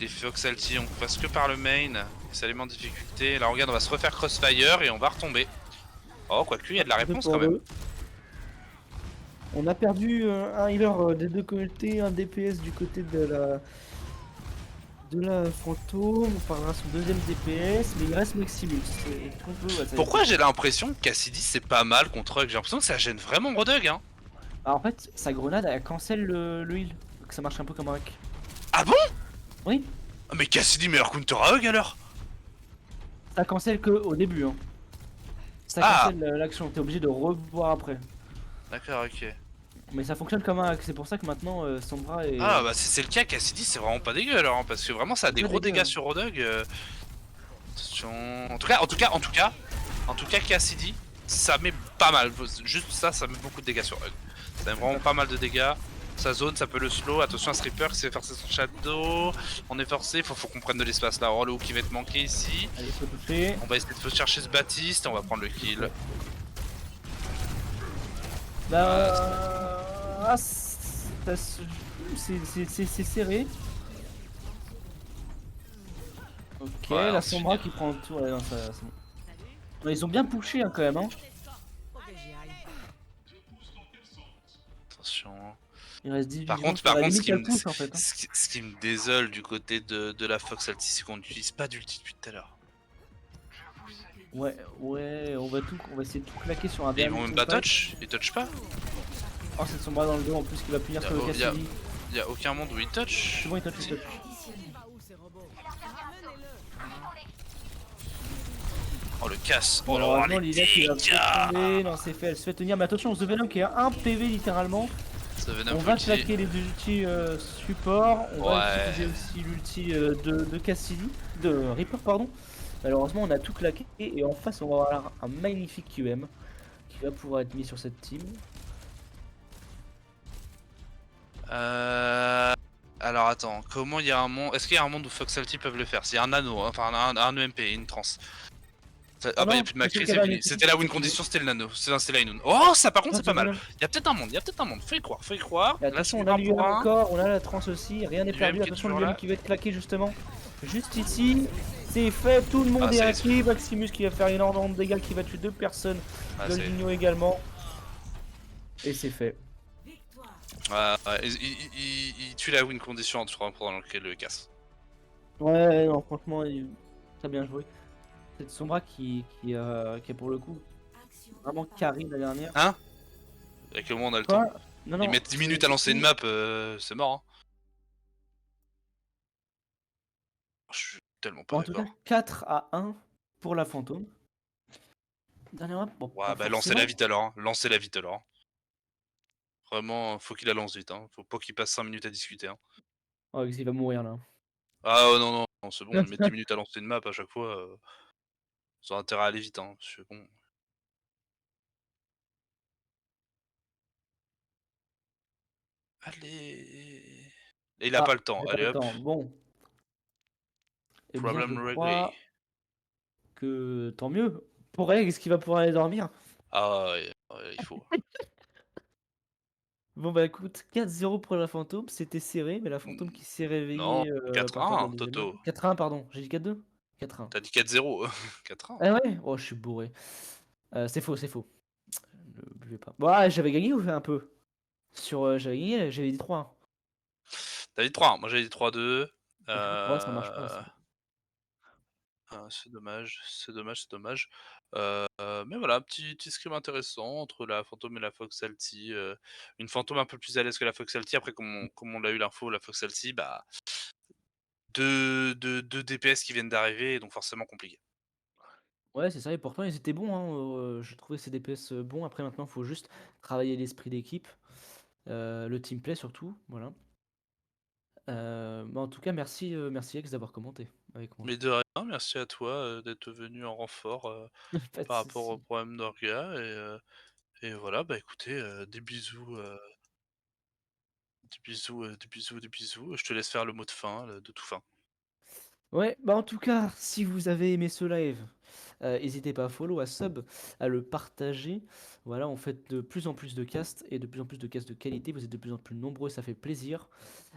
Fox Salty, on passe que par le main, ça les met en difficulté. Là regarde on va se refaire crossfire et on va retomber. Oh quoique il y a de la réponse quand même. On a perdu un healer des deux côtés, un DPS du côté de la fantôme, on parlera son deuxième DPS, mais il reste Maximus. Et tout un peu, ouais, ça- Pourquoi j'ai l'impression que Cassidy c'est pas mal contre Hug? J'ai l'impression que ça gêne vraiment Rodug hein. Ah, en fait, sa grenade elle cancelle le heal, donc ça marche un peu comme un hack. Ah bon? Oui, Ah, mais Cassidy meilleur counter à Hug alors? ça cancelle que au début. Hein. Ça Ah. cancelle l'action, t'es obligé de revoir après. D'accord ok. Mais ça fonctionne comme un hack, c'est pour ça que maintenant Sombra est. Ah bah si c'est le cas, Cassidy c'est vraiment pas dégueu alors hein, parce que vraiment ça a des Pas gros dégueu, dégâts hein. sur Rodug. Attention. En tout cas Cassidy ça met pas mal, juste ça met beaucoup de dégâts sur Hug. Ça met vraiment pas mal de dégâts. Sa zone ça peut le slow, attention à ce Reaper qui s'est fait forcer son shadow. On est forcé, faut qu'on prenne de l'espace là. Oh le hook qui va être manqué ici. Allez, faut toucher. On va essayer de chercher ce Baptiste et on va prendre le kill. Là. Ah, c'est serré. Ok, Ouais, la ensuite, Sombra qui prend le tour. Ouais, non, c'est bon. Ouais, ils ont bien pushé hein, quand même. Hein. Attention. Il reste 18 Par contre, secondes, à la ce limite, qui elle me- push, en fait. Hein. Ce qui me désole du côté de la Fox Salty, c'est qu'on n'utilise pas d'ulti depuis tout à l'heure. Ouais, on va essayer de tout claquer sur un Et ils dernier vont même team pas fight. touch, ils touchent pas. Oh, cette Sombra dans le dos en plus qui va punir sur le Y a- Cassidy. Y a aucun monde où ils touch. C'est bon, il touch, il touch. Oh le casse. Oh là Malheureusement, les Lilia qui va dégâts. tomber. Non, c'est fait, elle se fait tenir. Mais attention, The Venom qui a un PV littéralement. Ça venait On un va petit. claquer les ultis support. On va Ouais. utiliser aussi l'ulti de Cassidy, de Reaper, pardon. Malheureusement, on a tout claqué. Et en face, on va avoir un magnifique QM qui va pouvoir être mis sur cette team. Alors attends, comment il y a un monde. Est-ce qu'il y a un monde où Foxalty peuvent le faire? S'il y a un anneau, hein, enfin un EMP, une trans. Ah bah non, y'a plus de Macri, c'est c'est qu'elle a fini. une C'était la win condition, c'était le nano. C'était la Inoun. Oh, ça par contre, Ah, c'est The pas mal. Venom. Y'a peut-être un monde, y'a peut-être un monde. Faut y croire, faut y croire. Et attention, Là, on a l'UM pour un. encore, on a la trans aussi, rien n'est l'UM perdu. qui est Attention, toujours l'UM là. qui va être claqué justement. Juste ici, c'est fait, tout le monde Ah, est ça y est, acquis. Maximus qui va faire énormément de dégâts, qui va tuer 2 personnes. Ah, c'est. Goldinho également. Et c'est fait. Il tue la win condition pendant le casse. Ouais, non, franchement, très bien joué. C'est Sombra qui a pour le coup vraiment carry la dernière. Hein? Avec le moins on a le Quoi? temps. Non, non, Ils mettent 10 minutes à lancer une map, c'est mort. Hein. Je suis tellement pas En tout cas, d'accord. 4-1 pour la fantôme. Dernière map, bon, Ouais, pas bah forcément. lancez-la vite alors. Hein. Lancez-la vite alors. Vraiment, faut qu'il la lance vite. Hein. Faut pas qu'il passe 5 minutes à discuter. Hein. Oh, il va mourir là. Ah oh, non, non, non c'est bon, ils mettent 10 minutes à lancer une map à chaque fois. Ils ont intérêt à aller vite. Hein. C'est bon. Allez. Et il a Ah, pas le temps. j'ai pas Allez le hop. temps. Bon. Eh bien, je Problem crois réglé. que tant mieux. Pour elle, est-ce qu'il va pouvoir aller dormir? Ah ouais, ouais, il faut. Bon bah écoute, 4-0 pour la fantôme, c'était serré, mais la fantôme qui s'est Non, réveillée à partir de la 4-1, deuxième map. Toto. 4-1, pardon, j'ai dit 4-2? 4-1. T'as dit 4-0. 4-1. Ah ouais? Oh, je suis bourré. C'est faux, c'est faux. Ne buvez pas. Bon, ah, j'avais gagné ou un peu? J'avais gagné, j'avais dit 3-1. T'as dit 3-1. Moi j'avais dit 3-2. Et du coup, 3, ça marche pas. C'est dommage, c'est dommage, c'est dommage. Mais voilà, petit scrim intéressant entre la fantôme et la Foxalty. Une fantôme un peu plus à l'aise que la Foxalty. Après, comme on l'a eu l'info, la Foxalty, bah, deux DPS qui viennent d'arriver, donc forcément compliqué. Ouais, c'est ça, et pourtant ils étaient bons, hein. Je trouvais ces DPS bons. Après, maintenant, il faut juste travailler l'esprit d'équipe, le team play surtout. Voilà. Bah, en tout cas, merci Ex d'avoir commenté avec moi. Mais de rien, merci à toi d'être venu en renfort Pas de par rapport au soucis. problème d'Orga. Et voilà, bah écoutez, des bisous, des bisous, des bisous, des bisous. Je te laisse faire le mot de fin, de tout fin. Ouais, bah en tout cas, si vous avez aimé ce live, n'hésitez pas à follow, à sub, à le partager. Voilà, on fait de plus en plus de casts et de plus en plus de casts de qualité. Vous êtes de plus en plus nombreux, ça fait plaisir.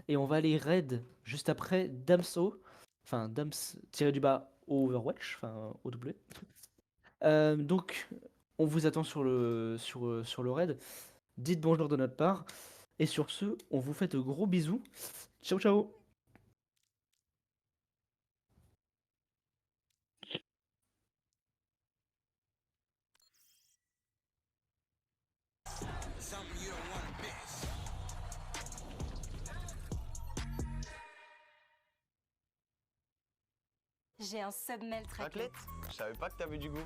Et on va aller raid juste après Damso, enfin Dams tiré du bas Overwatch, enfin OW. Donc, on vous attend sur le raid. Dites bonjour de notre part. Et sur ce, on vous fait de gros bisous. Ciao, ciao! J'ai un submail très Raclette? Je savais pas que t'avais du goût.